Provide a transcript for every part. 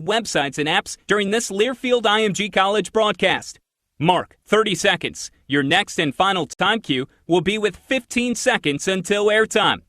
websites and apps during this Learfield IMG College broadcast. Mark 30 seconds. Your next and final time cue will be with 15 seconds until airtime.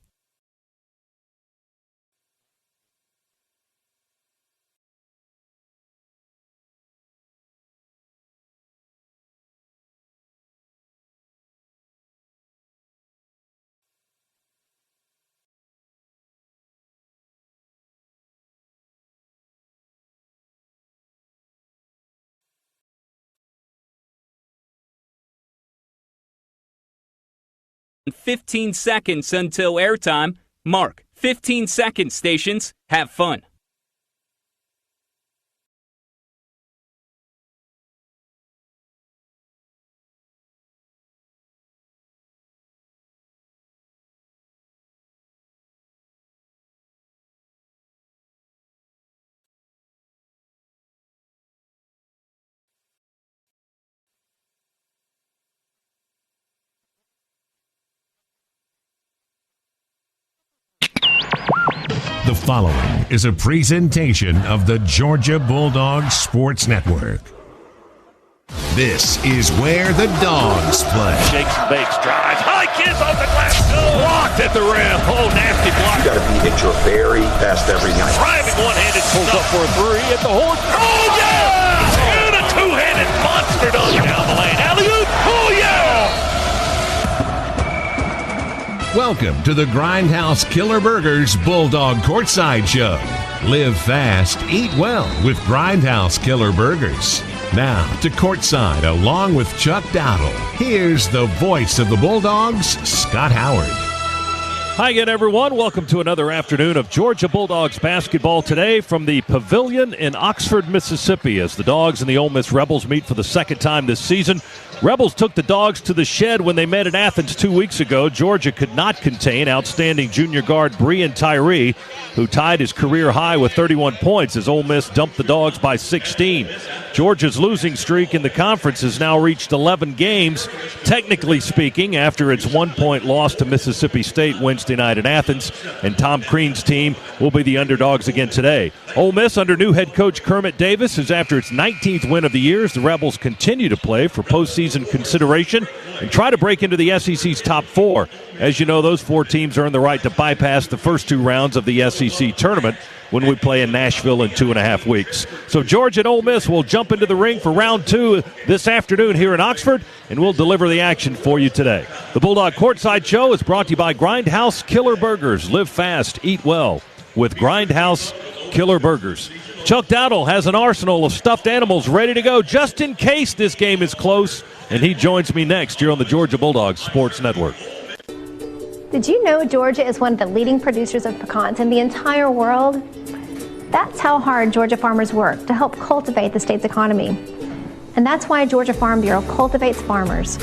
And 15 seconds until airtime. Mark 15 seconds, stations. Have fun. The following is a presentation of the Georgia Bulldogs Sports Network. This is where the dogs play. Shakes and bakes, drives, high kiss off the glass, blocked at the rim. Oh, nasty block. You got to be at your very best every night. Driving one-handed, pulls up for a three at the horn. Oh, yeah! And a two-handed monster dunk down the lane. Alley-oop, oh, yeah! Welcome to the Grindhouse Killer Burgers Bulldog Courtside Show. Live fast, eat well with Grindhouse Killer Burgers. Now to courtside along with Chuck Dowdle. Here's the voice of the Bulldogs, Scott Howard. Hi again, everyone. Welcome to another afternoon of Georgia Bulldogs basketball today from the Pavilion in Oxford, Mississippi, as the Dogs and the Ole Miss Rebels meet for the second time this season. Rebels took the Dogs to the shed when they met in Athens 2 weeks ago. Georgia could not contain outstanding junior guard Breein Tyree, who tied his career high with 31 points as Ole Miss dumped the Dogs by 16. Georgia's losing streak in the conference has now reached 11 games, technically speaking, after its 1-point loss to Mississippi State Wednesday night in Athens, and Tom Crean's team will be the underdogs again today. Ole Miss under new head coach Kermit Davis is after its 19th win of the year as the Rebels continue to play for postseason consideration and try to break into the SEC's top four. As you know, those four teams earn the right to bypass the first two rounds of the SEC tournament when we play in Nashville in 2.5 weeks. So Georgia and Ole Miss will jump into the ring for round two this afternoon here in Oxford, and we'll deliver the action for you today. The Bulldog Courtside Show is brought to you by Grindhouse Killer Burgers. Live fast, eat well with Grindhouse Killer Burgers. Chuck Dowdle has an arsenal of stuffed animals ready to go just in case this game is close, and he joins me next here on the Georgia Bulldogs Sports Network. Did you know Georgia is one of the leading producers of pecans in the entire world? That's how hard Georgia farmers work to help cultivate the state's economy. And that's why Georgia Farm Bureau cultivates farmers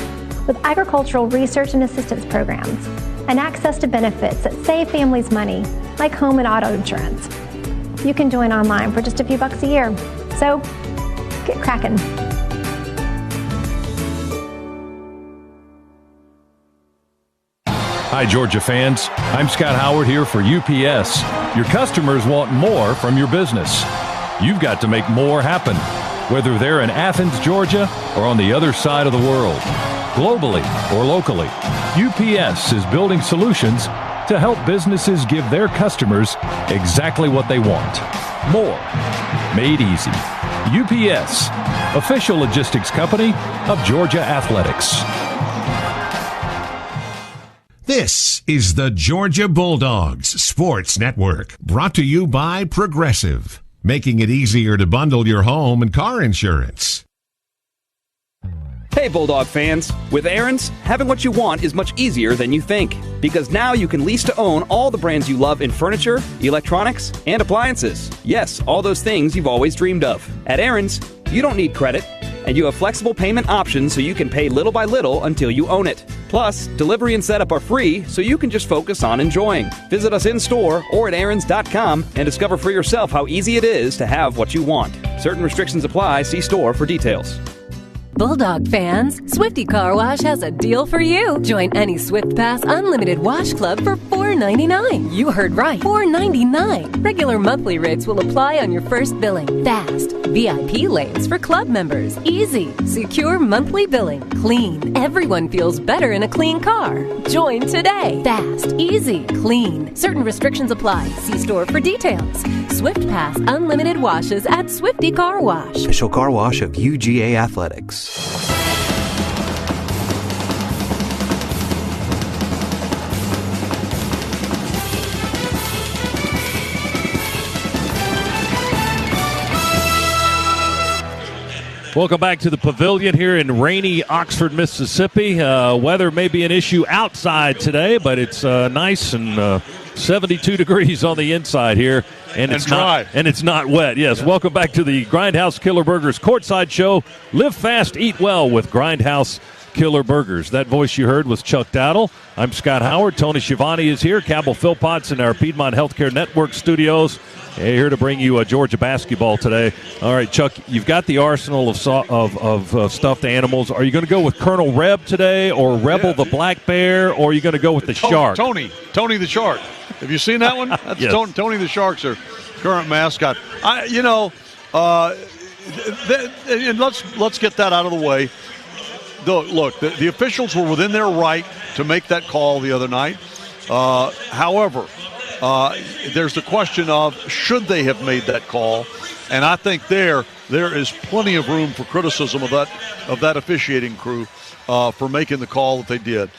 with agricultural research and assistance programs and access to benefits that save families money, like home and auto insurance. You can join online for just a few bucks a year. So, get cracking. Hi, Georgia fans. I'm Scott Howard here for UPS. Your customers want more from your business. You've got to make more happen, whether they're in Athens, Georgia, or on the other side of the world. Globally or locally, UPS is building solutions to help businesses give their customers exactly what they want. More. Made easy. UPS, official logistics company of Georgia Athletics. This is the Georgia Bulldogs Sports Network, brought to you by Progressive, making it easier to bundle your home and car insurance. Hey, Bulldog fans. With Aaron's, having what you want is much easier than you think. Because now you can lease to own all the brands you love in furniture, electronics, and appliances. Yes, all those things you've always dreamed of. At Aaron's, you don't need credit, and you have flexible payment options so you can pay little by little until you own it. Plus, delivery and setup are free, so you can just focus on enjoying. Visit us in-store or at aarons.com and discover for yourself how easy it is to have what you want. Certain restrictions apply. See store for details. Bulldog fans, Swifty Car Wash has a deal for you. Join any Swift Pass Unlimited Wash Club for $4.99. You heard right. $4.99. Regular monthly rates will apply on your first billing. Fast. VIP lanes for club members. Easy. Secure monthly billing. Clean. Everyone feels better in a clean car. Join today. Fast. Easy. Clean. Certain restrictions apply. See store for details. Swift Pass unlimited washes at Swifty Car Wash. Official car wash of UGA Athletics. Welcome back to the Pavilion here in rainy Oxford, Mississippi. Weather may be an issue outside today, but it's nice and 72 degrees on the inside here, and it's dry. It's not wet. Yes, yeah. Welcome back to the Grindhouse Killer Burgers Courtside Show. Live fast, eat well with Grindhouse Killer Burgers. That voice you heard was Chuck Dowdle. I'm Scott Howard. Tony Schiavone is here. Cabell Philpotts in our Piedmont Healthcare Network studios. Here to bring you Georgia basketball today. All right, Chuck, you've got the arsenal of stuffed animals. Are you going to go with Colonel Reb today, or Rebel the Black Bear, or are you going to go with the Shark? Tony the Shark. Have you seen that one? That's yes. Tony the Shark's our current mascot. And let's get that out of the way. Look, the officials were within their right to make that call the other night. However, there's the question of should they have made that call, and I think there is plenty of room for criticism of that officiating crew for making the call that they did.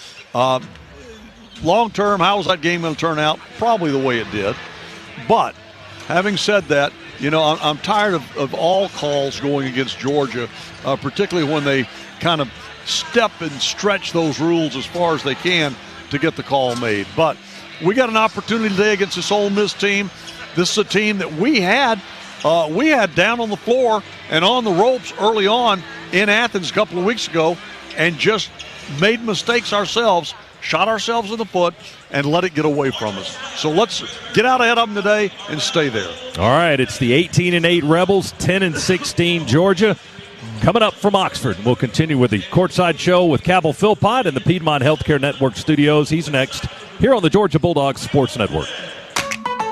Long term, how was that game going to turn out? Probably the way it did. But having said that, I'm tired of all calls going against Georgia, particularly when they kind of step and stretch those rules as far as they can to get the call made. But we got an opportunity today against this Ole Miss team. This is a team that we had down on the floor and on the ropes early on in Athens a couple of weeks ago, and just made mistakes ourselves, shot ourselves in the foot, and let it get away from us. So let's get out ahead of them today and stay there. All right, it's the 18-8 Rebels, 10-16 Georgia. Coming up from Oxford, we'll continue with the Courtside Show with Cabell Philpott in the Piedmont Healthcare Network studios. He's next here on the Georgia Bulldogs Sports Network.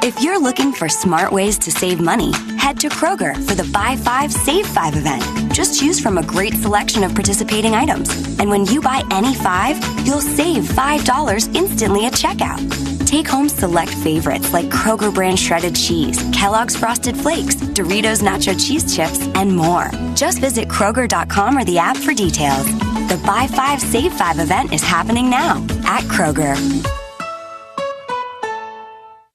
If you're looking for smart ways to save money, head to Kroger for the Buy 5, Save 5 event. Just choose from a great selection of participating items. And when you buy any 5, you'll save $5 instantly at checkout. Take home select favorites like Kroger brand shredded cheese, Kellogg's Frosted Flakes, Doritos Nacho Cheese Chips, and more. Just visit Kroger.com or the app for details. The Buy 5, Save 5 event is happening now at Kroger.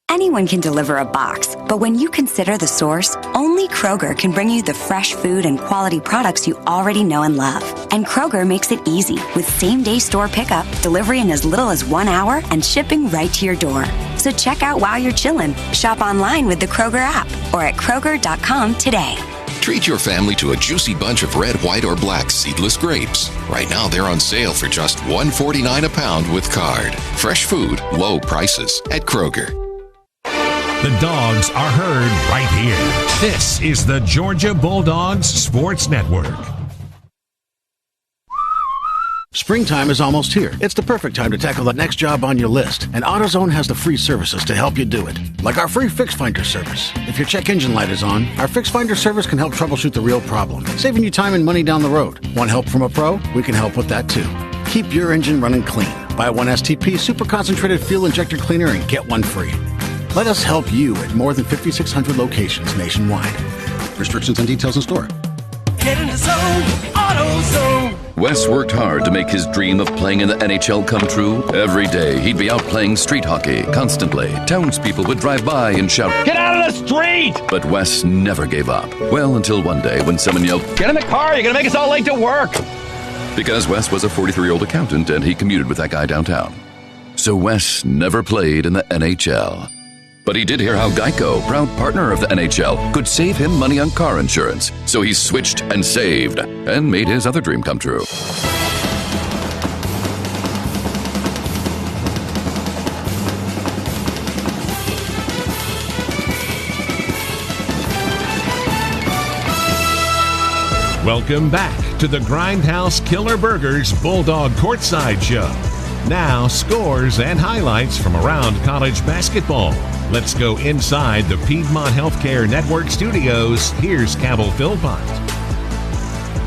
Anyone can deliver a box, but when you consider the source, only Kroger can bring you the fresh food and quality products you already know and love. And Kroger makes it easy with same-day store pickup, delivery in as little as 1 hour, and shipping right to your door. So check out while you're chillin', shop online with the Kroger app, or at Kroger.com today. Treat your family to a juicy bunch of red, white, or black seedless grapes. Right now, they're on sale for just $1.49 a pound with card. Fresh food, low prices at Kroger. The Dogs are heard right here. This is the Georgia Bulldogs Sports Network. Springtime is almost here. It's the perfect time to tackle the next job on your list. And AutoZone has the free services to help you do it. Like our free Fix Finder service. If your check engine light is on, our Fix Finder service can help troubleshoot the real problem, saving you time and money down the road. Want help from a pro? We can help with that too. Keep your engine running clean. Buy one STP Super Concentrated Fuel Injector Cleaner and get one free. Let us help you at more than 5,600 locations nationwide. Restrictions and details in store. Get in the zone, AutoZone. Wes worked hard to make his dream of playing in the NHL come true. Every day, he'd be out playing street hockey constantly. Townspeople would drive by and shout, "Get out of the street!" But Wes never gave up. Well, until one day when someone yelled, "Get in the car, you're going to make us all late to work!" Because Wes was a 43-year-old accountant and he commuted with that guy downtown. So Wes never played in the NHL. But he did hear how Geico, proud partner of the NHL, could save him money on car insurance. So he switched and saved and made his other dream come true. Welcome back to the Grindhouse Killer Burgers Bulldog Courtside Show. Now, scores and highlights from around college basketball. Let's go inside the Piedmont Healthcare Network studios. Here's Cabell Philpott.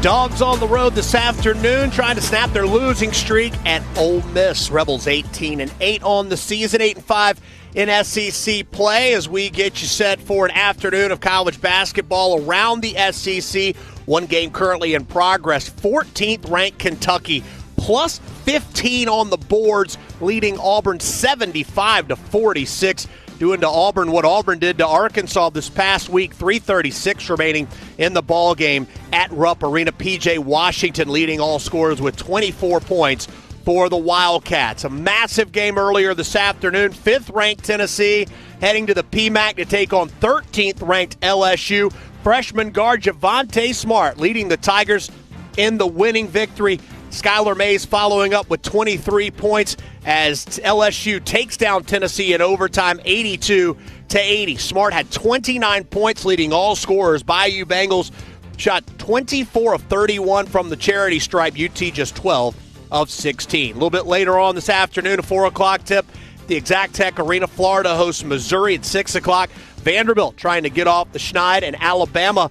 Dogs on the road this afternoon trying to snap their losing streak at Ole Miss. Rebels 18-8 on the season, 8-5 in SEC play as we get you set for an afternoon of college basketball around the SEC. One game currently in progress. 14th ranked Kentucky plus 15 on the boards, leading Auburn 75-46. Doing to Auburn what Auburn did to Arkansas this past week. 3:36 remaining in the ball game at Rupp Arena. P.J. Washington leading all scorers with 24 points for the Wildcats. A massive game earlier this afternoon. 5th-ranked Tennessee heading to the PMAC to take on 13th-ranked LSU. Freshman guard Javonte Smart leading the Tigers in the winning victory. Skylar Mays following up with 23 points as LSU takes down Tennessee in overtime 82-80. Smart had 29 points leading all scorers. Bayou Bengals shot 24 of 31 from the charity stripe. UT just 12 of 16. A little bit later on this afternoon, a 4 o'clock tip. The Exact Tech Arena, Florida hosts Missouri at 6 o'clock. Vanderbilt trying to get off the schneid, and Alabama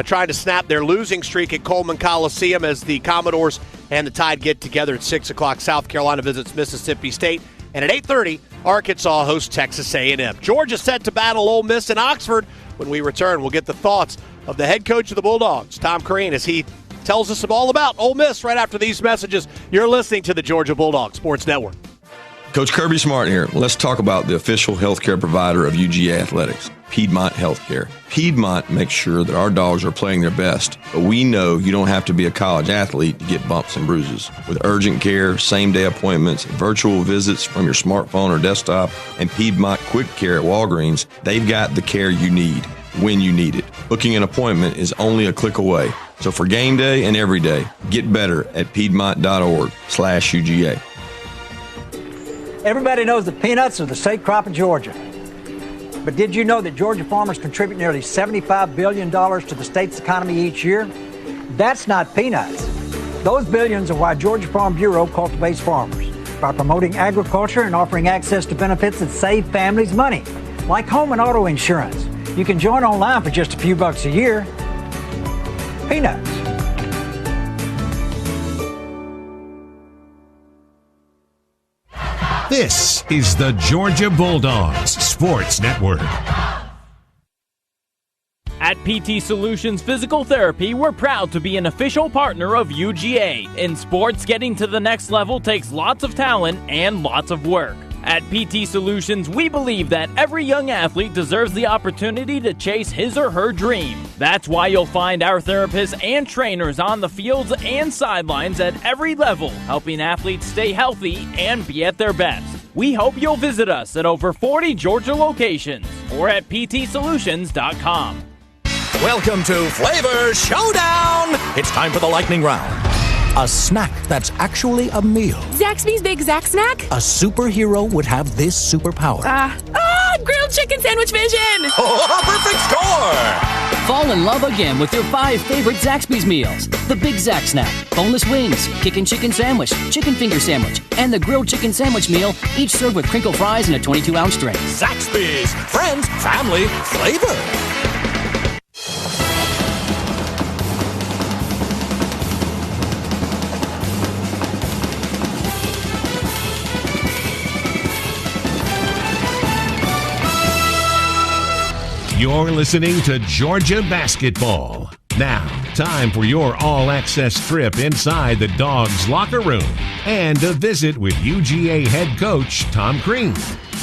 trying to snap their losing streak at Coleman Coliseum as the Commodores and the Tide get together at 6 o'clock. South Carolina visits Mississippi State. And at 8:30, Arkansas hosts Texas A&M. Georgia set to battle Ole Miss in Oxford. When we return, we'll get the thoughts of the head coach of the Bulldogs, Tom Crean, as he tells us all about Ole Miss right after these messages. You're listening to the Georgia Bulldogs Sports Network. Coach Kirby Smart here. Let's talk about the official healthcare provider of UGA Athletics, Piedmont Healthcare. Piedmont makes sure that our dogs are playing their best, but we know you don't have to be a college athlete to get bumps and bruises. With urgent care, same-day appointments, virtual visits from your smartphone or desktop, and Piedmont Quick Care at Walgreens, they've got the care you need when you need it. Booking an appointment is only a click away. So for game day and every day, get better at piedmont.org/UGA. Everybody knows that peanuts are the state crop of Georgia. But did you know that Georgia farmers contribute nearly $75 billion to the state's economy each year? That's not peanuts. Those billions are why Georgia Farm Bureau cultivates farmers, by promoting agriculture and offering access to benefits that save families money, like home and auto insurance. You can join online for just a few bucks a year. Peanuts. This is the Georgia Bulldogs Sports Network. At PT Solutions Physical Therapy, we're proud to be an official partner of UGA. In sports, getting to the next level takes lots of talent and lots of work. At PT Solutions, we believe that every young athlete deserves the opportunity to chase his or her dream. That's why you'll find our therapists and trainers on the fields and sidelines at every level, helping athletes stay healthy and be at their best. We hope you'll visit us at over 40 Georgia locations or at ptsolutions.com. Welcome to Flavor Showdown! It's time for the lightning round. A snack that's actually a meal. Zaxby's Big Zax Snack? A superhero would have this superpower. Grilled chicken sandwich vision! Oh, perfect score! Fall in love again with your 5 favorite Zaxby's meals. The Big Zax Snack, boneless wings, kickin' chicken sandwich, chicken finger sandwich, and the grilled chicken sandwich meal, each served with crinkle fries and a 22-ounce drink. Zaxby's, friends, family, flavor. You're listening to Georgia Basketball. Now, time for your all-access trip inside the Dogs' locker room and a visit with UGA head coach Tom Crean.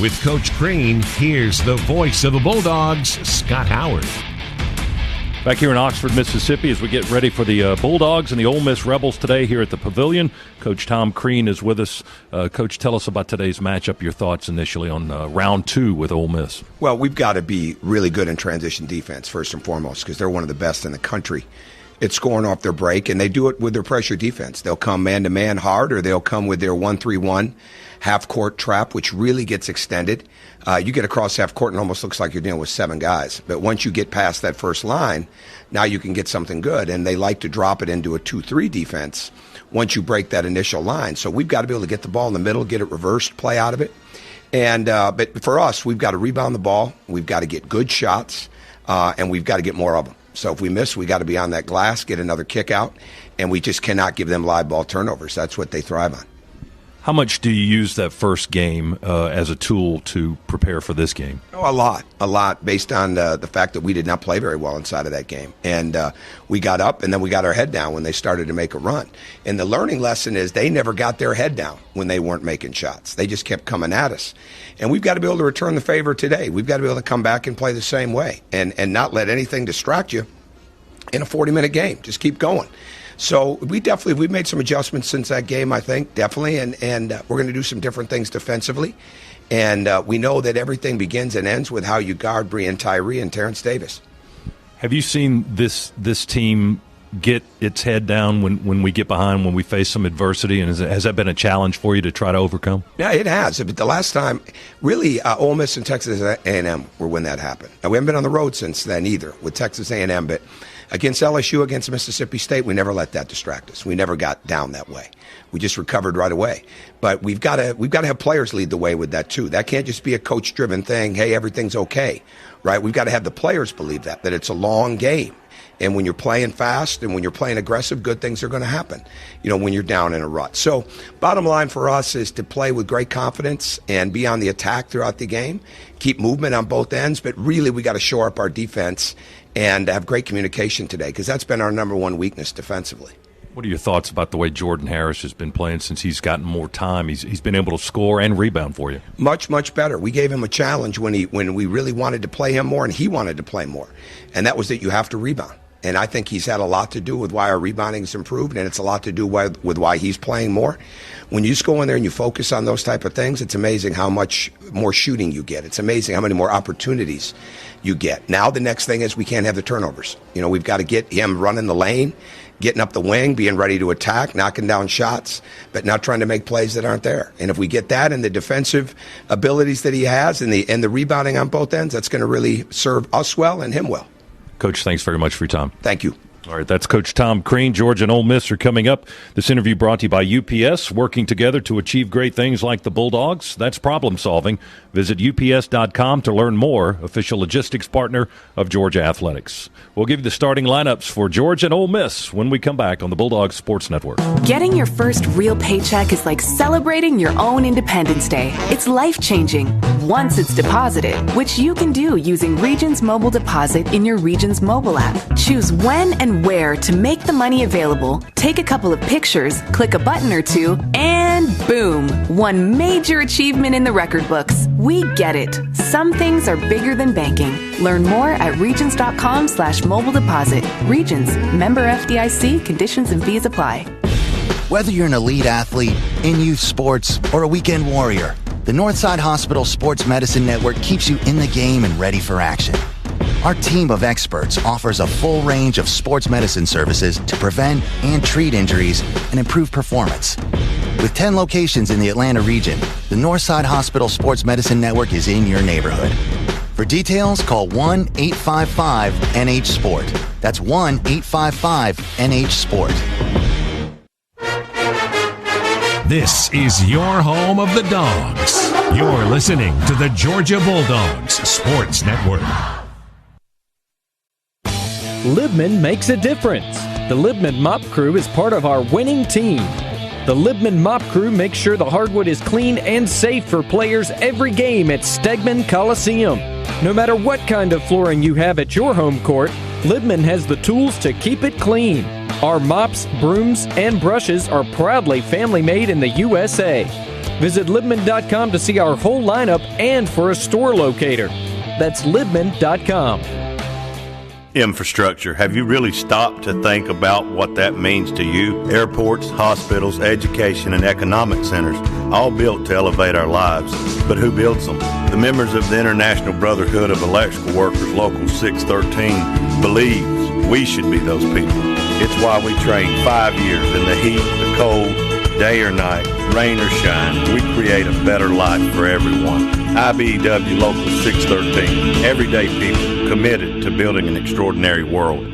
With Coach Crean, here's the voice of the Bulldogs, Scott Howard. Back here in Oxford, Mississippi, as we get ready for the Bulldogs and the Ole Miss Rebels today here at the Pavilion. Coach Tom Crean is with us. Coach, tell us about today's matchup, your thoughts initially on round 2 with Ole Miss. Well, we've got to be really good in transition defense, first and foremost, because they're one of the best in the country. at scoring off their break, and they do it with their pressure defense. They'll come man-to-man hard, or they'll come with their 1-3-1 half-court trap, which really gets extended. You get across half court and it almost looks like you're dealing with 7 guys. But once you get past that first line, now you can get something good. And they like to drop it into a 2-3 defense once you break that initial line. So we've got to be able to get the ball in the middle, get it reversed, play out of it. And but for us, we've got to rebound the ball. We've got to get good shots, and we've got to get more of them. So if we miss, we got to be on that glass, get another kick out, and we just cannot give them live ball turnovers. That's what they thrive on. How much do you use that first game as a tool to prepare for this game? Oh, a lot, based on the fact that we did not play very well inside of that game. And we got up, and then we got our head down when they started to make a run. And the learning lesson is they never got their head down when they weren't making shots. They just kept coming at us. And we've got to be able to return the favor today. We've got to be able to come back and play the same way and not let anything distract you in a 40-minute game. Just keep going. So we've made some adjustments since that game, I think, definitely, and we're going to do some different things defensively. And we know that everything begins and ends with how you guard Breein Tyree and Terrence Davis. Have you seen this team get its head down when we get behind, when we face some adversity, and has that been a challenge for you to try to overcome? Yeah, it has. But the last time, really, Ole Miss and Texas A&M were when that happened. Now, we haven't been on the road since then either with Texas A&M, but against LSU, against Mississippi State, we never let that distract us. We never got down that way. We just recovered right away. But we've got to have players lead the way with that too. That can't just be a coach-driven thing. Hey, everything's okay, right? We've got to have the players believe that it's a long game. And when you're playing fast and when you're playing aggressive, good things are going to happen, when you're down in a rut. So bottom line for us is to play with great confidence and be on the attack throughout the game, keep movement on both ends, but really we got to shore up our defense and have great communication today because that's been our number one weakness defensively. What are your thoughts about the way Jordan Harris has been playing since he's gotten more time? He's been able to score and rebound for you. Much, much better. We gave him a challenge when we really wanted to play him more and he wanted to play more, and that was that you have to rebound. And I think he's had a lot to do with why our rebounding has improved, and it's a lot to do with why he's playing more. When you just go in there and you focus on those type of things, it's amazing how much more shooting you get. It's amazing how many more opportunities you get. Now the next thing is we can't have the turnovers. We've got to get him running the lane, getting up the wing, being ready to attack, knocking down shots, but not trying to make plays that aren't there. And if we get that and the defensive abilities that he has and the rebounding on both ends, that's going to really serve us well and him well. Coach, thanks very much for your time. Thank you. All right, that's Coach Tom Crean. Georgia and Ole Miss are coming up. This interview brought to you by UPS, working together to achieve great things like the Bulldogs. That's problem solving. Visit ups.com to learn more, official logistics partner of Georgia Athletics. We'll give you the starting lineups for Georgia and Ole Miss when we come back on the Bulldogs Sports Network. Getting your first real paycheck is like celebrating your own Independence Day. It's life-changing once it's deposited, which you can do using Regions Mobile Deposit in your Regions mobile app. Choose when and where to make the money available, take a couple of pictures, click a button or two, and boom! One major achievement in the record books. We get it. Some things are bigger than banking. Learn more at regions.com/mobile deposit. Regions. Member FDIC. Conditions and fees apply. Whether you're an elite athlete, in youth sports, or a weekend warrior, the Northside Hospital Sports Medicine Network keeps you in the game and ready for action. Our team of experts offers a full range of sports medicine services to prevent and treat injuries and improve performance. With 10 locations in the Atlanta region, the Northside Hospital Sports Medicine Network is in your neighborhood. For details, call 1-855-NH-SPORT. That's 1-855-NH-SPORT. This is your home of the Dogs. You're listening to the Georgia Bulldogs Sports Network. Libman makes a difference. The Libman Mop Crew is part of our winning team. The Libman Mop Crew makes sure the hardwood is clean and safe for players every game at Stegman Coliseum. No matter what kind of flooring you have at your home court, Libman has the tools to keep it clean. Our mops, brooms, and brushes are proudly family-made in the USA. Visit Libman.com to see our whole lineup and for a store locator. That's Libman.com. Infrastructure. Have you really stopped to think about what that means to you? Airports, hospitals, education, and economic centers, all built to elevate our lives. But who builds them? The members of the International Brotherhood of Electrical Workers, Local 613, believes we should be those people. It's why we train 5 years in the heat, the cold, day or night, rain or shine. We create a better life for everyone. IBEW Local 613. Everyday people committed to building an extraordinary world.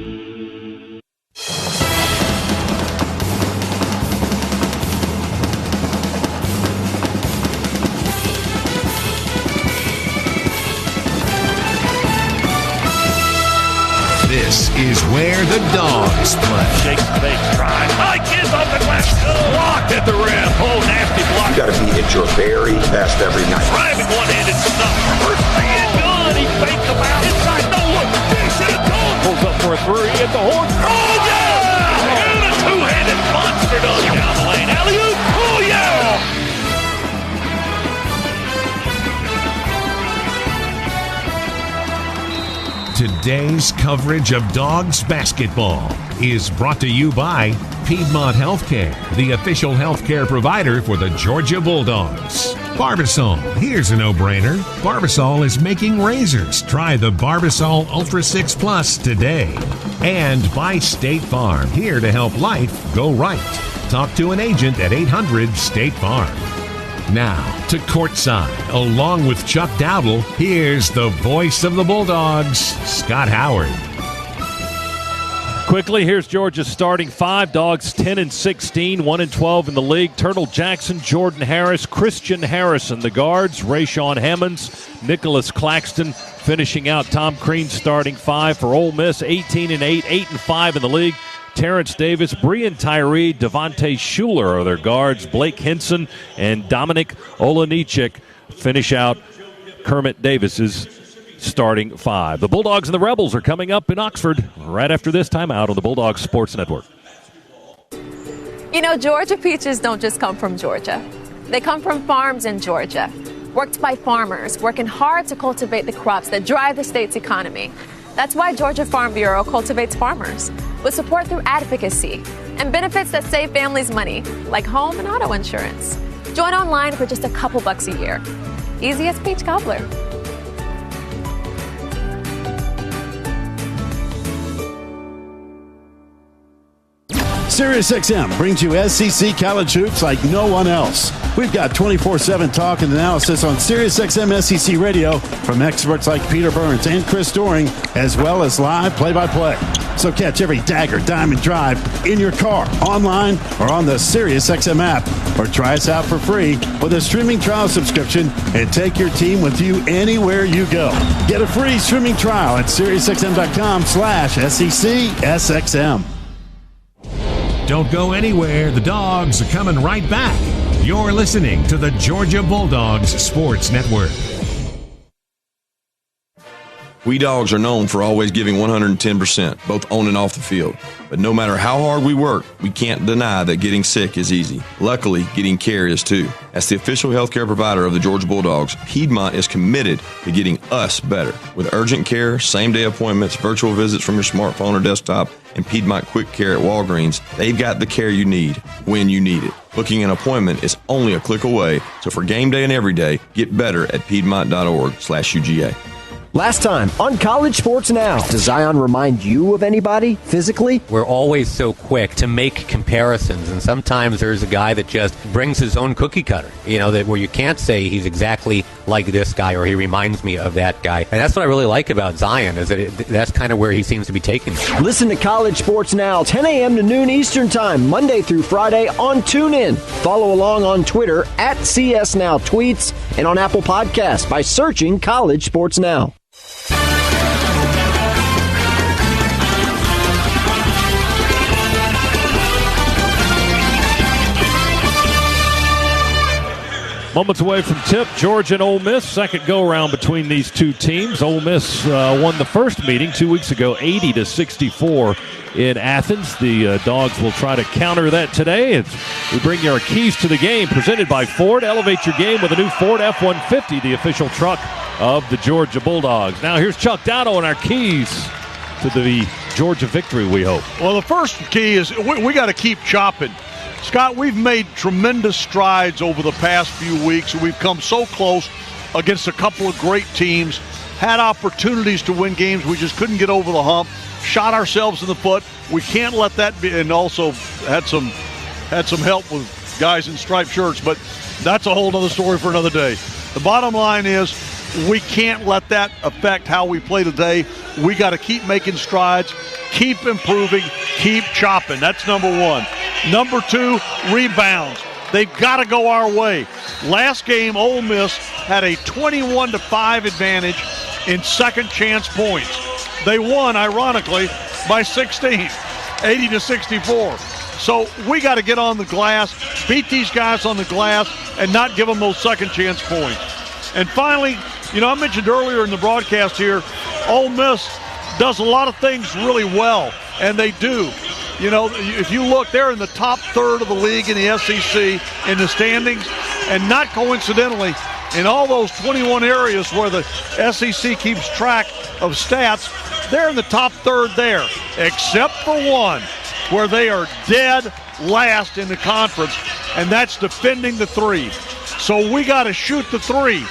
This is where the dogs play. Shakes the big drive. Mike is on the glass. Blocked at the rim. Oh, nasty block. You got to be at your very best every night. Driving one-handed stuff. First three and good. He faked them out. Inside. No look. Dish it. Pulls up for a three at the horn. Oh, yeah! And a two-handed monster down the lane. Alley-oop. Oh, yeah! Today's coverage of Dogs basketball is brought to you by Piedmont Healthcare, the official healthcare provider for the Georgia Bulldogs. Barbasol, here's a no-brainer. Barbasol is making razors. Try the Barbasol Ultra 6 Plus today. And by State Farm, here to help life go right. Talk to an agent at 800-STATE-FARM. Now to courtside, along with Chuck Dowdle, here's the voice of the Bulldogs, Scott Howard. Quickly, here's Georgia's starting five. Dogs 10-16, 1-12 in the league. Turtle Jackson, Jordan Harris, Christian Harrison. The guards, Rayshawn Hammonds, Nicholas Claxton. Finishing out Tom Crean's starting five for Ole Miss, 18-8, 8-5 in the league. Terrence Davis, Breon Tyree, Devontae Schuler are their guards. Blake Henson and Dominic Olenichik finish out Kermit Davis's starting five. The Bulldogs and the Rebels are coming up in Oxford right after this timeout on the Bulldogs Sports Network. You know, Georgia peaches don't just come from Georgia. They come from farms in Georgia, worked by farmers, working hard to cultivate the crops that drive the state's economy. That's why Georgia Farm Bureau cultivates farmers with support through advocacy and benefits that save families money, like home and auto insurance. Join online for just a couple bucks a year. Easy as peach cobbler. SiriusXM brings you SEC college hoops like no one else. We've got 24/7 talk and analysis on SiriusXM SEC Radio from experts like Peter Burns and Chris Doring, as well as live play-by-play. So catch every dagger, diamond drive in your car, online, or on the SiriusXM app. Or try us out for free with a streaming trial subscription and take your team with you anywhere you go. Get a free streaming trial at SiriusXM.com/SECSXM. Don't go anywhere. The Dogs are coming right back. You're listening to the Georgia Bulldogs Sports Network. We Dogs are known for always giving 110%, both on and off the field. But no matter how hard we work, we can't deny that getting sick is easy. Luckily, getting care is too. As the official healthcare provider of the Georgia Bulldogs, Piedmont is committed to getting us better. With urgent care, same-day appointments, virtual visits from your smartphone or desktop, and Piedmont Quick Care at Walgreens, they've got the care you need when you need it. Booking an appointment is only a click away, so for game day and every day, get better at piedmont.org/UGA. Last time on College Sports Now, does Zion remind you of anybody physically? We're always so quick to make comparisons, and sometimes there's a guy that just brings his own cookie cutter, that where you can't say he's exactly like this guy or he reminds me of that guy. And that's what I really like about Zion, is that that's kind of where he seems to be taking me. Listen to College Sports Now, 10 a.m. to noon Eastern Time, Monday through Friday on TuneIn. Follow along on Twitter at CSNowTweets and on Apple Podcasts by searching College Sports Now. Moments away from tip, Georgia and Ole Miss. Second go-around between these two teams. Ole Miss won the first meeting 2 weeks ago, 80-64 in Athens. The Dogs will try to counter that today. We bring you our keys to the game, presented by Ford. Elevate your game with a new Ford F-150, the official truck of the Georgia Bulldogs. Now here's Chuck Dowdle and our keys to the Georgia victory, we hope. Well, the first key is we got to keep chopping. Scott, we've made tremendous strides over the past few weeks. We've come so close against a couple of great teams, had opportunities to win games. We just couldn't get over the hump. shot ourselves in the foot. We can't let that be, and also had some help with guys in striped shirts, but that's a whole other story for another day. The bottom line is we can't let that affect how we play today. We got to keep making strides, keep improving, keep chopping. That's number one. Number two, rebounds. They've got to go our way. Last game, Ole Miss had a 21-5 advantage in second chance points. They won, ironically, by 16, 80-64. So we got to get on the glass, beat these guys on the glass, and not give them those second chance points. And finally, I mentioned earlier in the broadcast here, Ole Miss does a lot of things really well, and they do. If you look, they're in the top third of the league in the SEC in the standings, and not coincidentally, in all those 21 areas where the SEC keeps track of stats, they're in the top third there, except for one, where they are dead last in the conference, and that's defending the three. So we got to shoot the three,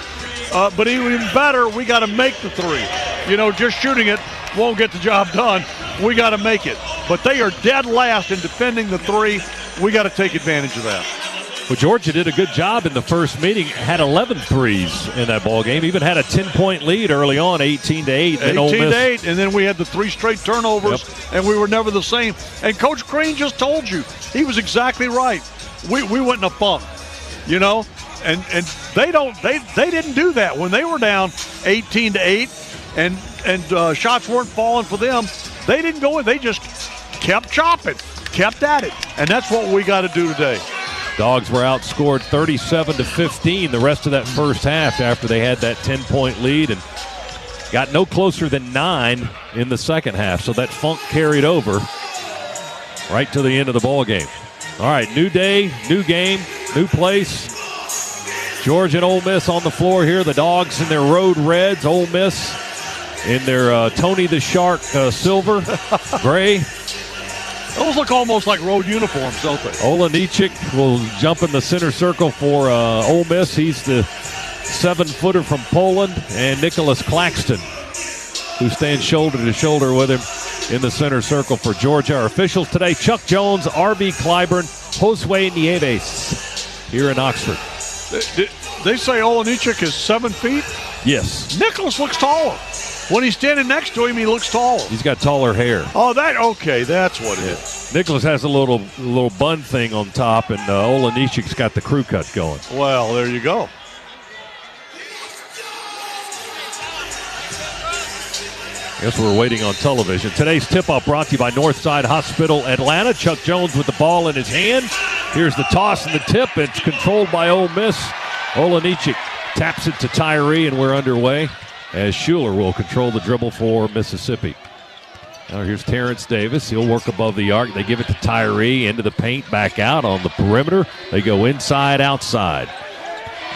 but even better, we got to make the three. Just shooting it won't get the job done. We got to make it. But they are dead last in defending the three. We got to take advantage of that. Well, Georgia did a good job in the first meeting, had 11 threes in that ball game, even had a 10-point lead early on, 18-8. 18-8, and then we had the 3 straight turnovers, and we were never the same. And Coach Crean just told you, he was exactly right. We went in a funk, and they didn't do that when they were down 18-8, and shots weren't falling for them. They didn't go in. They just kept chopping, kept at it, and that's what we got to do today. Dogs were outscored 37-15 the rest of that first half after they had that 10-point lead and got no closer than 9 in the second half. So that funk carried over right to the end of the ball game. All right, new day, new game, new place. Georgia and Ole Miss on the floor here. The Dogs in their road reds. Ole Miss in their Tony the Shark silver, gray. Those look almost like road uniforms, don't they? Olenichik will jump in the center circle for Ole Miss. He's the 7-footer from Poland. And Nicholas Claxton, who stands shoulder to shoulder with him in the center circle for Georgia. Our officials today, Chuck Jones, R.B. Clyburn, Josue Nieves here in Oxford. They say Olenichik is 7 feet? Yes. Nicholas looks taller. When he's standing next to him, he looks taller. He's got taller hair. Oh, okay, that's what it is. Nicholas has a little bun thing on top, and Olenichik's got the crew cut going. Well, there you go. Guess we're waiting on television. Today's tip-off brought to you by Northside Hospital Atlanta. Chuck Jones with the ball in his hand. Here's the toss and the tip. It's controlled by Ole Miss. Olenichik taps it to Tyree, and we're underway as Schuler will control the dribble for Mississippi. Now here's Terrence Davis. He'll work above the arc. They give it to Tyree, into the paint, back out on the perimeter. They go inside, outside.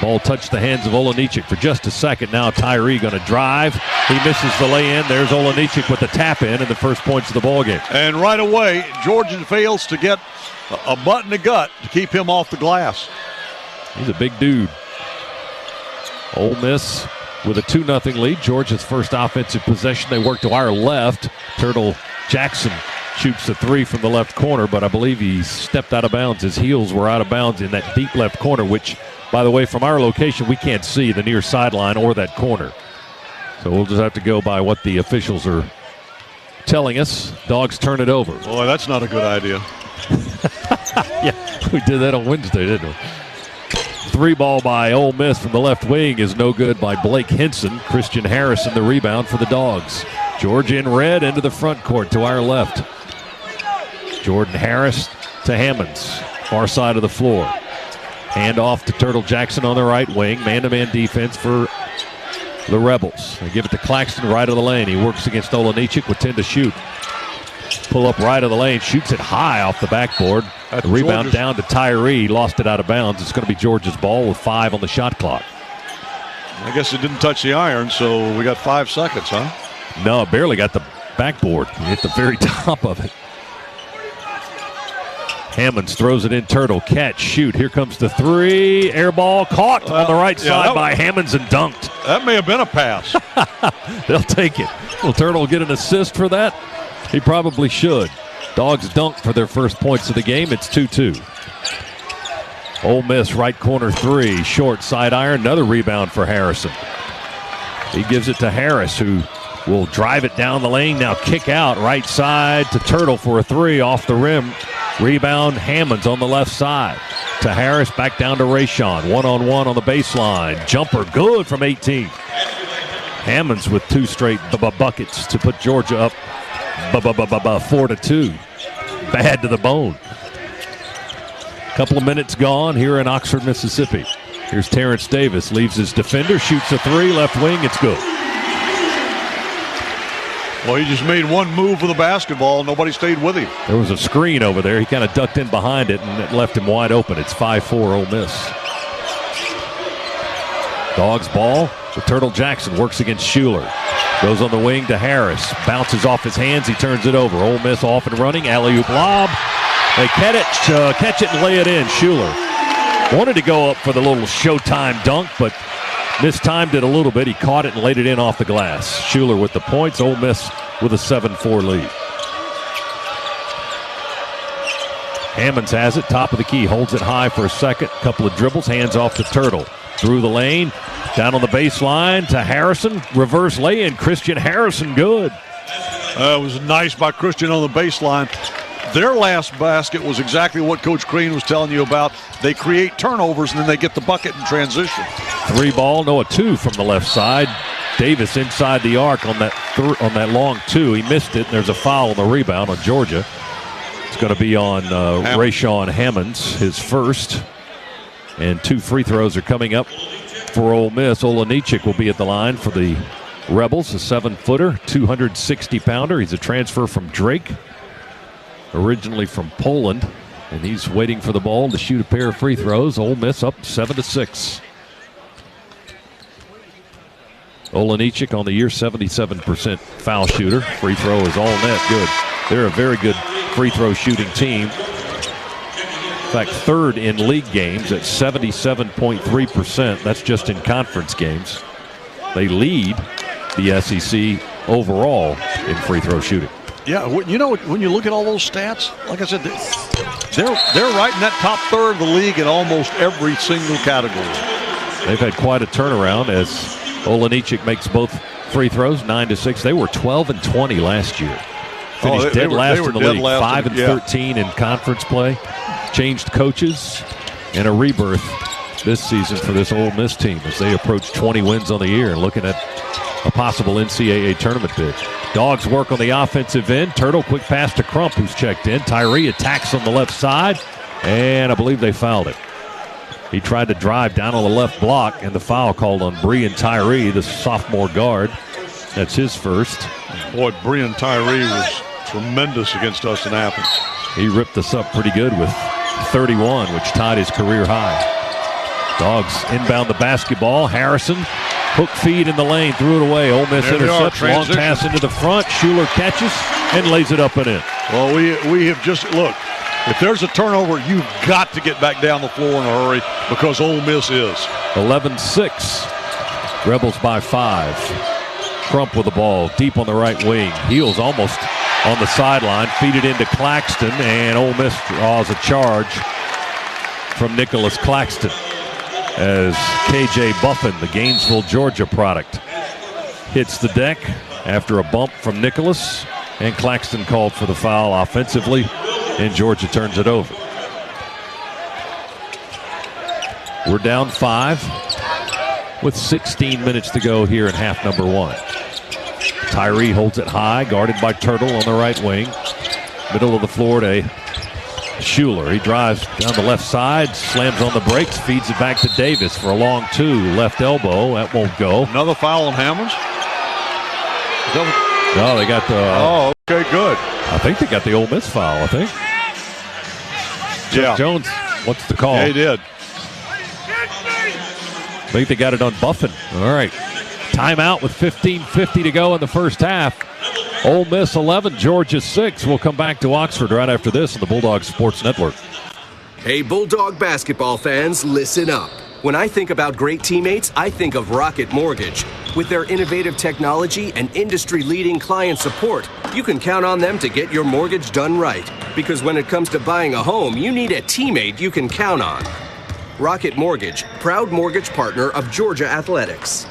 Ball touched the hands of Olenichik for just a second. Now Tyree going to drive. He misses the lay-in. There's Olenichik with the tap-in and the first points of the ballgame. And right away, Georgia fails to get a butt in the gut to keep him off the glass. He's a big dude. Ole Miss with a 2-0 lead. Georgia's first offensive possession. They work to our left. Turtle Jackson shoots the 3 from the left corner, but I believe he stepped out of bounds. His heels were out of bounds in that deep left corner, which, by the way, from our location, we can't see the near sideline or that corner. So we'll just have to go by what the officials are telling us. Dogs turn it over. Boy, that's not a good idea. Yeah, we did that on Wednesday, didn't we? 3 ball by Ole Miss from the left wing is no good by Blake Henson. Christian Harrison the rebound for the Dogs. Georgia in red into the front court to our left. Jordan Harris to Hammonds, far side of the floor. Hand off to Turtle Jackson on the right wing. Man-to-man defense for the Rebels. They give it to Claxton right of the lane. He works against Olenichik with 10 to shoot. Pull up right of the lane, shoots it high off the backboard. The rebound Georgia's down to Tyree, lost it out of bounds. It's going to be Georgia's ball with 5 on the shot clock. I guess it didn't touch the iron, so we got 5 seconds, huh? No, it barely got the backboard. It hit the very top of it. Hammonds throws it in. Turtle, catch, shoot. Here comes the 3. Air ball caught on the right side by Hammonds and dunked. That may have been a pass. They'll take it. Will Turtle get an assist for that? He probably should. Dogs dunk for their first points of the game. It's 2-2. Ole Miss right corner three. Short side iron. Another rebound for Harrison. He gives it to Harris, who will drive it down the lane. Now kick out right side to Turtle for a three off the rim. Rebound Hammonds on the left side. To Harris, back down to Rayshon. One-on-one on the baseline. Jumper good from 18. Hammonds with two straight buckets to put Georgia up 4-2. Bad to the bone. Couple of minutes gone here in Oxford, Mississippi. Here's Terrence Davis. Leaves his defender. Shoots a three. Left wing. It's good. Well, he just made one move with the basketball. Nobody stayed with him. There was a screen over there. He kind of ducked in behind it, and it left him wide open. It's 5-4 Ole Miss. Dogs ball. The Turtle Jackson works against Schuler. Goes on the wing to Harris. Bounces off his hands. He turns it over. Ole Miss off and running. Alley-oop lob. They catch it and lay it in. Schuler wanted to go up for the little Showtime dunk, but mistimed it a little bit. He caught it and laid it in off the glass. Schuler with the points. Ole Miss with a 7-4 lead. Hammonds has it. Top of the key. Holds it high for a second. Couple of dribbles. Hands off to Turtle. Through the lane. Down on the baseline to Harrison. Reverse lay-in. Christian Harrison good. It was nice by Christian on the baseline. Their last basket was exactly what Coach Crean was telling you about. They create turnovers, and then they get the bucket in transition. Three ball, no, a two from the left side. Davis inside the arc on that long two. He missed it, and there's a foul on the rebound on Georgia. It's going to be on Rayshon Hammonds, his first. And two free throws are coming up for Ole Miss. Olenichik will be at the line for the Rebels, a 7-footer, 260-pounder. He's a transfer from Drake, originally from Poland, and he's waiting for the ball to shoot a pair of free throws. Ole Miss up 7-6. Olenichik on the year, 77% foul shooter. Free throw is all net good. They're a very good free throw shooting team. In fact, third in league games at 77.3%. That's just in conference games. They lead the SEC overall in free throw shooting. Yeah, you know, when you look at all those stats, like I said, they're right in that top third of the league in almost every single category. They've had quite a turnaround as Olenichik makes both free throws, 9-6. They were 12-20 last year. Finished dead last in the league, 5-13 in conference play. Changed coaches and a rebirth this season for this Ole Miss team as they approach 20 wins on the year and looking at a possible NCAA tournament bid. Dogs work on the offensive end. Turtle, quick pass to Crump, who's checked in. Tyree attacks on the left side, and I believe they fouled it. He tried to drive down on the left block, and the foul called on Breon Tyree, the sophomore guard. That's his first. Boy, Breon Tyree was tremendous against us in Athens. He ripped us up pretty good with 31, which tied his career high. Dogs inbound the basketball. Harrison, hook feed in the lane, threw it away. Ole Miss intercepts, long pass into the front. Schuler catches and lays it up and in. Well, we have just, look, if there's a turnover, you've got to get back down the floor in a hurry because Ole Miss is. 11-6. Rebels by 5. Crump with the ball deep on the right wing. Heels almost on the sideline. Feed it into Claxton, and Ole Miss draws a charge from Nicholas Claxton as KJ Buffin, the Gainesville, Georgia product, hits the deck after a bump from Nicholas, and Claxton called for the foul offensively, and Georgia turns it over. We're down 5 with 16 minutes to go here in half number 1. Tyree holds it high, guarded by Turtle on the right wing. Middle of the floor to Schuler. He drives down the left side, slams on the brakes, feeds it back to Davis for a long two. Left elbow, that won't go. Another foul on Hammonds? No, they got the... oh, okay, good. I think they got the Ole Miss foul, I think. Yeah. Jones, what's the call? Yeah, he did. I think they got it on Buffin. All right. Timeout with 15:50 to go in the first half. Ole Miss 11, Georgia 6. We'll come back to Oxford right after this on the Bulldogs Sports Network. Hey, Bulldog basketball fans, listen up. When I think about great teammates, I think of Rocket Mortgage. With their innovative technology and industry-leading client support, you can count on them to get your mortgage done right. Because when it comes to buying a home, you need a teammate you can count on. Rocket Mortgage, proud mortgage partner of Georgia Athletics.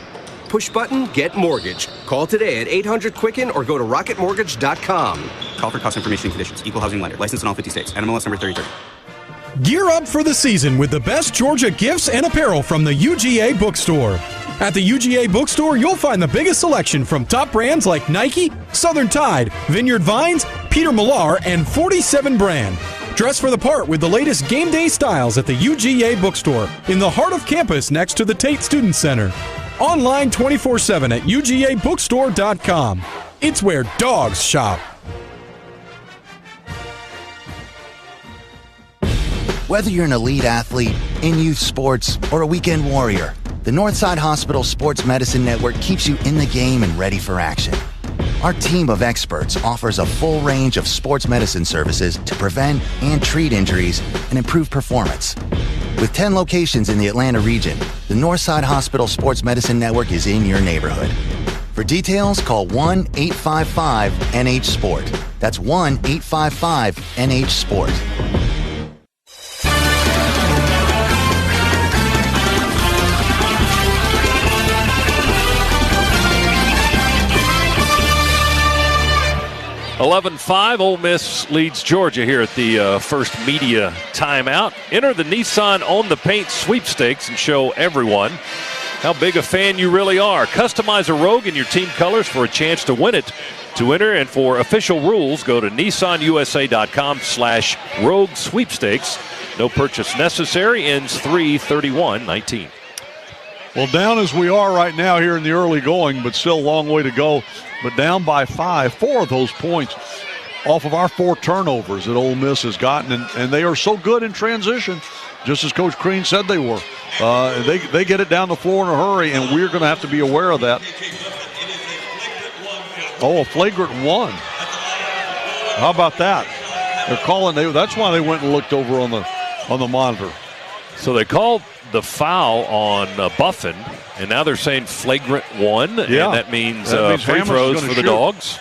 Push button, get mortgage. Call today at 800-QUICKEN or go to rocketmortgage.com. Call for cost information and conditions. Equal housing lender. Licensed in all 50 states. NMLS number 3030. Gear up for the season with the best Georgia gifts and apparel from the UGA Bookstore. At the UGA Bookstore, you'll find the biggest selection from top brands like Nike, Southern Tide, Vineyard Vines, Peter Millar, and 47 Brand. Dress for the part with the latest game day styles at the UGA Bookstore in the heart of campus next to the Tate Student Center. Online 24/7 at UGABookstore.com. It's where dogs shop. Whether you're an elite athlete, in youth sports, or a weekend warrior, the Northside Hospital Sports Medicine Network keeps you in the game and ready for action. Our team of experts offers a full range of sports medicine services to prevent and treat injuries and improve performance. With 10 locations in the Atlanta region, the Northside Hospital Sports Medicine Network is in your neighborhood. For details, call 1-855-NH-SPORT. That's 1-855-NH-SPORT. (11-5), Ole Miss leads Georgia here at the first media timeout. Enter the Nissan Own the Paint sweepstakes and show everyone how big a fan you really are. Customize a Rogue in your team colors for a chance to win it. To enter and for official rules, go to nissanusa.com/Rogue sweepstakes. No purchase necessary. Ends 3/31/19. Well, down as we are right now here in the early going, but still a long way to go. But down by 5, 4 of those points off of our 4 turnovers that Ole Miss has gotten. And they are so good in transition, just as Coach Crean said they were. They get it down the floor in a hurry, and we're going to have to be aware of that. Oh, a flagrant 1. How about that? They're calling. That's why they went and looked over on the monitor. So they called the foul on Buffin, and now they're saying flagrant 1, yeah. And that means free Hammers throws for the shoot. Dogs.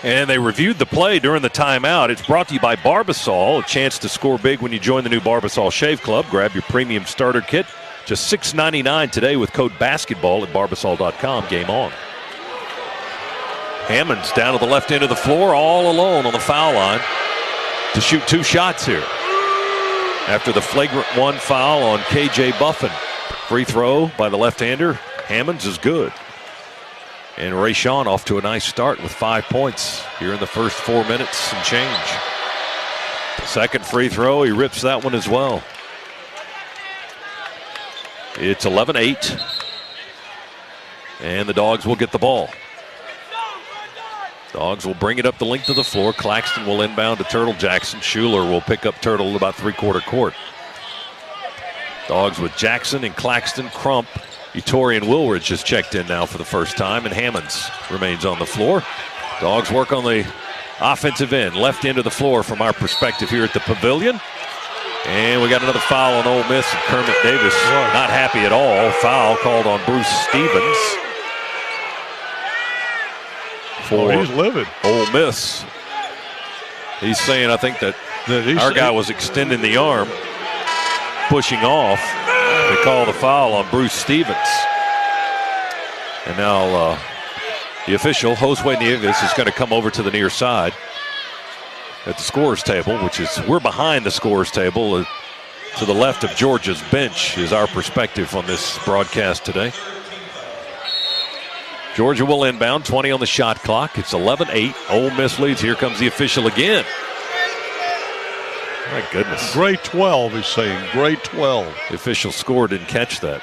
And they reviewed the play during the timeout. It's brought to you by Barbasol, a chance to score big when you join the new Barbasol Shave Club. Grab your premium starter kit, just $6.99 today with code BASKETBALL at Barbasol.com. Game on. Hammonds down to the left end of the floor, all alone on the foul line to shoot 2 shots here. After the flagrant 1 foul on K.J. Buffin. Free throw by the left-hander. Hammonds is good. And Rayshawn off to a nice start with 5 points here in the first 4 minutes and change. Second free throw, he rips that one as well. It's 11-8. And the Dogs will get the ball. Dogs will bring it up the length of the floor. Claxton will inbound to Turtle Jackson. Schuler will pick up Turtle at about 3/4 court. Dogs with Jackson and Claxton, Crump. Ettore and Woolridge has checked in now for the first time, and Hammonds remains on the floor. Dogs work on the offensive end, left end of the floor from our perspective here at the Pavilion. And we got another foul on Ole Miss, and Kermit Davis not happy at all. Foul called on Bruce Stevens. He's livid. Ole Miss. He's saying, I think that our guy was extending the arm, pushing off. They call the foul on Bruce Stevens. And now the official, Josue Nieves, is going to come over to the near side at the scorer's table, which is, we're behind the scorer's table. To the left of Georgia's bench is our perspective on this broadcast today. Georgia will inbound, 20 on the shot clock. It's 11-8. Ole Miss leads. Here comes the official again. My goodness. Grade 12, he's saying. Grade 12. The official score didn't catch that.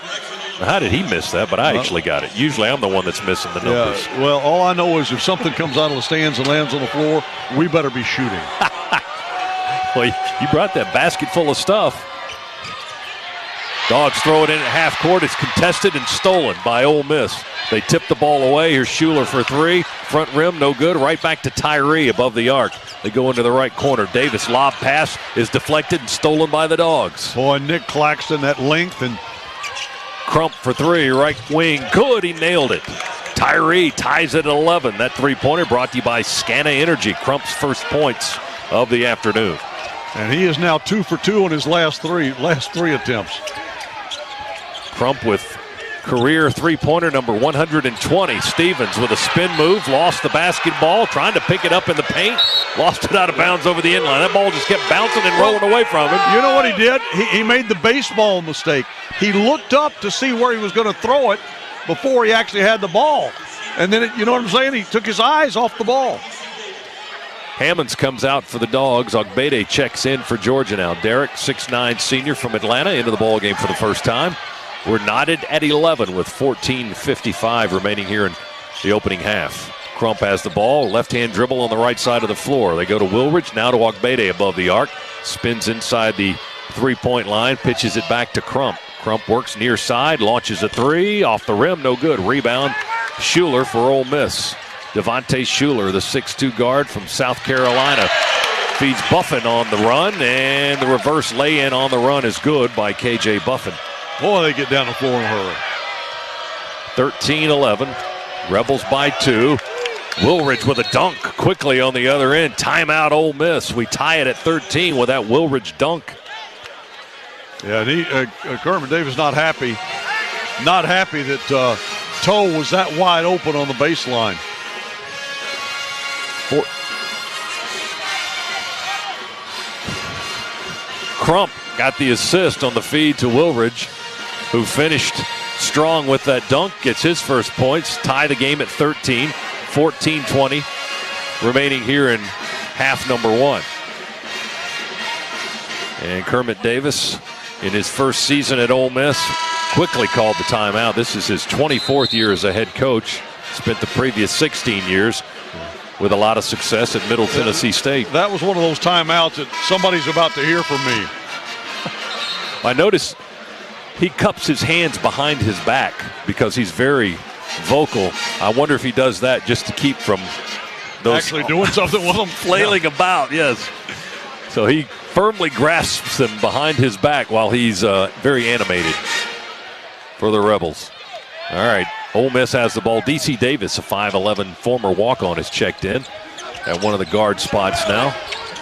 Now, how did he miss that? But I actually got it. Usually I'm the one that's missing the numbers. Yeah, well, all I know is if something comes out of the stands and lands on the floor, we better be shooting. Well, you brought that basket full of stuff. Dogs throw it in at half court. It's contested and stolen by Ole Miss. They tip the ball away. Here's Schuler for 3. Front rim, no good. Right back to Tyree above the arc. They go into the right corner. Davis lob pass is deflected and stolen by the Dogs. Boy, Nick Claxton, that length, and Crump for three, right wing, good, he nailed it. Tyree ties it at 11. That three-pointer brought to you by Scana Energy, Crump's first points of the afternoon. And he is now 2 for 2 on his last three attempts. Crump with career three-pointer number 120. Stevens with a spin move, lost the basketball, trying to pick it up in the paint, lost it out of bounds over the inline. That ball just kept bouncing and rolling away from him. You know what he did? He made the baseball mistake. He looked up to see where he was going to throw it before he actually had the ball. And then, you know what I'm saying? He took his eyes off the ball. Hammonds comes out for the Dogs. Ogbede checks in for Georgia now. Derek, 6'9" senior from Atlanta, into the ball game for the first time. We're knotted at 11 with 14:55 remaining here in the opening half. Crump has the ball. Left-hand dribble on the right side of the floor. They go to Wilridge, now to Ogbede above the arc. Spins inside the three-point line, pitches it back to Crump. Crump works near side, launches a three, off the rim, no good. Rebound, Schuler for Ole Miss. Devontae Schuler, the 6'2" guard from South Carolina, feeds Buffin on the run, and the reverse lay-in on the run is good by K.J. Buffin. Boy, they get down the floor in a hurry. 13-11, Rebels by 2. Wilridge with a dunk quickly on the other end. Timeout, Ole Miss. We tie it at 13 with that Wilridge dunk. Yeah, and Kermit Davis not happy. Not happy that Toe was that wide open on the baseline. Crump got the assist on the feed to Wilridge, who finished strong with that dunk, gets his first points, tie the game at 13, 14-20 remaining here in half number one. And Kermit Davis, in his first season at Ole Miss, quickly called the timeout. This is his 24th year as a head coach. Spent the previous 16 years with a lot of success at Middle Tennessee State. That was one of those timeouts that somebody's about to hear from me. I noticed he cups his hands behind his back because he's very vocal. I wonder if he does that just to keep from those actually doing something with them, flailing about. Yes. So he firmly grasps them behind his back while he's very animated for the Rebels. All right, Ole Miss has the ball. D.C. Davis, a 5'11" former walk-on, is checked in at one of the guard spots now.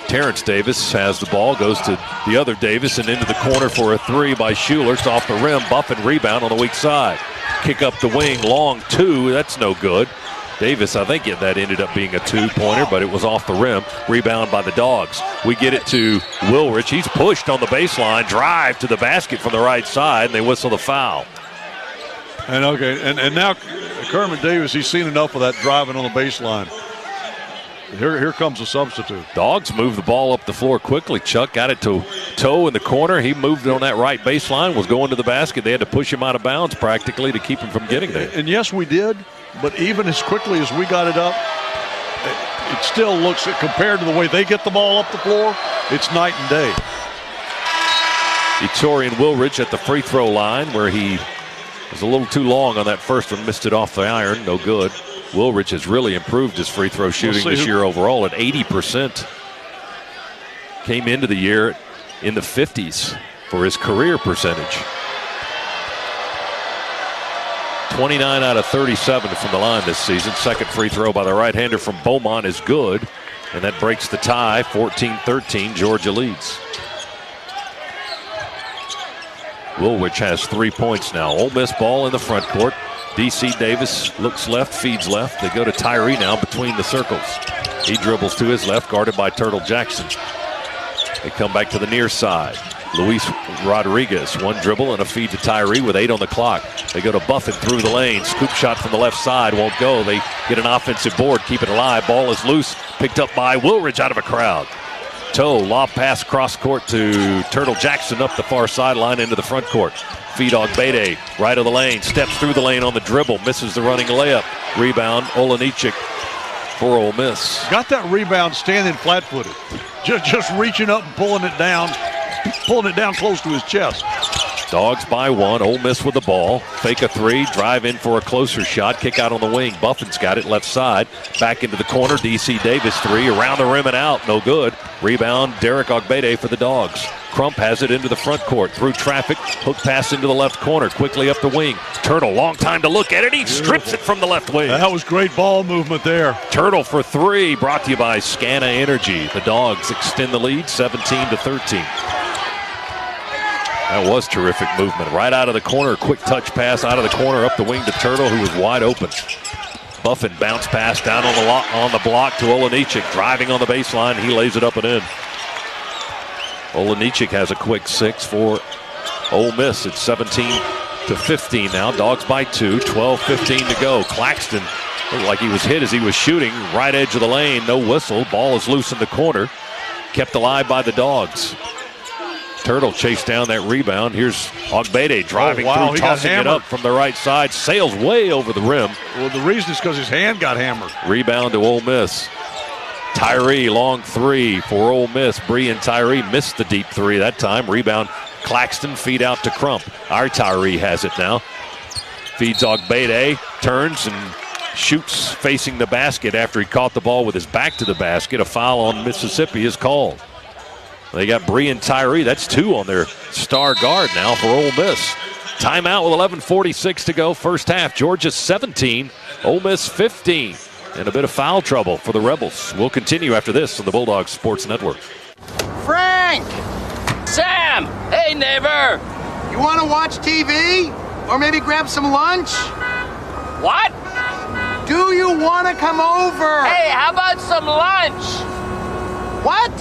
Terrence Davis has the ball, goes to the other Davis and into the corner for a three by Schuler. It's off the rim, Buffin rebound on the weak side. Kick up the wing, long two, that's no good. Davis, I think that ended up being a two-pointer, but it was off the rim. Rebound by the Dogs. We get it to Wilridge. He's pushed on the baseline, drive to the basket from the right side, and they whistle the foul. And and now Kermit Davis, he's seen enough of that driving on the baseline. Here comes a substitute. Dogs move the ball up the floor quickly. Chuck got it to Toe in the corner. He moved it on that right baseline, was going to the basket. They had to push him out of bounds practically to keep him from getting there. And yes, we did, but even as quickly as we got it up, it still looks, compared to the way they get the ball up the floor, it's night and day. Etorian Wilridge at the free throw line where he was a little too long on that first one, missed it off the iron, no good. Wilridge has really improved his free throw shooting this year overall at 80%. Came into the year in the 50s for his career percentage. 29 out of 37 from the line this season. Second free throw by the right-hander from Beaumont is good. And that breaks the tie. 14-13, Georgia leads. Wilridge has 3 points now. Ole Miss ball in the front court. D.C. Davis looks left, feeds left. They go to Tyree now between the circles. He dribbles to his left, guarded by Turtle Jackson. They come back to the near side. Luis Rodriguez, one dribble and a feed to Tyree with 8 on the clock. They go to Buffin through the lane. Scoop shot from the left side, won't go. They get an offensive board, keep it alive. Ball is loose, picked up by Wilridge out of a crowd. Toe, lob pass cross court to Turtle Jackson up the far sideline into the front court. Feed Ogbede, right of the lane, steps through the lane on the dribble, misses the running layup. Rebound, Olenichik for Ole Miss. Got that rebound standing flat-footed. Just reaching up and pulling it down close to his chest. Dogs by 1. Ole Miss with the ball. Fake a 3. Drive in for a closer shot. Kick out on the wing. Buffin's got it left side. Back into the corner. DC Davis 3. Around the rim and out. No good. Rebound Derek Ogbede for the Dogs. Crump has it into the front court. Through traffic. Hook pass into the left corner. Quickly up the wing. Turtle, long time to look at it. He strips it from the left wing. That was great ball movement there. Turtle for 3. Brought to you by Scana Energy. The Dogs extend the lead 17-13. That was terrific movement. Right out of the corner. Quick touch pass out of the corner up the wing to Turtle, who was wide open. Buffin bounce pass down on the block to Olenichik. Driving on the baseline. He lays it up and in. Olenichik has a quick 6 for Ole Miss. It's 17-15 now. Dogs by 2. 12-15 to go. Claxton looked like he was hit as he was shooting. Right edge of the lane. No whistle. Ball is loose in the corner. Kept alive by the Dogs. Turtle chased down that rebound. Here's Ogbede driving through, tossing it up from the right side. Sails way over the rim. Well, the reason is because his hand got hammered. Rebound to Ole Miss. Tyree, long 3 for Ole Miss. Bree and Tyree missed the deep 3 that time. Rebound, Claxton, feed out to Crump. Our Tyree has it now. Feeds Ogbede, turns and shoots facing the basket after he caught the ball with his back to the basket. A foul on Mississippi is called. They got Bree and Tyree. That's 2 on their star guard now for Ole Miss. Timeout with 11:46 to go. First half, Georgia 17, Ole Miss 15. And a bit of foul trouble for the Rebels. We'll continue after this on the Bulldogs Sports Network. Frank! Sam! Hey, neighbor! You want to watch TV? Or maybe grab some lunch? What? Do you want to come over? Hey, how about some lunch? What?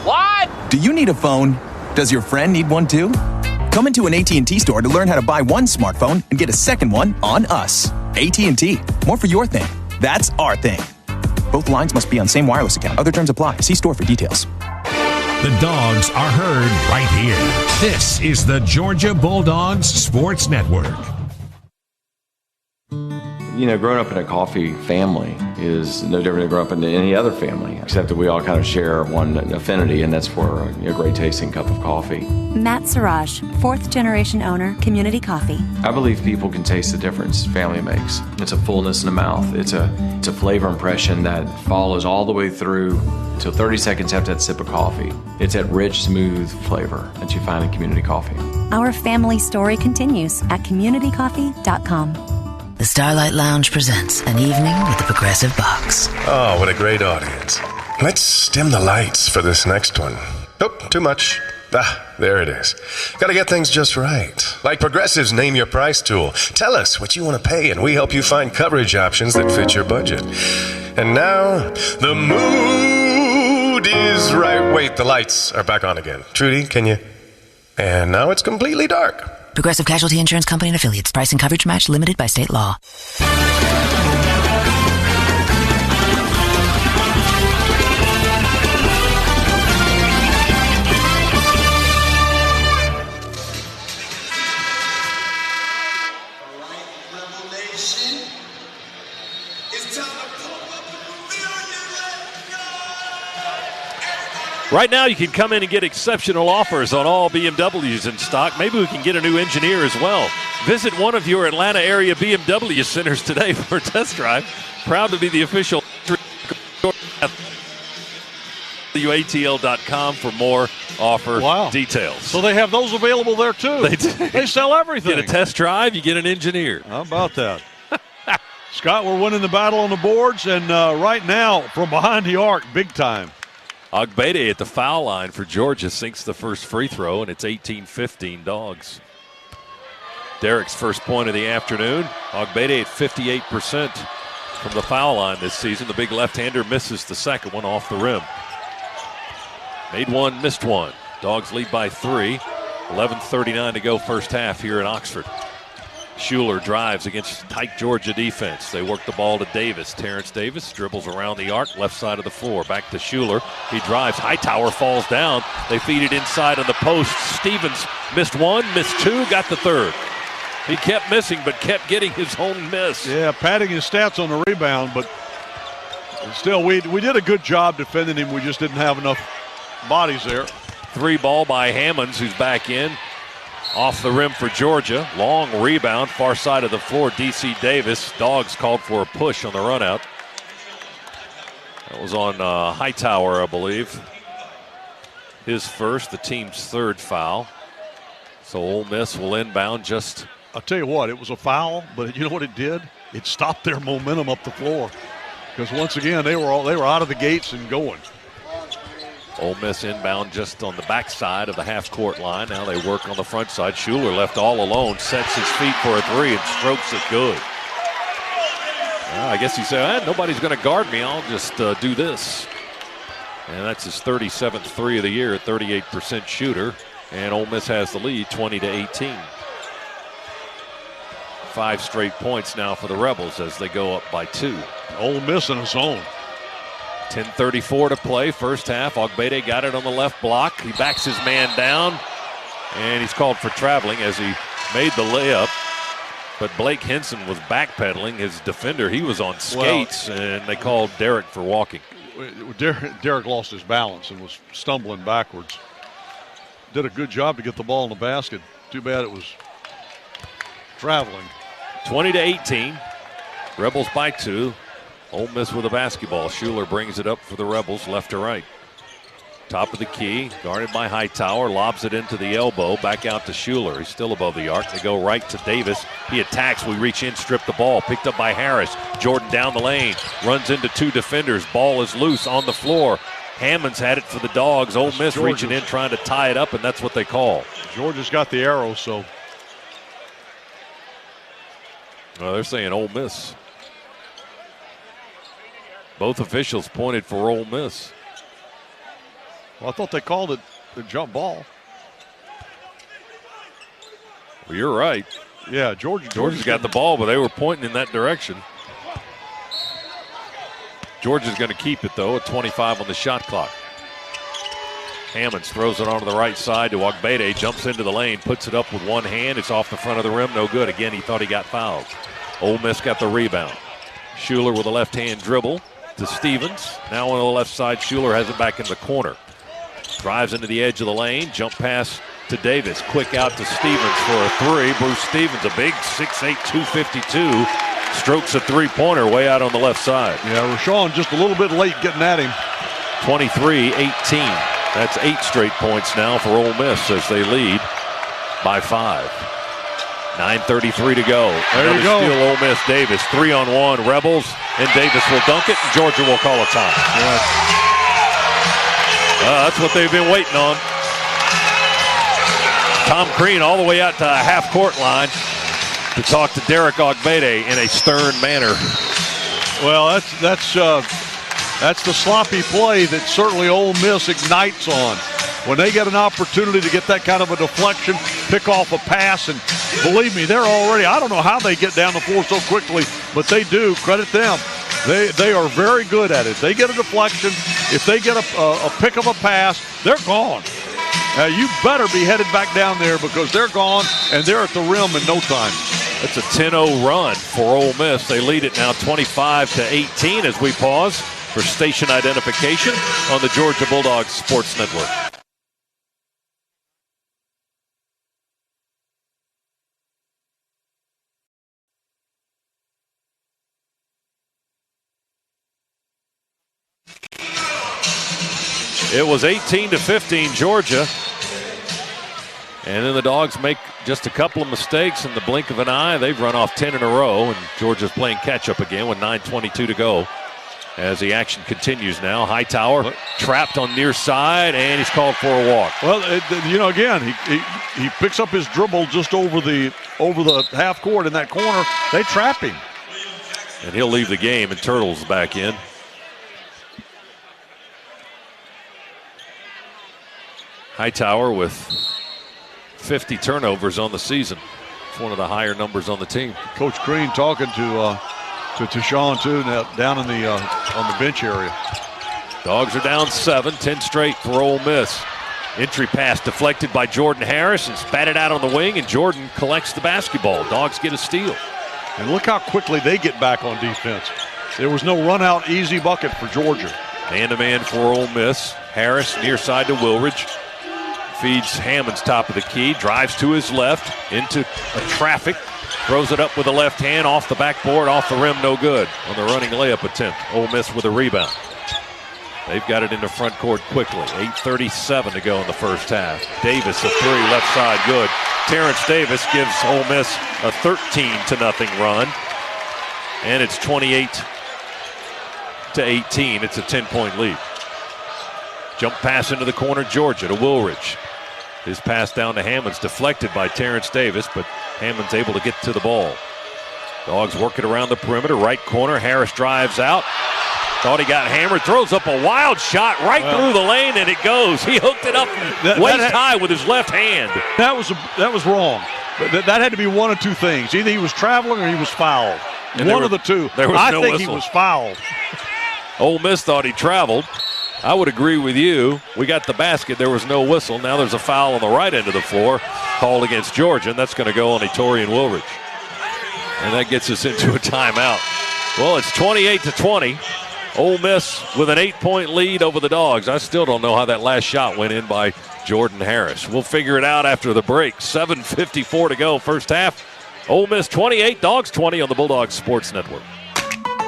What? Do you need a phone? Does your friend need one too? Come into an AT&T store to learn how to buy one smartphone and get a second one on us. AT&T. More for your thing. That's our thing. Both lines must be on same wireless account. Other terms apply. See store for details. The Dogs are heard right here. This is the Georgia Bulldogs Sports Network. You know, growing up in a coffee family is no different than growing up in any other family, except that we all kind of share one affinity, and that's for a great tasting cup of coffee. Matt Siraj, 4th generation owner, Community Coffee. I believe people can taste the difference family makes. It's a fullness in the mouth. It's a flavor impression that follows all the way through until 30 seconds after that sip of coffee. It's that rich, smooth flavor that you find in Community Coffee. Our family story continues at communitycoffee.com. The Starlight Lounge presents An Evening with the Progressive Box. Oh, what a great audience. Let's dim the lights for this next one. Nope, too much. There it is. Gotta get things just right. Like Progressive's Name Your Price tool. Tell us what you want to pay, and we help you find coverage options that fit your budget. And now, the mood is right. Wait, the lights are back on again. Trudy, can you? And now it's completely dark. Progressive Casualty Insurance Company and Affiliates. Price and coverage match limited by state law. Right now, you can come in and get exceptional offers on all BMWs in stock. Maybe we can get a new engineer as well. Visit one of your Atlanta area BMW centers today for a test drive. Proud to be the official WATL.com for more offer details. So they have those available there too. They sell everything. Get a test drive, you get an engineer. How about that? Scott, we're winning the battle on the boards, and right now, from behind the arc, big time. Ogbede at the foul line for Georgia sinks the first free throw, and it's 18-15 Dogs. Derek's first point of the afternoon. Ogbede at 58% from the foul line this season. The big left-hander misses the second one off the rim. Made one, missed one. Dogs lead by 3. 11:39 to go first half here in Oxford. Schuler drives against tight Georgia defense. They work the ball to Davis. Terrence Davis dribbles around the arc, left side of the floor. Back to Schuler. He drives. Hightower falls down. They feed it inside on the post. Stevens missed one, missed two, got the third. He kept missing, but kept getting his own miss. Yeah, padding his stats on the rebound, but still, we did a good job defending him. We just didn't have enough bodies there. 3 ball by Hammonds, who's back in. Off the rim for Georgia. Long rebound, far side of the floor, D.C. Davis. Dogs called for a push on the run out. That was on Hightower, I believe. His first, the team's third foul. So Ole Miss will inbound just... I'll tell you what, it was a foul, but you know what it did? It stopped their momentum up the floor. Because once again, they were out of the gates and going. Ole Miss inbound just on the backside of the half-court line. Now they work on the front side. Schuler left all alone, sets his feet for a three and strokes it good. Well, I guess he said, nobody's going to guard me. I'll just do this. And that's his 37th three of the year, 38% shooter. And Ole Miss has the lead, 20-18. 5 straight points now for the Rebels as they go up by 2. Ole Miss in a zone. 10:34 to play, first half. Ogbede got it on the left block. He backs his man down, and he's called for traveling as he made the layup. But Blake Henson was backpedaling. His defender, he was on skates, and they called Derek for walking. Derek lost his balance and was stumbling backwards. Did a good job to get the ball in the basket. Too bad it was traveling. 20-18. Rebels by 2. Ole Miss with a basketball. Schuler brings it up for the Rebels, left to right. Top of the key, guarded by Hightower, lobs it into the elbow, back out to Schuler. He's still above the arc. They go right to Davis. He attacks. We reach in, strip the ball. Picked up by Harris. Jordan down the lane, runs into 2 defenders. Ball is loose on the floor. Hammond's had it for the Dogs. Ole Miss reaching in, trying to tie it up, and that's what they call. Georgia's got the arrow, so. Well, they're saying Ole Miss. Both officials pointed for Ole Miss. Well, I thought they called it the jump ball. Well, you're right. Yeah, Georgia's got the ball, but they were pointing in that direction. Georgia's going to keep it, though, at 25 on the shot clock. Hammonds throws it onto the right side to Ogbede, jumps into the lane, puts it up with one hand. It's off the front of the rim, no good. Again, he thought he got fouled. Ole Miss got the rebound. Schuler with a left-hand dribble to Stevens. Now on the left side, Schuler has it back in the corner. Drives into the edge of the lane, jump pass to Davis. Quick out to Stevens for a three. Bruce Stevens, a big 6'8", 252. Strokes a three-pointer way out on the left side. Yeah, Rashawn just a little bit late getting at him. 23-18. That's 8 straight points now for Ole Miss as they lead by 5. 9:33 to go. There you go. Steal, Ole Miss. Davis, 3-on-1. Rebels, and Davis will dunk it, and Georgia will call a time. Yes. That's what they've been waiting on. Tom Crean all the way out to the half-court line to talk to Derek Ogbede in a stern manner. Well, that's the sloppy play that certainly Ole Miss ignites on. When they get an opportunity to get that kind of a deflection, pick off a pass, and believe me, they're already, I don't know how they get down the floor so quickly, but they do. Credit them. They are very good at it. They get a deflection. If they get a pick of a pass, they're gone. You better be headed back down there because they're gone, and they're at the rim in no time. That's a 10-0 run for Ole Miss. They lead it now 25-18 as we pause for station identification on the Georgia Bulldogs Sports Network. It was 18-15 Georgia. And then the Dogs make just a couple of mistakes in the blink of an eye. They've run off 10 in a row, and Georgia's playing catch-up again with 9:22 to go as the action continues now. Hightower trapped on near side, and he's called for a walk. Well, again, he picks up his dribble just over the half court in that corner. They trap him. And he'll leave the game, and Turtle's back in. Hightower with 50 turnovers on the season. It's one of the higher numbers on the team. Coach Crean talking to Tashawn too now down in the on the bench area. Dogs are down 7, 10 straight for Ole Miss. Entry pass deflected by Jordan Harris. It's batted out on the wing, and Jordan collects the basketball. Dogs get a steal. And look how quickly they get back on defense. There was no run-out easy bucket for Georgia. Man-to-man for Ole Miss. Harris near side to Wilridge. feeds Hammond's top of the key, drives to his left into traffic, throws it up with the left hand, off the backboard, off the rim, no good on the running layup attempt. Ole Miss with a rebound. They've got it into front court quickly. 8:37 to go in the first half. Davis, a three, left side, good. Terrence Davis gives Ole Miss a 13-0 run, and it's 28-18. It's a 10-point lead. Jump pass into the corner, Georgia to Woolridge. His pass down to Hammond's deflected by Terrence Davis, but Hammond's able to get to the ball. Dogs work it around the perimeter, right corner. Harris drives out. Thought he got hammered, throws up a wild shot right through the lane, and it goes. He hooked it up waist high with his left hand. That was wrong. That had to be one of two things. Either he was traveling or he was fouled. And one of the two. I think he was fouled. Ole Miss thought he traveled. I would agree with you. We got the basket. There was no whistle. Now there's a foul on the right end of the floor called against Georgia, and that's going to go on Etorian Woolridge. And that gets us into a timeout. Well, it's 28-20. Ole Miss with an 8-point lead over the Dogs. I still don't know how that last shot went in by Jordan Harris. We'll figure it out after the break. 7:54 to go, first half. Ole Miss 28, Dogs 20 on the Bulldogs Sports Network.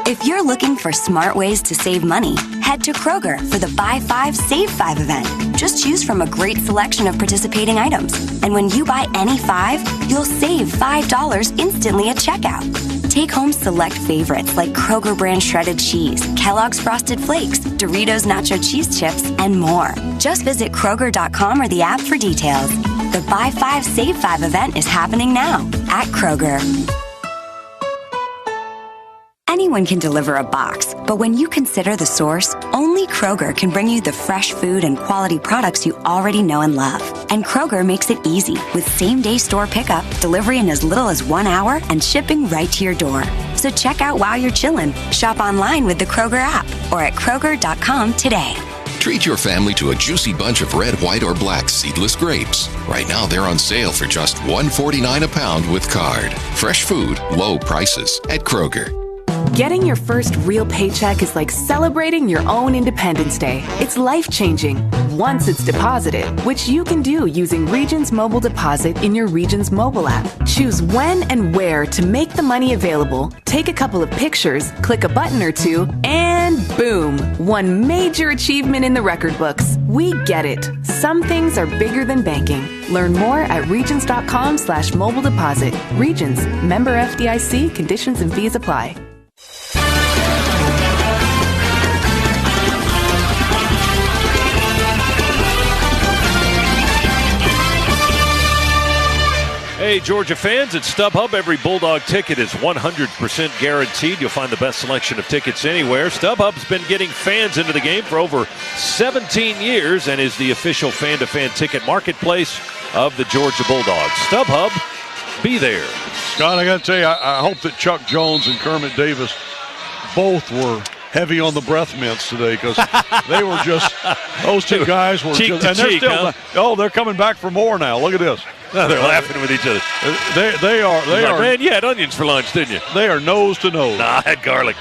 If you're looking for smart ways to save money, head to Kroger for the Buy 5, Save 5 event. Just choose from a great selection of participating items. And when you buy any 5, you'll save $5 instantly at checkout. Take home select favorites like Kroger brand shredded cheese, Kellogg's Frosted Flakes, Doritos Nacho Cheese Chips, and more. Just visit Kroger.com or the app for details. The Buy 5, Save 5 event is happening now at Kroger. Anyone can deliver a box, but when you consider the source, only Kroger can bring you the fresh food and quality products you already know and love. And Kroger makes it easy with same-day store pickup, delivery in as little as 1 hour, and shipping right to your door. So check out while you're chillin', shop online with the Kroger app, or at Kroger.com today. Treat your family to a juicy bunch of red, white, or black seedless grapes. Right now, they're on sale for just $1.49 a pound with card. Fresh food, low prices at Kroger. Getting your first real paycheck is like celebrating your own Independence Day. It's life-changing once it's deposited, which you can do using Regions Mobile Deposit in your Regions mobile app. Choose when and where to make the money available, take a couple of pictures, click a button or two, and boom, one major achievement in the record books. We get it. Some things are bigger than banking. Learn more at regions.com/mobile deposit. Regions, member FDIC, conditions and fees apply. Hey, Georgia fans, at StubHub, every Bulldog ticket is 100% guaranteed. You'll find the best selection of tickets anywhere. StubHub's been getting fans into the game for over 17 years and is the official fan-to-fan ticket marketplace of the Georgia Bulldogs. StubHub, be there. Scott, I got to tell you, I hope that Chuck Jones and Kermit Davis both were heavy on the breath mints today, because they were just, those two guys were cheek just, to and they're cheek, still, huh? they're coming back for more now. Look at this. No, they're laughing with each other. They are. Man, you had onions for lunch, didn't you? They are nose to nose. Nah, I had garlic.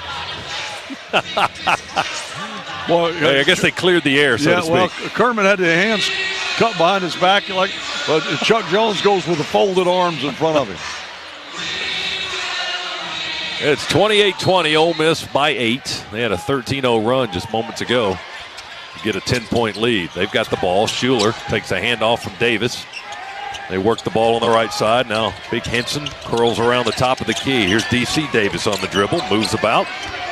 Well, hey, I guess they cleared the air, so to speak. Well, Kermit had his hands cut behind his back, but Chuck Jones goes with the folded arms in front of him. It's 28-20, Ole Miss by 8. They had a 13-0 run just moments ago to get a 10-point lead. They've got the ball. Schuler takes a handoff from Davis. They work the ball on the right side. Now Big Henson curls around the top of the key. Here's D.C. Davis on the dribble. Moves about.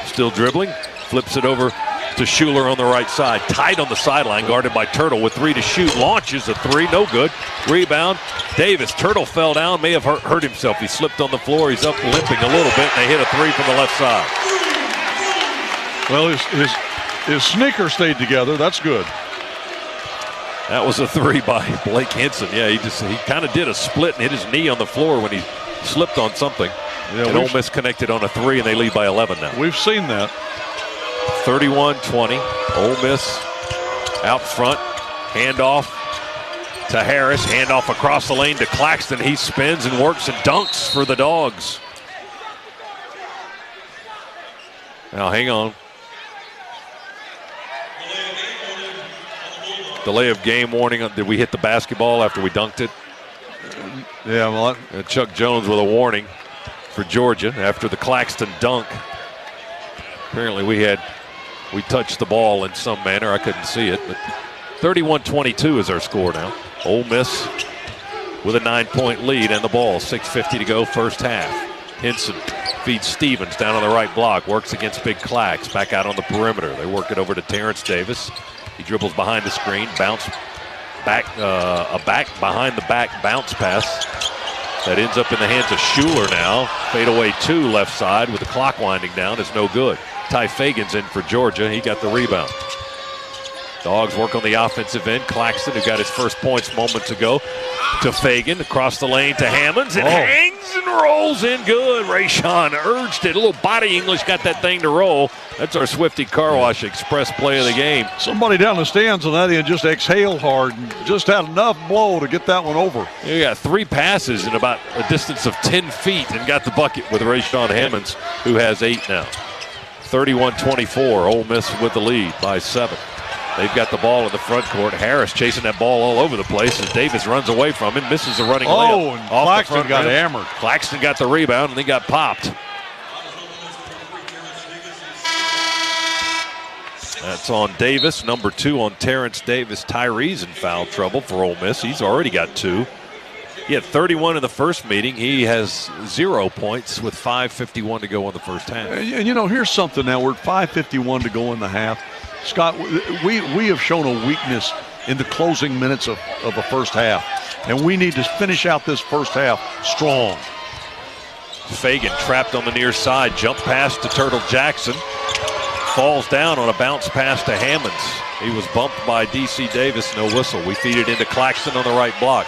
Still dribbling. Flips it over to Schuler on the right side. Tight on the sideline. Guarded by Turtle with 3 to shoot. Launches a 3. No good. Rebound. Davis. Turtle fell down. May have hurt himself. He slipped on the floor. He's up limping a little bit. And they hit a 3 from the left side. Well, his sneakers stayed together. That's good. That was a 3 by Blake Henson. Yeah, he kind of did a split and hit his knee on the floor when he slipped on something. Yeah, and Ole Miss connected on a 3, and they lead by 11 now. We've seen that. 31-20. Ole Miss out front. Handoff to Harris. Handoff across the lane to Claxton. He spins and works and dunks for the Dogs. Now, hang on. delay of game warning. Did we hit the basketball after we dunked it? Yeah, well, and Chuck Jones with a warning for Georgia after the Claxton dunk. Apparently we touched the ball in some manner. I couldn't see it, but 31-22 is our score now. Ole Miss with a 9-point lead and the ball. 6:50 to go, first half. Henson feeds Stevens down on the right block, works against Big Clax, back out on the perimeter. They work it over to Terrence Davis. He dribbles behind the screen, bounce back, behind the back bounce pass that ends up in the hands of Schuler now. Fadeaway 2 left side with the clock winding down is no good. Ty Fagan's in for Georgia. He got the rebound. Dogs work on the offensive end. Claxton, who got his first points moments ago, to Fagan, across the lane to Hammonds. It hangs and rolls in good. Rayshawn urged it. A little body English got that thing to roll. That's our Swifty Car Wash Express play of the game. Somebody down the stands on that end just exhaled hard and just had enough blow to get that one over. You got 3 passes in about a distance of 10 feet and got the bucket with Rayshawn Hammonds, who has 8 now. 31-24, Ole Miss with the lead by 7. They've got the ball in the front court. Harris chasing that ball all over the place as Davis runs away from him, misses a running layup. And Claxton got hammered. Claxton got the rebound and he got popped. That's on Davis. Number 2 on Terrence Davis. Tyree's in foul trouble for Ole Miss. He's already got 2. He had 31 in the first meeting. He has 0 points with 5:51 to go in the first half. And you know, here's something now. We're at 5:51 to go in the half. Scott, we have shown a weakness in the closing minutes of the first half, and we need to finish out this first half strong. Fagan trapped on the near side, jump pass to Turtle Jackson, falls down on a bounce pass to Hammonds. He was bumped by D.C. Davis, no whistle. We feed it into Claxton on the right block.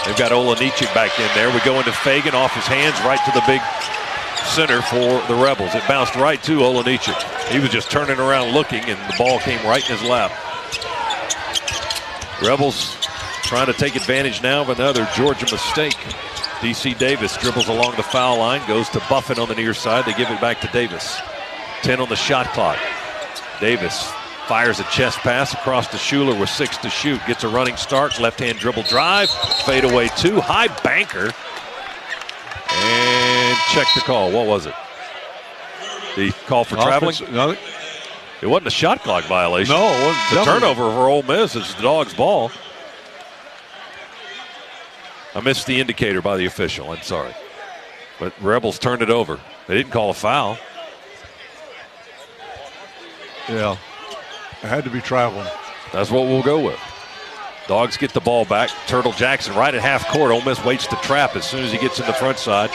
They've got Olanichik back in there. We go into Fagan off his hands right to the big center for the Rebels. It bounced right to Olanichik. He was just turning around looking, and the ball came right in his lap. Rebels trying to take advantage now of another Georgia mistake. D.C. Davis dribbles along the foul line, goes to Buffett on the near side. They give it back to Davis. 10 on the shot clock. Davis fires a chest pass across to Schuler with 6 to shoot. Gets a running start, left-hand dribble drive, fadeaway 2, high banker. And check the call. What was it? The call for traveling? No. It wasn't a shot clock violation. No, it wasn't. The turnover for Ole Miss is the Dogs' ball. I missed the indicator by the official. I'm sorry. But Rebels turned it over. They didn't call a foul. Yeah. It had to be traveling. That's what we'll go with. Dogs get the ball back. Turtle Jackson right at half court. Ole Miss waits to trap as soon as he gets in the front side.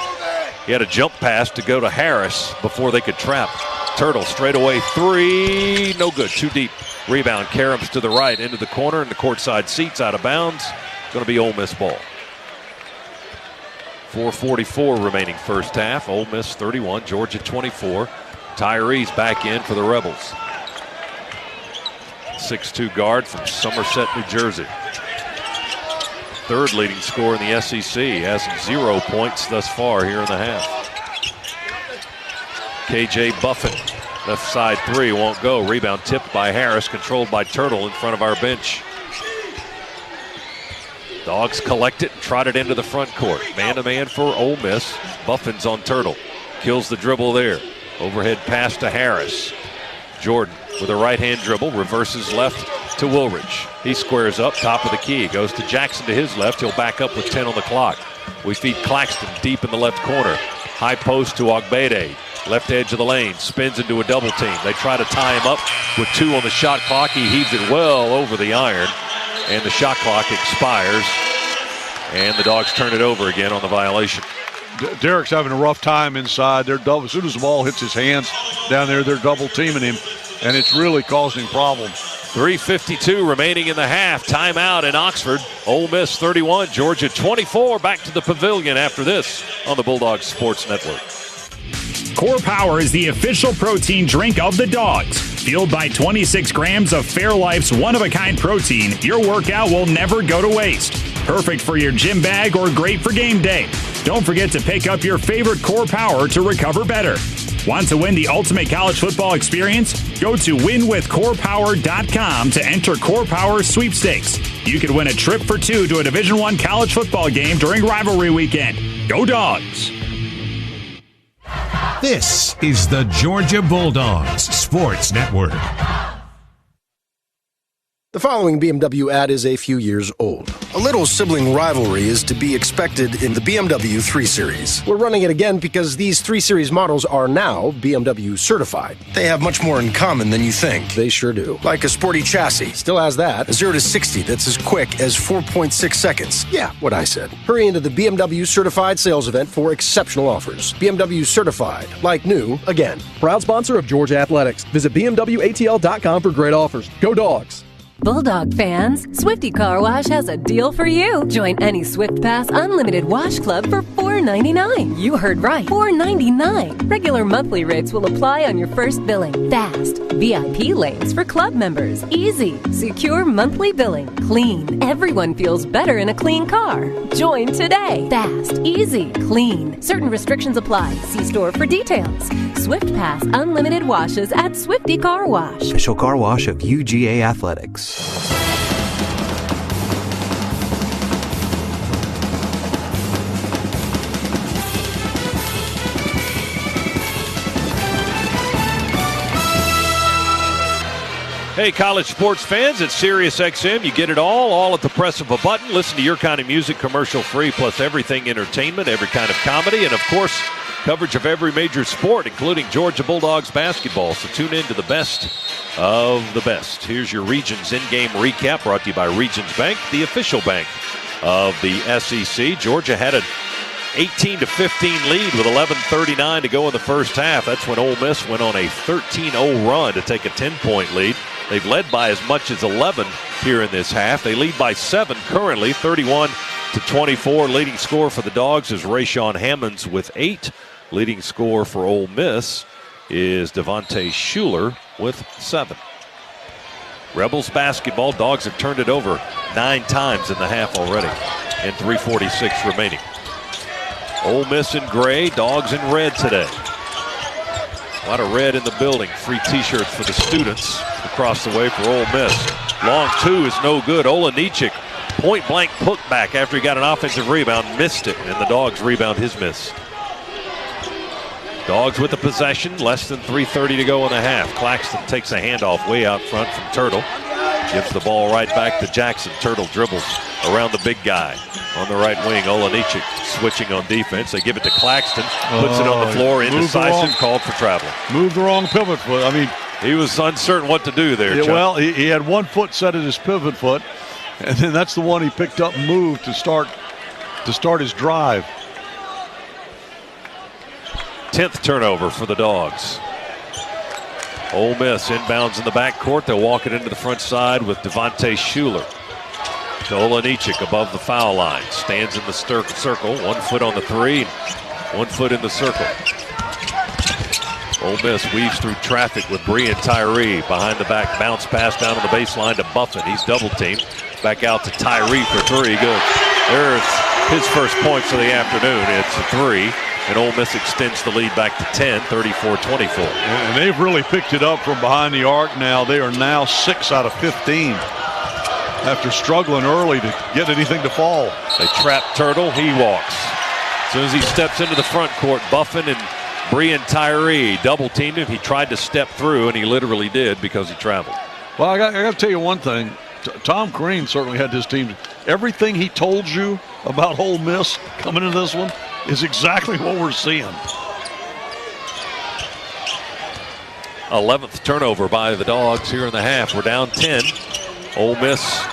He had a jump pass to go to Harris before they could trap. Turtle straight away 3. No good. Too deep. Rebound. Karams to the right into the corner, and the courtside seats out of bounds. Going to be Ole Miss ball. 4:44 remaining first half. Ole Miss 31, Georgia 24. Tyree's back in for the Rebels. 6'2" guard from Somerset, New Jersey. Third leading scorer in the SEC. Has 0 points thus far here in the half. KJ Buffett, left side 3, won't go. Rebound tipped by Harris, controlled by Turtle in front of our bench. Dogs collect it and trot it into the front court. Man-to-man for Ole Miss. Buffin's on Turtle. Kills the dribble there. Overhead pass to Harris. Jordan with a right-hand dribble, reverses left to Woolridge. He squares up, top of the key. Goes to Jackson to his left. He'll back up with 10 on the clock. We feed Claxton deep in the left corner. High post to Ogbede. Left edge of the lane. Spins into a double team. They try to tie him up with 2 on the shot clock. He heaves it well over the iron. And the shot clock expires. And the Dogs turn it over again on the violation. Derek's having a rough time inside. They're double. As soon as the ball hits his hands down there, they're double teaming him, and it's really causing problems. 3:52 remaining in the half. Timeout in Oxford. Ole Miss 31, Georgia 24. Back to the pavilion after this on the Bulldogs Sports Network. Core Power is the official protein drink of the Dogs. Fueled by 26 grams of Fairlife's one-of-a-kind protein, your workout will never go to waste. Perfect for your gym bag or great for game day. Don't forget to pick up your favorite Core Power to recover better. Want to win the ultimate college football experience? Go to winwithcorepower.com to enter Core Power sweepstakes. You could win a trip for two to a Division I college football game during rivalry weekend. Go Dogs! This is the Georgia Bulldogs Sports Network. The following BMW ad is a few years old. A little sibling rivalry is to be expected in the BMW 3 Series. We're running it again because these 3 Series models are now BMW certified. They have much more in common than you think. They sure do. Like a sporty chassis. Still has that. A 0 to 60 that's as quick as 4.6 seconds. Yeah, what I said. Hurry into the BMW certified sales event for exceptional offers. BMW certified. Like new, again. Proud sponsor of Georgia Athletics. Visit BMWATL.com for great offers. Go Dogs! Bulldog fans, Swifty Car Wash has a deal for you. Join any Swift Pass Unlimited Wash Club for $4.99. You heard right, $4.99. Regular monthly rates will apply on your first billing. Fast. VIP lanes for club members. Easy. Secure monthly billing. Clean. Everyone feels better in a clean car. Join today. Fast. Easy. Clean. Certain restrictions apply. See store for details. Swift Pass Unlimited Washes at Swifty Car Wash. Official car wash of UGA Athletics. Hey, college sports fans, it's Sirius XM. You get it all at the press of a button. Listen to your kind of music commercial-free, plus everything entertainment, every kind of comedy, and, of course, coverage of every major sport, including Georgia Bulldogs basketball. So tune in to the best of the best. Here's your Regions in-game recap brought to you by Regions Bank, the official bank of the SEC. Georgia had an 18-15 lead with 11:39 to go in the first half. That's when Ole Miss went on a 13-0 run to take a 10-point lead. They've led by as much as 11 here in this half. They lead by 7 currently, 31-24. Leading scorer for the Dogs is Rayshawn Hammonds with 8. Leading scorer for Ole Miss is Devontae Shuler with 7. Rebels basketball, Dogs have turned it over 9 times in the half already, and 3:46 remaining. Ole Miss in gray, Dogs in red today. A lot of red in the building. Free t-shirts for the students across the way for Ole Miss. Long two is no good. Olenichik, point-blank putback after he got an offensive rebound, missed it, and the Dogs rebound his miss. Dogs with the possession, less than 3:30 to go in the half. Claxton takes a handoff way out front from Turtle. Gives the ball right back to Jackson. Turtle dribbles around the big guy on the right wing. Olenichik switching on defense. They give it to Claxton. Puts it on the floor. Indecisive. Called for travel. Moved the wrong pivot foot. I mean, he was uncertain what to do there, Chuck. Well, he had one foot set at his pivot foot, and then that's the one he picked up and moved to start his drive. 10th turnover for the Dogs. Ole Miss inbounds in the backcourt. They'll walk it into the front side with Devontae Shuler. To Olenichik above the foul line. Stands in the circle. 1 foot on the 3. 1 foot in the circle. Ole Miss weaves through traffic with Breon Tyree. Behind the back bounce pass down on the baseline to Buffin. He's double teamed. Back out to Tyree for 3. Good. There's his first points of the afternoon. It's a 3. And Ole Miss extends the lead back to 10, 34-24. And they've really picked it up from behind the arc now. They are now 6 out of 15 after struggling early to get anything to fall. They trap Turtle. He walks. As soon as he steps into the front court, Buffin and Breon Tyree double-teamed him. He tried to step through, and he literally did because he traveled. Well, I got to tell you one thing. Tom Crean certainly had his team. Everything he told you about Ole Miss coming into this one is exactly what we're seeing. 11th turnover by the Dogs here in the half. We're down 10. Ole Miss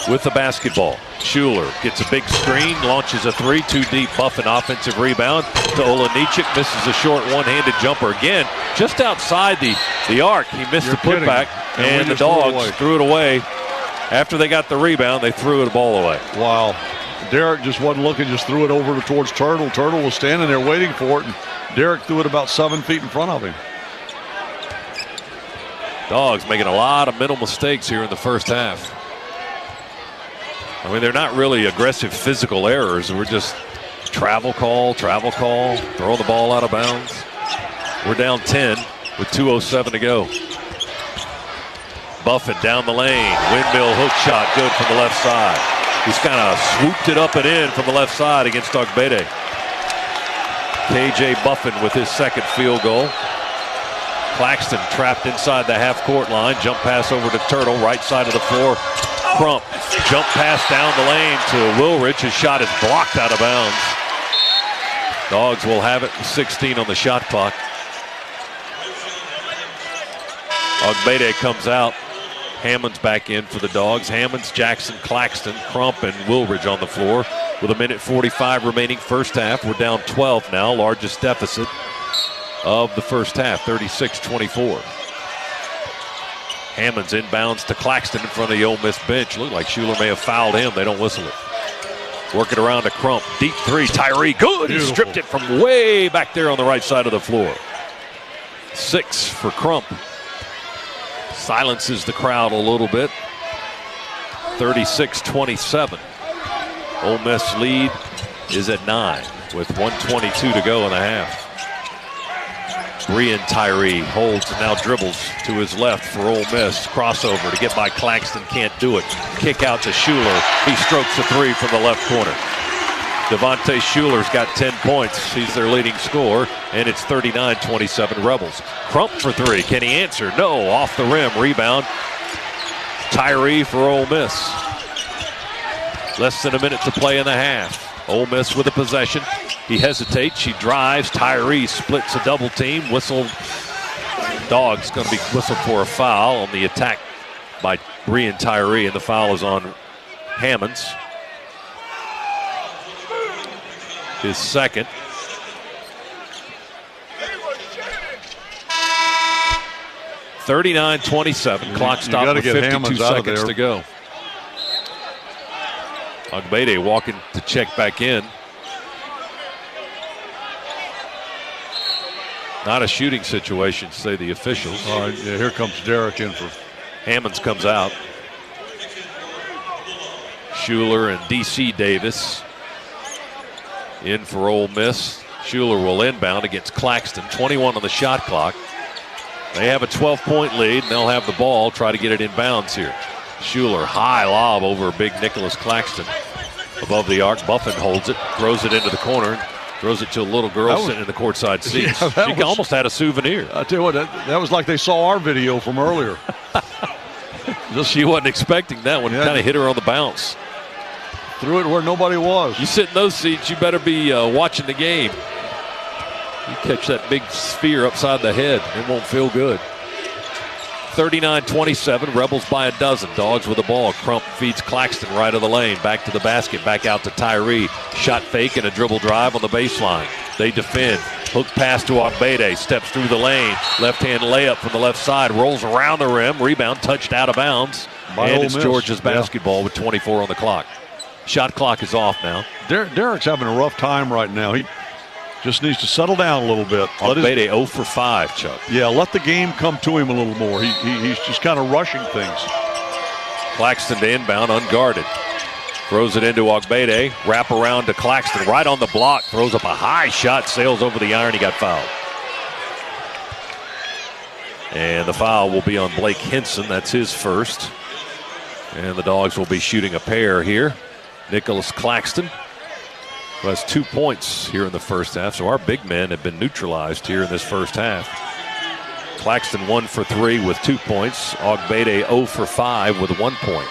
with the basketball. Shuler gets a big screen, launches a 3, too deep. Buffin offensive rebound to Olenichik. Misses a short one-handed jumper again. Just outside the arc, he missed the putback, and the Dogs threw it away. After they got the rebound, they threw the ball away. Wow. Derek just wasn't looking, just threw it over towards Turtle. Turtle was standing there waiting for it, and Derek threw it about 7 feet in front of him. Dogs making a lot of mental mistakes here in the first half. I mean, they're not really aggressive physical errors. We're just travel call, throw the ball out of bounds. We're down 10 with 2:07 to go. Buffin down the lane. Windmill hook shot, good from the left side. He's kind of swooped it up and in from the left side against Ogbede. KJ Buffin with his second field goal. Claxton trapped inside the half-court line. Jump pass over to Turtle, right side of the floor. Crump, jump pass down the lane to Wilrich. His shot is blocked out of bounds. Dogs will have it, 16 on the shot clock. Ogbede comes out. Hammond's back in for the Dogs. Hammonds, Jackson, Claxton, Crump, and Wilridge on the floor. With 1:45 remaining first half. We're down 12 now, largest deficit of the first half, 36-24. Hammonds inbounds to Claxton in front of the Ole Miss bench. Looked like Schuler may have fouled him. They don't whistle it. Working around to Crump. Deep three, Tyree, good. Beautiful. He stripped it from way back there on the right side of the floor. 6 for Crump. Silences the crowd a little bit. 36-27. Ole Miss lead is at 9 with 1:22 to go in the half. Brian Tyree holds and now dribbles to his left for Ole Miss. Crossover to get by Claxton, can't do it. Kick out to Schuler. He strokes a three from the left corner. Devontae Schuler's got 10 points. He's their leading scorer, and it's 39-27 Rebels. Crump for three. Can he answer? No. Off the rim. Rebound. Tyree for Ole Miss. Less than a minute to play in the half. Ole Miss with a possession. He hesitates. She drives. Tyree splits a double team. Whistle. Dogs going to be whistled for a foul on the attack by Brian Tyree, and the foul is on Hammonds. His second. (39-27). Clock stopped with 52 seconds to go. Ogbede walking to check back in. Not a shooting situation, say the officials. All right, yeah, here comes Derek in for. Hammonds comes out. Schuler and D.C. Davis in for Ole Miss. Schuler will inbound against Claxton. 21 on the shot clock. They have a 12-point lead, and they'll have the ball, try to get it inbounds here. Schuler, high lob over big Nicholas Claxton. Above the arc, Buffin holds it, throws it into the corner, throws it to a little girl sitting in the courtside seats. Yeah, she almost had a souvenir. I tell you what, that was like they saw our video from earlier. She wasn't expecting that one. Kind of hit her on the bounce. Threw it where nobody was. You sit in those seats, you better be watching the game. You catch that big sphere upside the head, it won't feel good. 39-27, Rebels by a dozen. Dogs with the ball. Crump feeds Claxton right of the lane. Back to the basket, back out to Tyree. Shot fake and a dribble drive on the baseline. They defend. Hook pass to Ogbede. Steps through the lane. Left-hand layup from the left side. Rolls around the rim. Rebound touched out of bounds. And it's Georgia's basketball with 24 on the clock. Shot clock is off now. Derek's having a rough time right now. He just needs to settle down a little bit. Ogbede 0 for 5, Chuck. Yeah, let the game come to him a little more. He's just kind of rushing things. Claxton to inbound, unguarded. Throws it into Ogbede. Wrap around to Claxton. Right on the block. Throws up a high shot. Sails over the iron. He got fouled. And the foul will be on Blake Henson. That's his first. And the Dogs will be shooting a pair here. Nicholas Claxton, who has 2 points here in the first half. So our big men have been neutralized here in this first half. Claxton 1 for 3 with 2 points. Ogbede 0 for 5 with 1 point.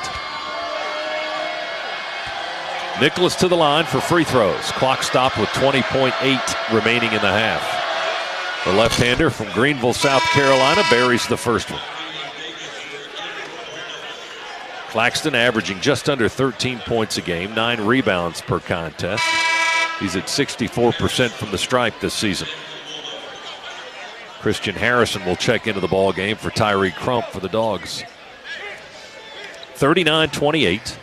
Nicholas to the line for free throws. Clock stopped with 20.8 remaining in the half. The left-hander from Greenville, South Carolina, buries the first one. Claxton averaging just under 13 points a game, 9 rebounds per contest. He's at 64% from the stripe this season. Christian Harrison will check into the ball game for Tyree Crump for the Dogs. 39-28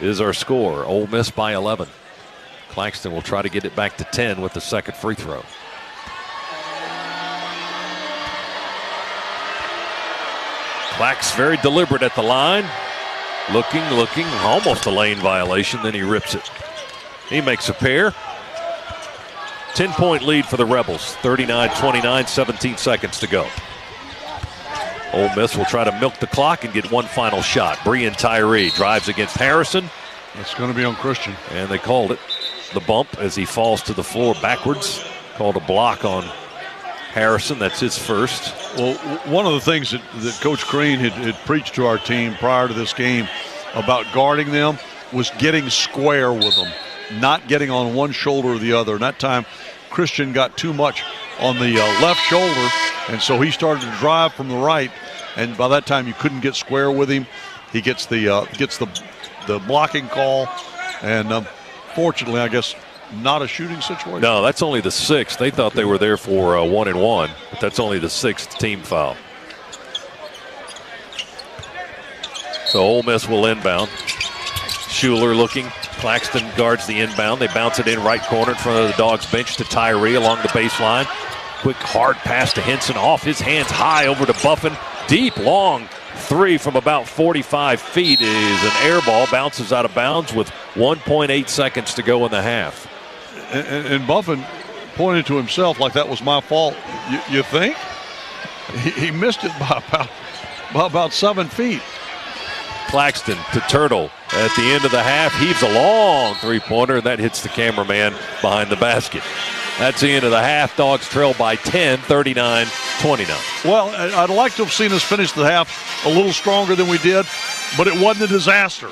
is our score. Ole Miss by 11. Claxton will try to get it back to 10 with the second free throw. Clax very deliberate at the line. Looking, almost a lane violation, then he rips it. He makes a pair. 10-point lead for the Rebels. 39-29, 17 seconds to go. Ole Miss will try to milk the clock and get one final shot. Breein Tyree drives against Harrison. It's going to be on Christian. And they called it the bump as he falls to the floor backwards. Called a block on Harrison. That's his first. Well, one of the things that Coach Crean had preached to our team prior to this game about guarding them was getting square with them, not getting on one shoulder or the other. And that time, Christian got too much on the left shoulder, and so he started to drive from the right. And by that time, you couldn't get square with him. He gets the blocking call, and fortunately, I guess, not a shooting situation. No, that's only the sixth. They thought they were there for 1-1, but that's only the sixth team foul. So Ole Miss will inbound. Schuler looking. Claxton guards the inbound. They bounce it in right corner in front of the Dogs bench to Tyree along the baseline. Quick hard pass to Henson off his hands high over to Buffin. Deep, long three from about 45 feet is an air ball. Bounces out of bounds with 1.8 seconds to go in the half. And Buffin pointed to himself like that was my fault. You think? He missed it by about 7 feet. Claxton to Turtle at the end of the half. Heaves a long three-pointer, and that hits the cameraman behind the basket. That's the end of the half. Dogs trail by 10, 39-29. Well, I'd like to have seen us finish the half a little stronger than we did, but it wasn't a disaster,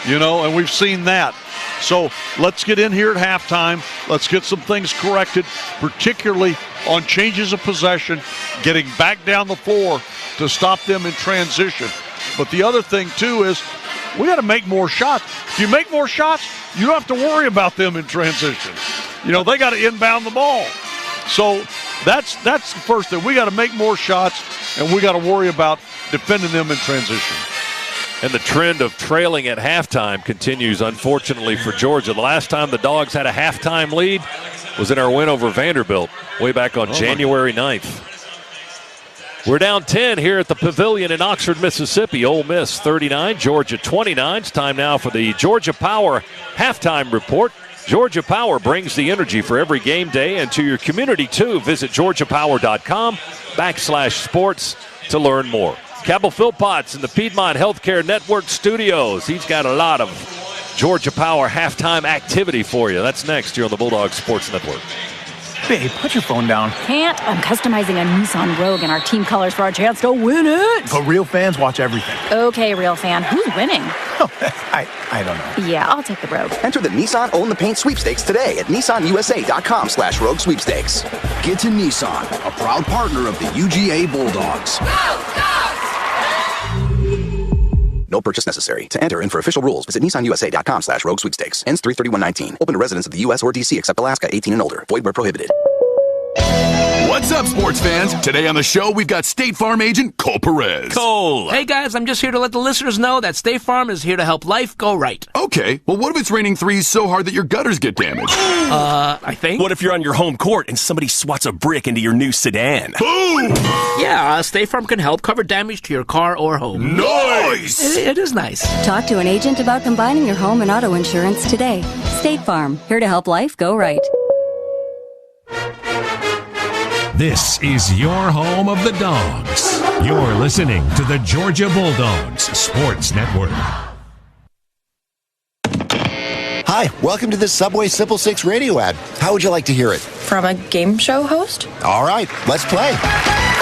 and we've seen that. So let's get in here at halftime. Let's get some things corrected, particularly on changes of possession, getting back down the floor to stop them in transition. But the other thing, too, is we got to make more shots. If you make more shots, you don't have to worry about them in transition. They got to inbound the ball. So that's the first thing. We got to make more shots, and we got to worry about defending them in transition. And the trend of trailing at halftime continues, unfortunately, for Georgia. The last time the Dogs had a halftime lead was in our win over Vanderbilt way back on January 9th. We're down 10 here at the Pavilion in Oxford, Mississippi. Ole Miss 39, Georgia 29. It's time now for the Georgia Power halftime report. Georgia Power brings the energy for every game day and to your community, too. Visit georgiapower.com/sports to learn more. Cabell Philpotts in the Piedmont Healthcare Network studios. He's got a lot of Georgia Power halftime activity for you. That's next here on the Bulldogs Sports Network. Babe, put your phone down. Can't. I'm customizing a Nissan Rogue in our team colors for our chance to win it. But real fans watch everything. Okay, real fan. Who's winning? I don't know. Yeah, I'll take the Rogue. Enter the Nissan Own the Paint sweepstakes today at nissanusa.com/Rogue sweepstakes. Get to Nissan, a proud partner of the UGA Bulldogs. No purchase necessary. To enter and for official rules, visit nissanusa.com/Rogue sweepstakes. Ends 3/31/19. Open to residents of the U.S. or D.C. except Alaska, 18 and older. Void where prohibited. What's up, sports fans? Today on the show, we've got State Farm agent Cole Perez. Cole. Hey, guys, I'm just here to let the listeners know that State Farm is here to help life go right. Okay, well, what if it's raining threes so hard that your gutters get damaged? I think. What if you're on your home court and somebody swats a brick into your new sedan? Boom! Yeah, State Farm can help cover damage to your car or home. Nice! It is nice. Talk to an agent about combining your home and auto insurance today. State Farm, here to help life go right. This is your home of the Dogs. You're listening to the Georgia Bulldogs Sports Network. Hi, welcome to the Subway Simple 6 radio ad. How would you like to hear it? From a game show host? All right, let's play.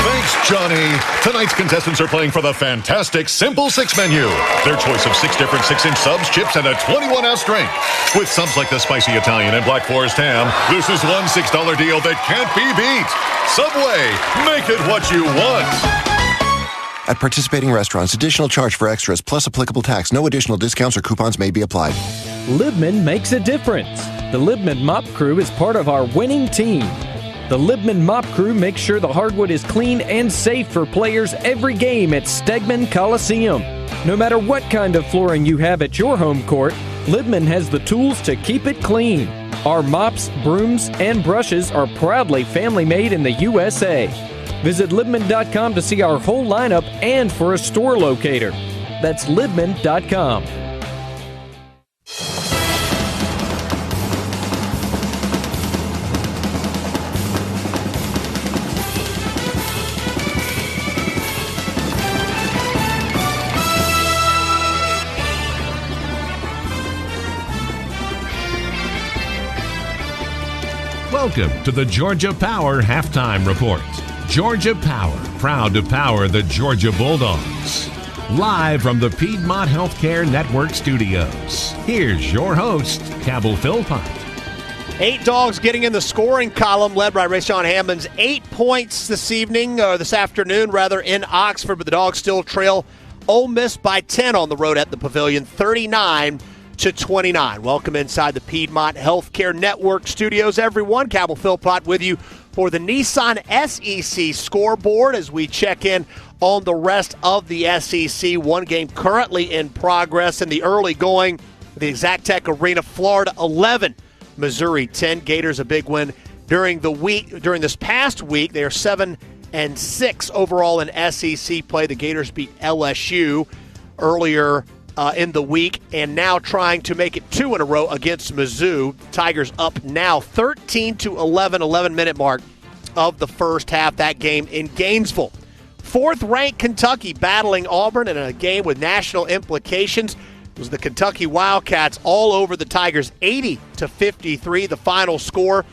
Thanks, Johnny. Tonight's contestants are playing for the fantastic Simple 6 menu. Their choice of 6 different 6-inch subs, chips, and a 21-ounce drink. With subs like the Spicy Italian and Black Forest Ham, this is one $6 deal that can't be beat. Subway, make it what you want. At participating restaurants, additional charge for extras plus applicable tax. No additional discounts or coupons may be applied. Libman makes a difference. The Libman Mop Crew is part of our winning team. The Libman Mop Crew makes sure the hardwood is clean and safe for players every game at Stegman Coliseum. No matter what kind of flooring you have at your home court, Libman has the tools to keep it clean. Our mops, brooms, and brushes are proudly family-made in the USA. Visit Libman.com to see our whole lineup and for a store locator. That's Libman.com. Welcome to the Georgia Power Halftime Report. Georgia Power, proud to power the Georgia Bulldogs. Live from the Piedmont Healthcare Network studios, here's your host, Cabell Philpott. 8 dogs getting in the scoring column, led by Rayshawn Hammond's 8 points this afternoon, in Oxford, but the Dogs still trail Ole Miss by 10 on the road at the Pavilion, 39-29. Welcome inside the Piedmont Healthcare Network studios, everyone. Cabell Philpott with you for the Nissan SEC scoreboard as we check in on the rest of the SEC. One game currently in progress in the early going, the Exactech Arena, Florida 11, Missouri 10. Gators a big win during this past week. They are 7-6 overall in SEC play. The Gators beat LSU earlier in the week and now trying to make it 2 in a row against Mizzou. Tigers up now 13-11, 11-minute mark of the first half. That game in Gainesville. 4th-ranked Kentucky battling Auburn in a game with national implications. It was the Kentucky Wildcats all over the Tigers, 80-53, the final score.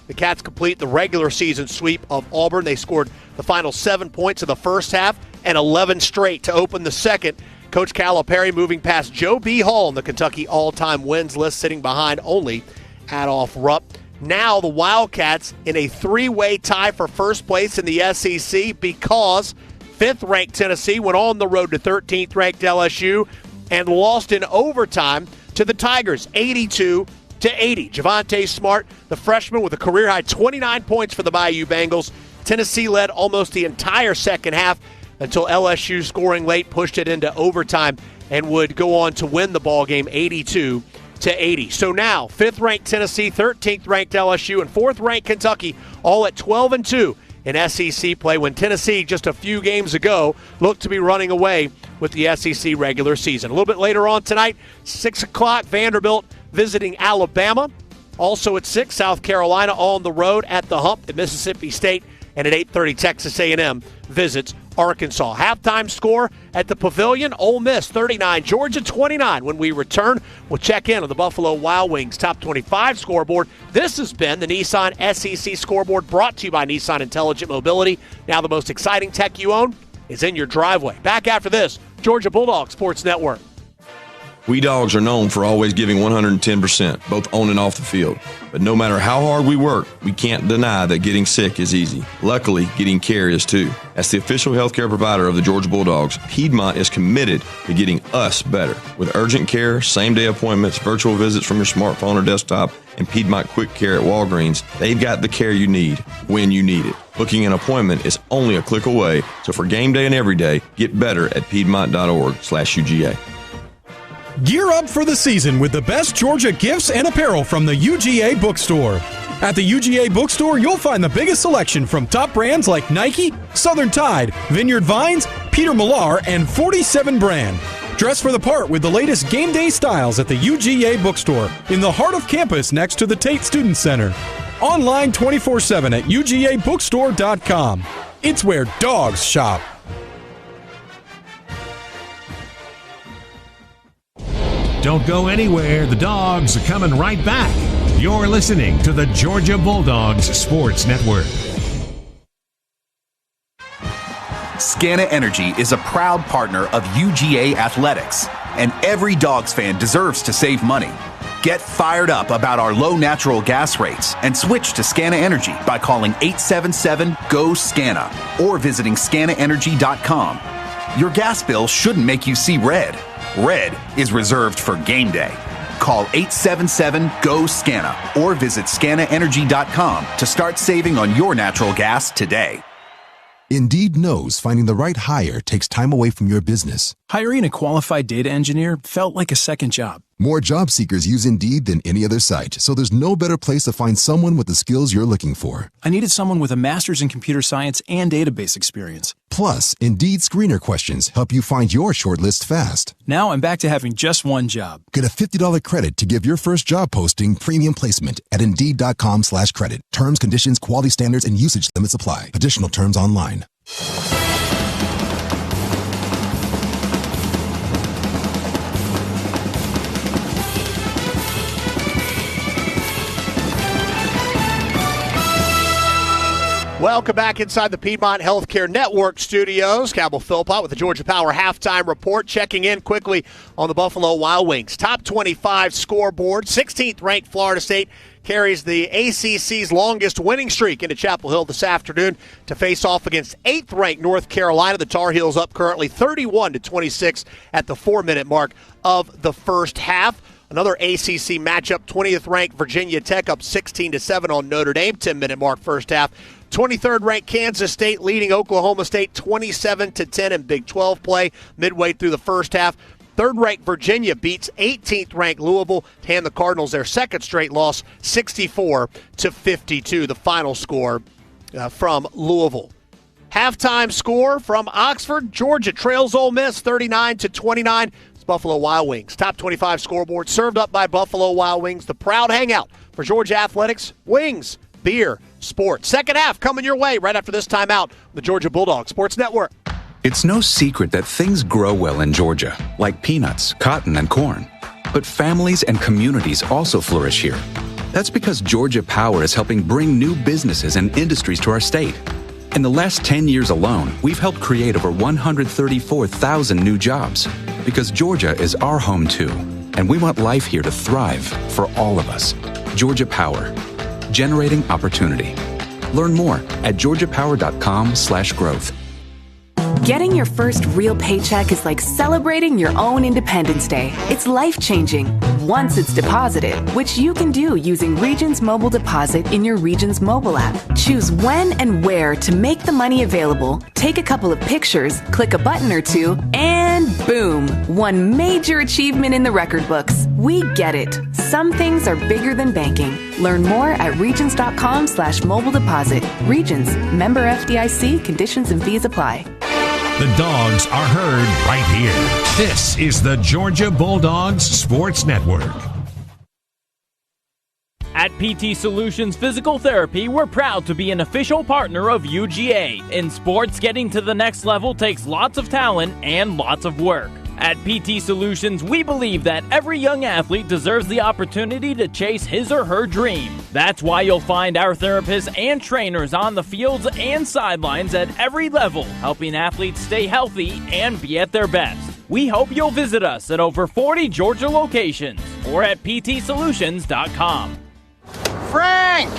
The Cats complete the regular season sweep of Auburn. They scored the final 7 points of the first half and 11 straight to open the second. Coach Calipari moving past Joe B. Hall on the Kentucky all-time wins list, sitting behind only Adolph Rupp. Now the Wildcats in a 3-way tie for first place in the SEC because 5th-ranked Tennessee went on the road to 13th-ranked LSU and lost in overtime to the Tigers, 82-80. Javonte Smart, the freshman, with a career-high 29 points for the Bayou Bengals. Tennessee led almost the entire second half until LSU, scoring late, pushed it into overtime and would go on to win the ballgame 82-80. So now, 5th-ranked Tennessee, 13th-ranked LSU, and 4th-ranked Kentucky, all at 12-2 in SEC play, when Tennessee just a few games ago looked to be running away with the SEC regular season. A little bit later on tonight, 6 o'clock, Vanderbilt visiting Alabama. Also at 6, South Carolina on the road at the Hump at Mississippi State. And at 8:30, Texas A&M visits Arkansas. Halftime score at the Pavilion, Ole Miss 39, Georgia 29. When we return, we'll check in on the Buffalo Wild Wings Top 25 scoreboard. This has been the Nissan SEC scoreboard, brought to you by Nissan Intelligent Mobility. Now the most exciting tech you own is in your driveway. Back after this, Georgia Bulldogs Sports Network. We Dogs are known for always giving 110%, both on and off the field. But no matter how hard we work, we can't deny that getting sick is easy. Luckily, getting care is too. As the official healthcare provider of the Georgia Bulldogs, Piedmont is committed to getting us better. With urgent care, same-day appointments, virtual visits from your smartphone or desktop, and Piedmont Quick Care at Walgreens, they've got the care you need when you need it. Booking an appointment is only a click away, so for game day and every day, get better at piedmont.org/UGA. Gear up for the season with the best Georgia gifts and apparel from the UGA Bookstore. At the UGA Bookstore, you'll find the biggest selection from top brands like Nike, Southern Tide, Vineyard Vines, Peter Millar, and 47 brand. Dress for the part with the latest game day styles at the UGA Bookstore in the heart of campus next to the Tate Student Center. Online 24/7 at UGABookstore.com. It's where dogs shop. Don't go anywhere. The Dogs are coming right back. You're listening to the Georgia Bulldogs Sports Network. Scana Energy is a proud partner of UGA Athletics, and every Dogs fan deserves to save money. Get fired up about our low natural gas rates and switch to Scana Energy by calling 877-GO-SCANA or visiting scanaenergy.com. Your gas bill shouldn't make you see red. Red is reserved for game day. Call 877-GO-SCANA or visit scanaenergy.com to start saving on your natural gas today. Indeed knows finding the right hire takes time away from your business. Hiring a qualified data engineer felt like a second job. More job seekers use Indeed than any other site, so there's no better place to find someone with the skills you're looking for. I needed someone with a master's in computer science and database experience. Plus, Indeed screener questions help you find your shortlist fast. Now I'm back to having just one job. Get a $50 credit to give your first job posting premium placement at Indeed.com/credit. Terms, conditions, quality standards, and usage limits apply. Additional terms online. Welcome back inside the Piedmont Healthcare Network studios. Cabell Philpott with the Georgia Power halftime report. Checking in quickly on the Buffalo Wild Wings. Top 25 scoreboard. 16th ranked Florida State carries the ACC's longest winning streak into Chapel Hill this afternoon to face off against 8th ranked North Carolina. The Tar Heels up currently 31-26 at the 4-minute mark of the first half. Another ACC matchup, 20th ranked Virginia Tech up 16-7 on Notre Dame, 10-minute mark first half. 23rd ranked Kansas State leading Oklahoma State 27-10 in Big 12 play midway through the first half. 3rd ranked Virginia beats 18th ranked Louisville to hand the Cardinals their second straight loss, 64-52, the final score from Louisville. Halftime score from Oxford. Georgia trails Ole Miss 39-29. Buffalo Wild Wings. Top 25 scoreboard served up by Buffalo Wild Wings. The proud hangout for Georgia Athletics. Wings, beer, sports. Second half coming your way right after this timeout on the Georgia Bulldogs Sports Network. It's no secret that things grow well in Georgia, like peanuts, cotton, and corn. But families and communities also flourish here. That's because Georgia Power is helping bring new businesses and industries to our state. In the last 10 years alone, we've helped create over 134,000 new jobs. Because Georgia is our home too, and we want life here to thrive for all of us. Georgia Power, generating opportunity. Learn more at georgiapower.com/growth. Getting your first real paycheck is like celebrating your own Independence Day. It's life-changing once it's deposited, which you can do using Regions Mobile Deposit in your Regions mobile app. Choose when and where to make the money available, take a couple of pictures, click a button or two, and boom, one major achievement in the record books. We get it. Some things are bigger than banking. Learn more at regions.com/mobile deposit. Regions, member FDIC, conditions and fees apply. The Dogs are heard right here. This is the Georgia Bulldogs Sports Network. At PT Solutions Physical Therapy, we're proud to be an official partner of UGA. In sports, getting to the next level takes lots of talent and lots of work. At PT Solutions, we believe that every young athlete deserves the opportunity to chase his or her dream. That's why you'll find our therapists and trainers on the fields and sidelines at every level, helping athletes stay healthy and be at their best. We hope you'll visit us at over 40 Georgia locations or at ptsolutions.com. Frank!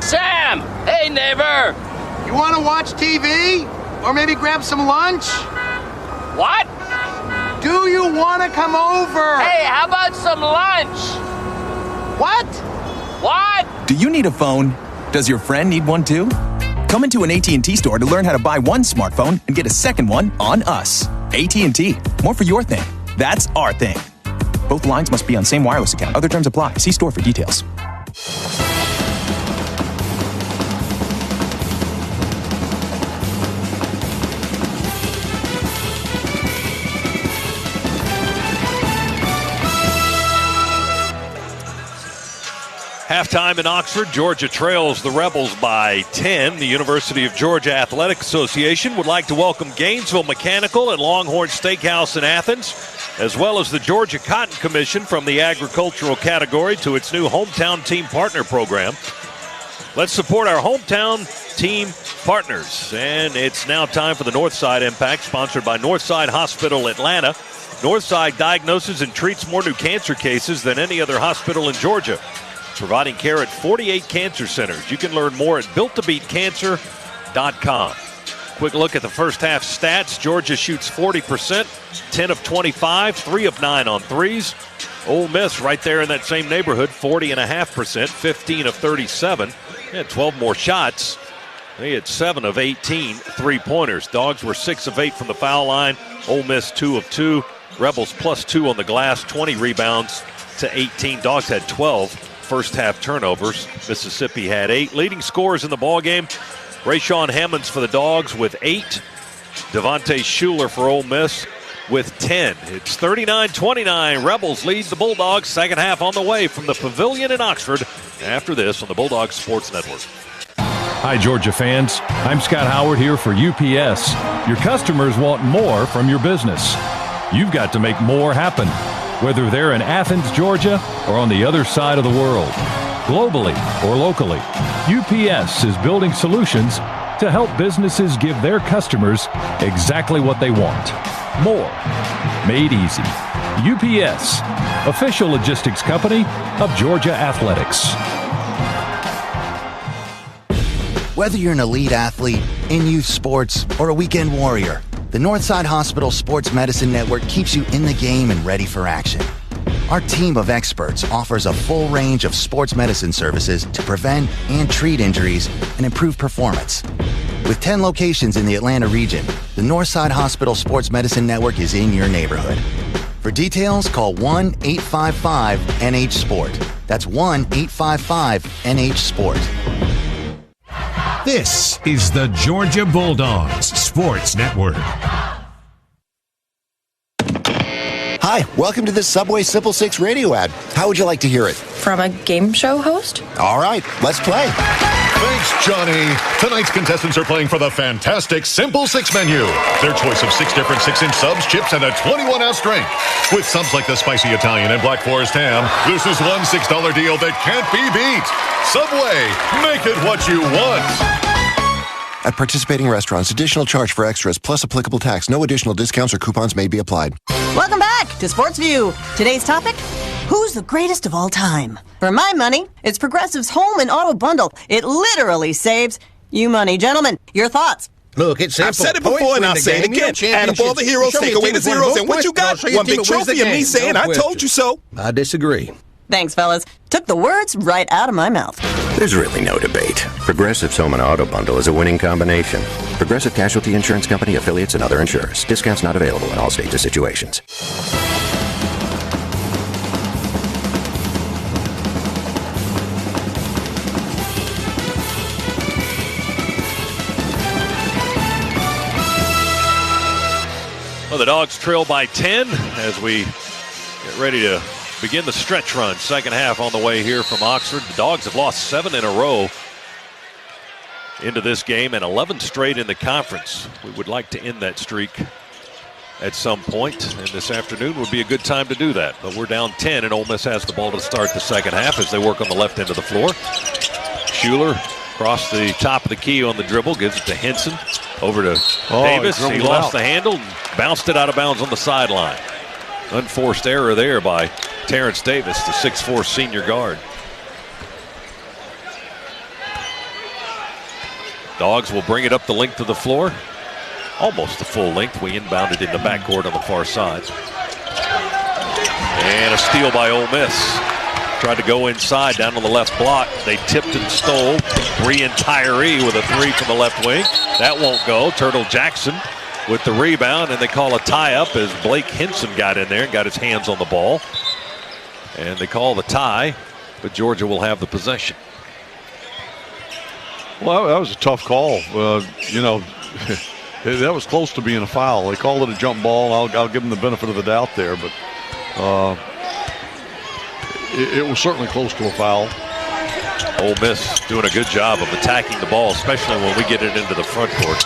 Sam! Hey, neighbor! You want to watch TV? Or maybe grab some lunch? What? Do you want to come over? Hey, how about some lunch? What? What? Do you need a phone? Does your friend need one too? Come into an AT&T store to learn how to buy one smartphone and get a second one on us. AT&T. More for your thing. That's our thing. Both lines must be on same wireless account. Other terms apply. See store for details. Halftime in Oxford, Georgia trails the Rebels by 10. The University of Georgia Athletic Association would like to welcome Gainesville Mechanical and Longhorn Steakhouse in Athens, as well as the Georgia Cotton Commission from the agricultural category to its new Hometown Team Partner Program. Let's support our hometown team partners. And it's now time for the Northside Impact, sponsored by Northside Hospital Atlanta. Northside diagnoses and treats more new cancer cases than any other hospital in Georgia, providing care at 48 cancer centers. You can learn more at builttobeatcancer.com. Quick look at the first half stats. Georgia shoots 40%, 10 of 25, 3 of 9 on threes. Ole Miss right there in that same neighborhood, 40.5%, 15 of 37. They had 12 more shots. They had 7 of 18 three-pointers. Dogs were 6 of 8 from the foul line. Ole Miss 2 of 2. Rebels +2 on the glass, 20 rebounds to 18. Dogs had 12 first half turnovers. Mississippi had 8. Leading scorers in the ballgame, Rayshawn Hammonds for the Dogs with 8. Devontae Shuler for Ole Miss with 10. It's 39-29. Rebels lead the Bulldogs. Second half on the way from the Pavilion in Oxford. After this on the Bulldogs Sports Network. Hi, Georgia fans. I'm Scott Howard here for UPS. Your customers want more from your business. You've got to make more happen, whether they're in Athens, Georgia, or on the other side of the world, globally or locally. UPS is building solutions to help businesses give their customers exactly what they want. More. Made easy. UPS, official logistics company of Georgia Athletics. Whether you're an elite athlete, in youth sports, or a weekend warrior, the Northside Hospital Sports Medicine Network keeps you in the game and ready for action. Our team of experts offers a full range of sports medicine services to prevent and treat injuries and improve performance. With 10 locations in the Atlanta region, the Northside Hospital Sports Medicine Network is in your neighborhood. For details, call 1-855-NH-SPORT. That's 1-855-NH-SPORT. This is the Georgia Bulldogs Sports Network. Hi, welcome to the Subway Simple 6 radio ad. How would you like to hear it? From a game show host? All right, let's play. Thanks, Johnny. Tonight's contestants are playing for the fantastic Simple 6 menu. Their choice of 6 different 6-inch subs, chips, and a 21-ounce drink. With subs like the spicy Italian and Black Forest ham, this is one $6 deal that can't be beat. Subway, make it what you want. At participating restaurants, additional charge for extras plus applicable tax. No additional discounts or coupons may be applied. Welcome back to Sports View. Today's topic, who's the greatest of all time? For my money, it's Progressive's Home and Auto Bundle. It literally saves you money. Gentlemen, your thoughts? Look, it's simple. I've said it before and I'll say it again. Add up all the heroes, take away the zeros, and what you got? One big trophy of me saying, I told you so. I disagree. Thanks, fellas. Took the words right out of my mouth. There's really no debate. Progressive's Home and Auto Bundle is a winning combination. Progressive Casualty Insurance Company, affiliates, and other insurers. Discounts not available in all states or situations. Well, the Dogs trail by 10 as we get ready to begin the stretch run. Second half on the way here from Oxford. The Dogs have lost 7 in a row into this game and 11 straight in the conference. We would like to end that streak at some point, and this afternoon would be a good time to do that. But we're down 10, and Ole Miss has the ball to start the second half as they work on the left end of the floor. Schuler across the top of the key on the dribble, gives it to Henson. Over to Davis. He lost the handle and bounced it out of bounds on the sideline. Unforced error there by Terrence Davis, the 6'4" senior guard. Dogs will bring it up the length of the floor. Almost the full length. We inbounded in the backcourt on the far side. And a steal by Ole Miss. Tried to go inside down on the left block. They tipped and stole. Brian Tyree with a 3 from the left wing. That won't go. Turtle Jackson with the rebound, and they call a tie-up as Blake Henson got in there and got his hands on the ball. And they call the tie, but Georgia will have the possession. Well, that was a tough call. You know, that was close to being a foul. They called it a jump ball. I'll give them the benefit of the doubt there, but it was certainly close to a foul. Ole Miss doing a good job of attacking the ball, especially when we get it into the front court.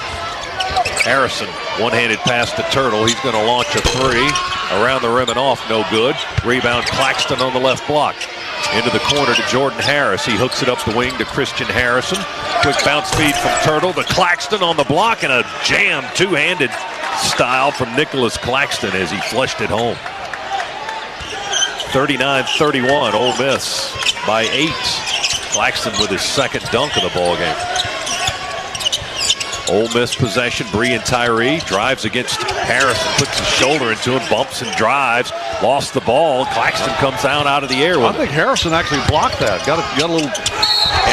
Harrison, one-handed pass to Turtle. He's going to launch a 3. Around the rim and off, no good. Rebound Claxton on the left block. Into the corner to Jordan Harris. He hooks it up the wing to Christian Harrison. Quick bounce feed from Turtle to Claxton on the block, and a jam two-handed style from Nicholas Claxton as he flushed it home. 39-31, Ole Miss by 8. Claxton with his second dunk of the ball game. Ole Miss possession. Brian Tyree drives against Harrison, puts his shoulder into him, bumps and drives, lost the ball. Claxton comes down out of the air with I think Harrison actually blocked that. Got a little.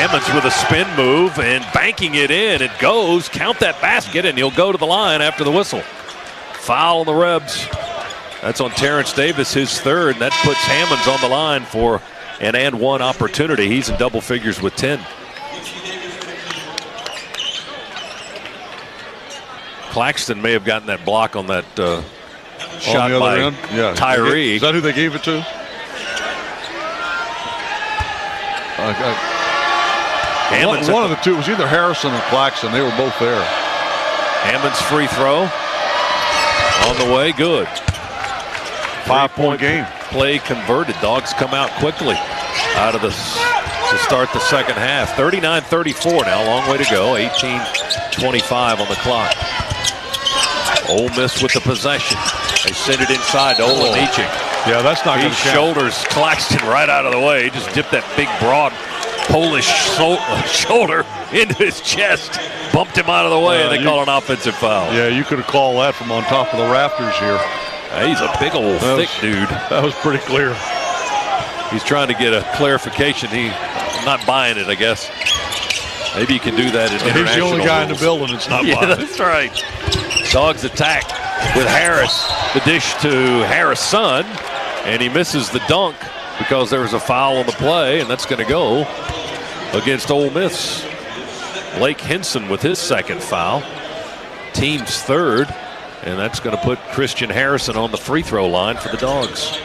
Emmons with a spin move and banking it in. It goes. Count that basket, and he'll go to the line after the whistle. Foul on the Rebs. That's on Terrence Davis, his third, and that puts Hammonds on the line for an and one opportunity. He's in double figures with 10. Claxton may have gotten that block on that shot on by yeah. Tyree. Is that who they gave it to? One of the two. It was either Harrison or Claxton. They were both there. Hammond's free throw on the way. Good. 5-point game. Play converted. Dogs come out quickly out of the to start the second half. 39-34 now, long way to go. 18:25 on the clock. Ole Miss with the possession. They send it inside to Olenichik. Yeah, that's not going to count. He shoulders Claxton right out of the way. He just dipped that big, broad Polish shoulder into his chest. Bumped him out of the way, and they call an offensive foul. Yeah, you could have called that from on top of the rafters here. He's a big old thick dude. That was pretty clear. He's trying to get a clarification. I'm not buying it, I guess. Maybe you can do that in international He's the only guy in the rules. building that's not buying it. That's right. Dogs attack with Harris. The dish to Harrison, and he misses the dunk because there was a foul on the play, and that's going to go against Ole Miss. Blake Henson with his second foul. Team's third, and that's going to put Christian Harrison on the free throw line for the Dogs.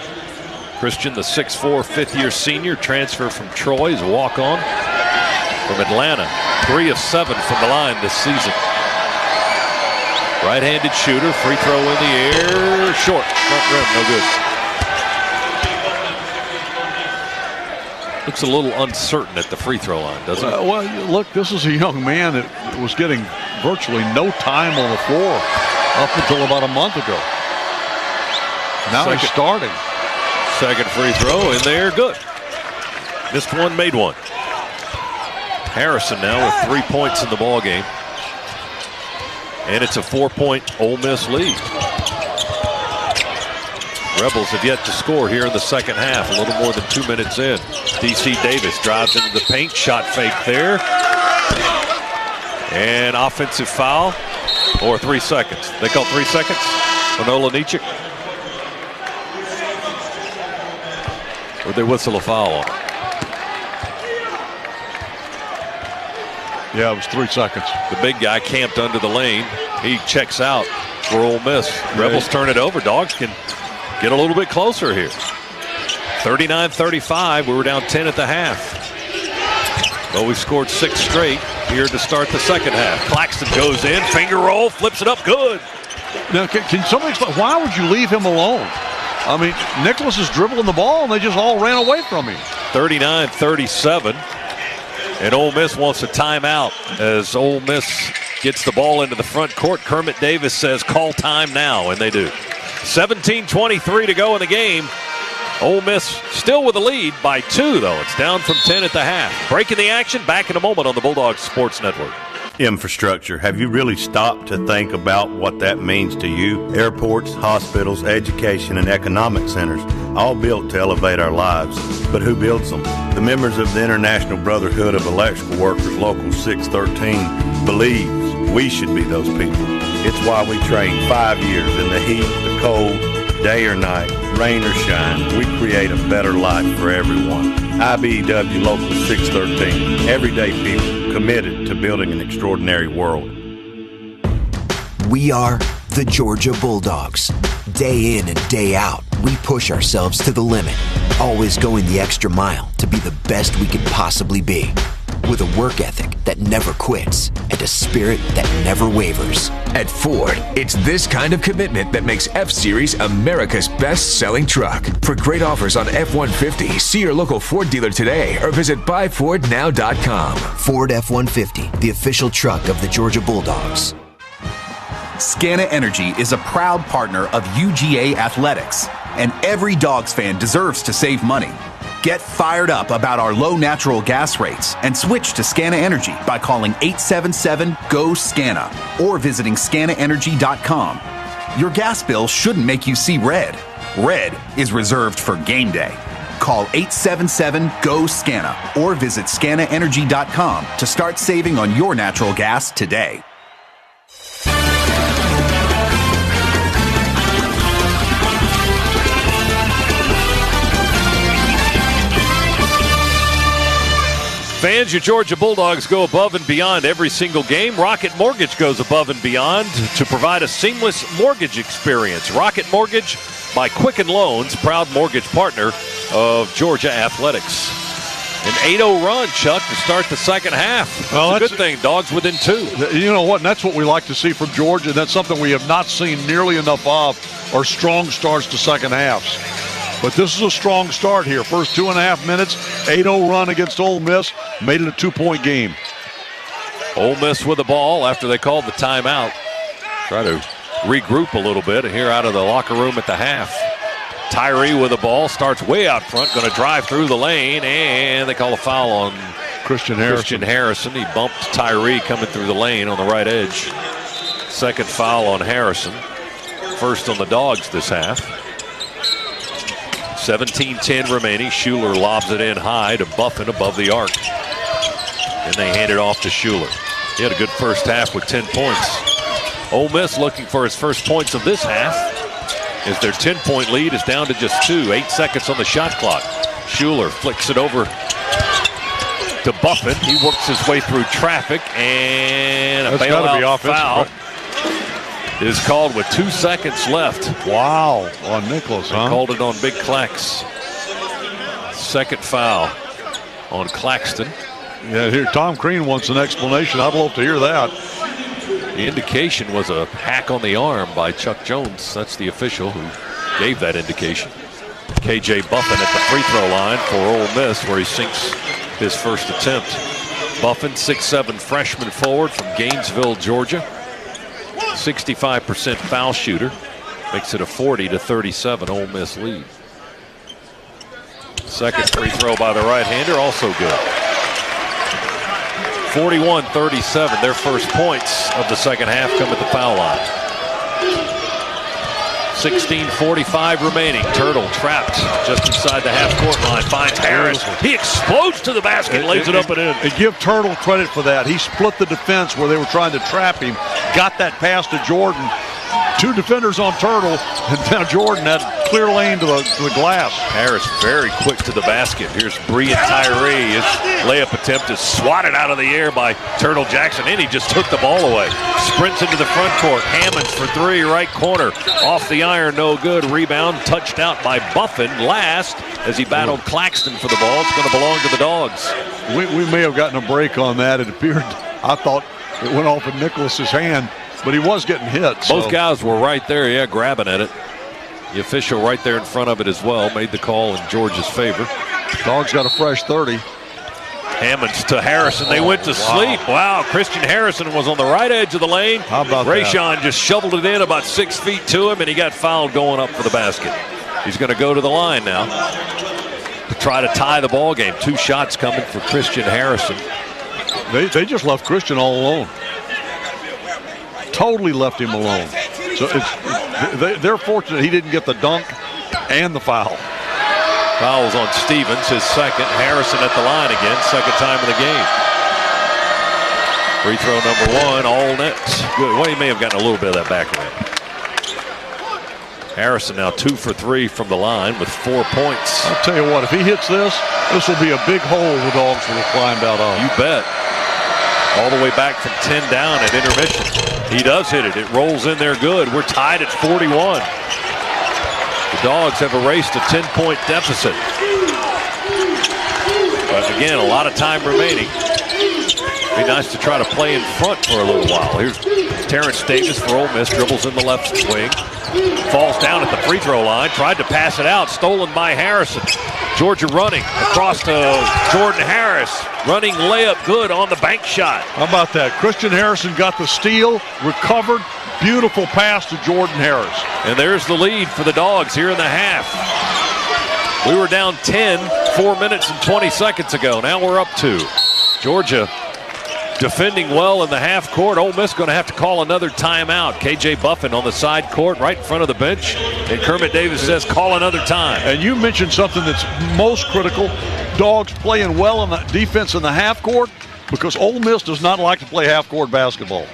Christian, the 6'4", fifth-year senior, transfer from Troy, is a walk-on from Atlanta. 3 of 7 from the line this season. Right-handed shooter, free throw in the air, short, front rim, no good. Looks a little uncertain at the free throw line, doesn't it? Well, look, this is a young man that was getting virtually no time on the floor up until about a month ago. Now he's starting. Second free throw in there, good. Missed one, made one. Harrison now with 3 points in the ball game. And it's a 4-point Ole Miss lead. Rebels have yet to score here in the second half, a little more than 2 minutes in. DC Davis drives into the paint, shot fake there. And offensive foul, or 3 seconds. They call 3 seconds on Olenichik. Or they whistle a foul on him? Yeah, it was 3 seconds. The big guy camped under the lane. He checks out for Ole Miss. Rebels turn it over. Dogs can get a little bit closer here. 39-35. We were down 10 at the half. But we've scored 6 straight here to start the second half. Claxton goes in, finger roll, flips it up, good. Now, can somebody explain, why would you leave him alone? I mean, Nicholas is dribbling the ball, and they just all ran away from him. 39-37. And Ole Miss wants a timeout as Ole Miss gets the ball into the front court. Kermit Davis says, call time now, and they do. 17:23 to go in the game. Ole Miss still with a lead by 2, though. It's down from 10 at the half. Breaking the action, back in a moment on the Bulldogs Sports Network. Infrastructure. Have you really stopped to think about what that means to you? Airports, hospitals, education, and economic centers, all built to elevate our lives. But who builds them? The members of the International Brotherhood of Electrical Workers, Local 613, believes we should be those people. It's why we train 5 years in the heat, the cold, day or night, rain or shine. We create a better life for everyone. IBEW Local 613. Everyday people committed to building an extraordinary world. We are the Georgia Bulldogs. Day in and day out, we push ourselves to the limit, always going the extra mile to be the best we could possibly be. With a work ethic that never quits and a spirit that never wavers. At Ford, it's this kind of commitment that makes F-Series America's best-selling truck. For great offers on F-150, see your local Ford dealer today or visit buyfordnow.com. Ford F-150, the official truck of the Georgia Bulldogs. Scana Energy is a proud partner of UGA Athletics, and every Dogs fan deserves to save money. Get fired up about our low natural gas rates and switch to Scana Energy by calling 877-GO-SCANA or visiting scanaenergy.com. Your gas bill shouldn't make you see red. Red is reserved for game day. Call 877-GO-SCANA or visit scanaenergy.com to start saving on your natural gas today. Fans, your Georgia Bulldogs go above and beyond every single game. Rocket Mortgage goes above and beyond to provide a seamless mortgage experience. Rocket Mortgage by Quicken Loans, proud mortgage partner of Georgia Athletics. An 8-0 run, Chuck, to start the second half. Well, that's a good thing. Dogs within 2. You know what? And that's what we like to see from Georgia. That's something we have not seen nearly enough of, are strong starts to second halves. But this is a strong start here. First 2.5 minutes, 8-0 run against Ole Miss, made it a 2-point game. Ole Miss with the ball after they called the timeout. Try to regroup a little bit here out of the locker room at the half. Tyree with the ball, starts way out front, going to drive through the lane, and they call a foul on Christian Harrison. He bumped Tyree coming through the lane on the right edge. Second foul on Harrison. First on the Dogs this half. 17-10 remaining. Schuler lobs it in high to Buffin above the arc. And they hand it off to Schuler. He had a good first half with 10 points. Ole Miss looking for his first points of this half, as their 10-point lead is down to just 2. 8 seconds on the shot clock. Schuler flicks it over to Buffin. He works his way through traffic, and a bailout foul is called with 2 seconds left. Wow, on Nicholas, They called it on Big Clax. Second foul on Claxton. Yeah, here Tom Crean wants an explanation. I'd love to hear that. The indication was a hack on the arm by Chuck Jones. That's the official who gave that indication. KJ Buffin at the free throw line for Ole Miss, where he sinks his first attempt. Buffin, 6'7" freshman forward from Gainesville, Georgia. 65% foul shooter. Makes it a 40-37 Ole Miss lead. Second free throw by the right-hander, also good. 41-37, their first points of the second half come at the foul line. 16:45 remaining. Turtle trapped just inside the half-court line. Finds Harris. He explodes to the basket, lays it up and in. And give Turtle credit for that. He split the defense where they were trying to trap him. Got that pass to Jordan. 2 defenders on Turtle, and now Jordan had clear lane to the glass. Harris very quick to the basket. Here's Bree and Tyree. His layup attempt is swatted out of the air by Turtle Jackson, and he just took the ball away. Sprints into the front court. Hammonds for 3, right corner. Off the iron, no good. Rebound touched out by Buffin last as he battled Claxton for the ball. It's going to belong to the Dogs. We may have gotten a break on that. It appeared, I thought it went off in Nicholas's hand, but he was getting hit. Both guys were right there, grabbing at it. The official right there in front of it as well made the call in Georgia's favor. Dogs got a fresh 30. Hammonds to Harrison. They went to sleep. Wow, Christian Harrison was on the right edge of the lane. How about Rayshon just shoveled it in about 6 feet to him, and he got fouled going up for the basket. He's going to go to the line now to try to tie the ball game. 2 shots coming for Christian Harrison. They just left Christian all alone. Totally left him alone. So they're fortunate he didn't get the dunk and the foul. Fouls on Stevens, his second. Harrison at the line again, second time in the game. Free throw number 1, all net. Good. Well, he may have gotten a little bit of that back rim. Harrison now 2 for 3 from the line with 4 points. I'll tell you what, if he hits this will be a big hole the Dogs will have climbed out of. You bet. All the way back from 10 down at intermission. He does hit it. It rolls in there good. We're tied at 41. The Dogs have erased a 10-point deficit. But again, a lot of time remaining. Be nice to try to play in front for a little while. Here's Terrence Davis for Ole Miss. Dribbles in the left wing. Falls down at the free throw line. Tried to pass it out. Stolen by Harrison. Georgia running across to Jordan Harris. Running layup good on the bank shot. How about that? Christian Harrison got the steal, recovered. Beautiful pass to Jordan Harris. And there's the lead for the Dogs here in the half. We were down 10 4 minutes and 20 seconds ago. Now we're up 2. Georgia defending well in the half court. Ole Miss going to have to call another timeout. KJ Buffin on the side court right in front of the bench. And Kermit Davis says call another time. And you mentioned something that's most critical. Dogs playing well on the defense in the half court because Ole Miss does not like to play half court basketball.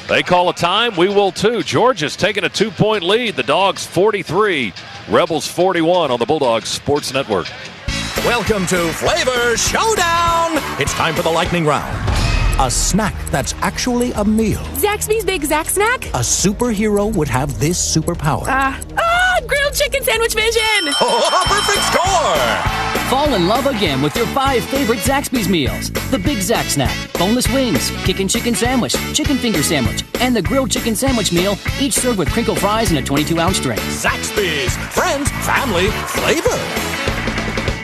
They call a time. We will too. Georgia's taking a 2-point lead. The Dogs 43, Rebels 41 on the Bulldogs Sports Network. Welcome to Flavor Showdown. It's time for the lightning round. A snack that's actually a meal. Zaxby's Big Zax Snack? A superhero would have this superpower. Grilled chicken sandwich vision. Oh, perfect score. Fall in love again with your 5 favorite Zaxby's meals. The Big Zax Snack, boneless wings, kickin' chicken sandwich, chicken finger sandwich, and the grilled chicken sandwich meal, each served with crinkle fries and a 22-ounce drink. Zaxby's, friends, family, flavor.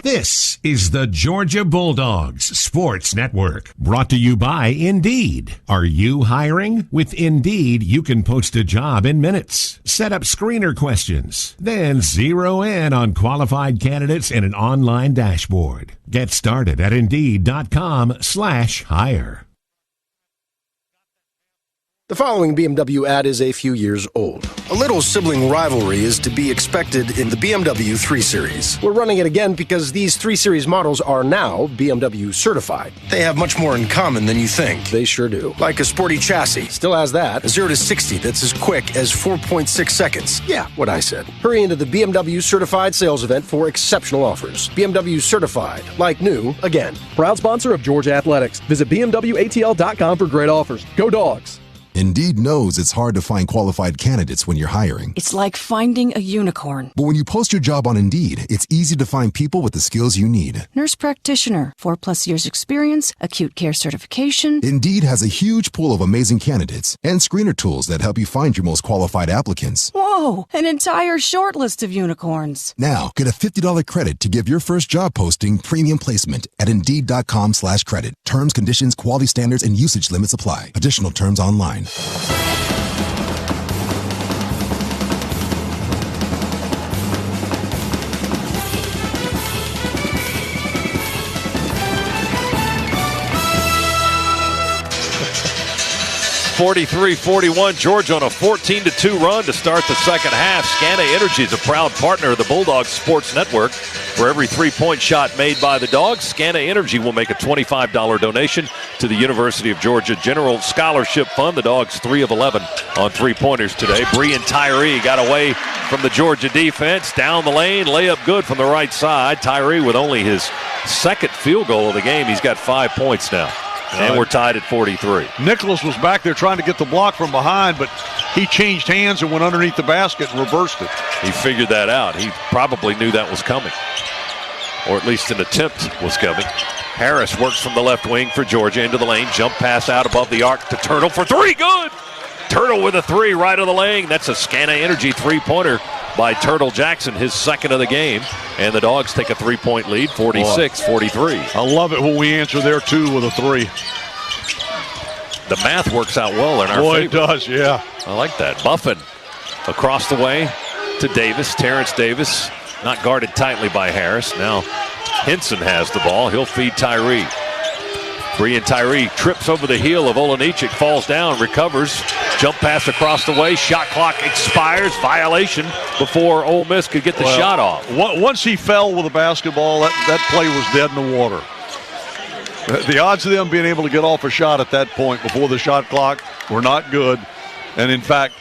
This is the Georgia Bulldogs Sports Network, brought to you by Indeed. Are you hiring? With Indeed, you can post a job in minutes, set up screener questions, then zero in on qualified candidates in an online dashboard. Get started at Indeed.com/hire. The following BMW ad is a few years old. A little sibling rivalry is to be expected in the BMW 3 Series. We're running it again because these 3 Series models are now BMW certified. They have much more in common than you think. They sure do. Like a sporty chassis. Still has that. A 0 to 60 that's as quick as 4.6 seconds. Yeah, what I said. Hurry into the BMW certified sales event for exceptional offers. BMW certified. Like new, again. Proud sponsor of Georgia Athletics. Visit BMWATL.com for great offers. Go Dogs! Indeed knows it's hard to find qualified candidates when you're hiring. It's like finding a unicorn. But when you post your job on Indeed, it's easy to find people with the skills you need. Nurse practitioner, 4+ years experience, acute care certification. Indeed has a huge pool of amazing candidates and screener tools that help you find your most qualified applicants. Whoa, an entire short list of unicorns. Now, get a $50 credit to give your first job posting premium placement at Indeed.com/credit. Terms, conditions, quality standards, and usage limits apply. Additional terms online. 43-41, Georgia on a 14-2 run to start the second half. Scana Energy is a proud partner of the Bulldogs Sports Network. For every 3-point shot made by the Dogs, Scana Energy will make a $25 donation to the University of Georgia General Scholarship Fund. The Dogs 3 of 11 on 3-pointers today. Breon Tyree got away from the Georgia defense. Down the lane, layup good from the right side. Tyree with only his second field goal of the game. He's got 5 points now. And we're tied at 43. Nicholas was back there trying to get the block from behind, but he changed hands and went underneath the basket and reversed it. He figured that out. He probably knew that was coming, or at least an attempt was coming. Harris works from the left wing for Georgia into the lane. Jump pass out above the arc to Turtle for 3. Good! Turtle with a 3 right of the lane. That's a Scana Energy 3-pointer by Turtle Jackson, his second of the game. And the Dogs take a 3-point lead, 46-43. I love it when we answer there, too, with a 3. The math works out well in our favor. favor. It does, yeah. I like that. Buffin across the way to Davis. Terrence Davis not guarded tightly by Harris. Now Henson has the ball. He'll feed Tyree. Breon Tyree trips over the heel of Olenichik, falls down, recovers. Jump pass across the way. Shot clock expires. Violation before Ole Miss could get the shot off. Once he fell with the basketball, that play was dead in the water. The odds of them being able to get off a shot at that point before the shot clock were not good, and in fact,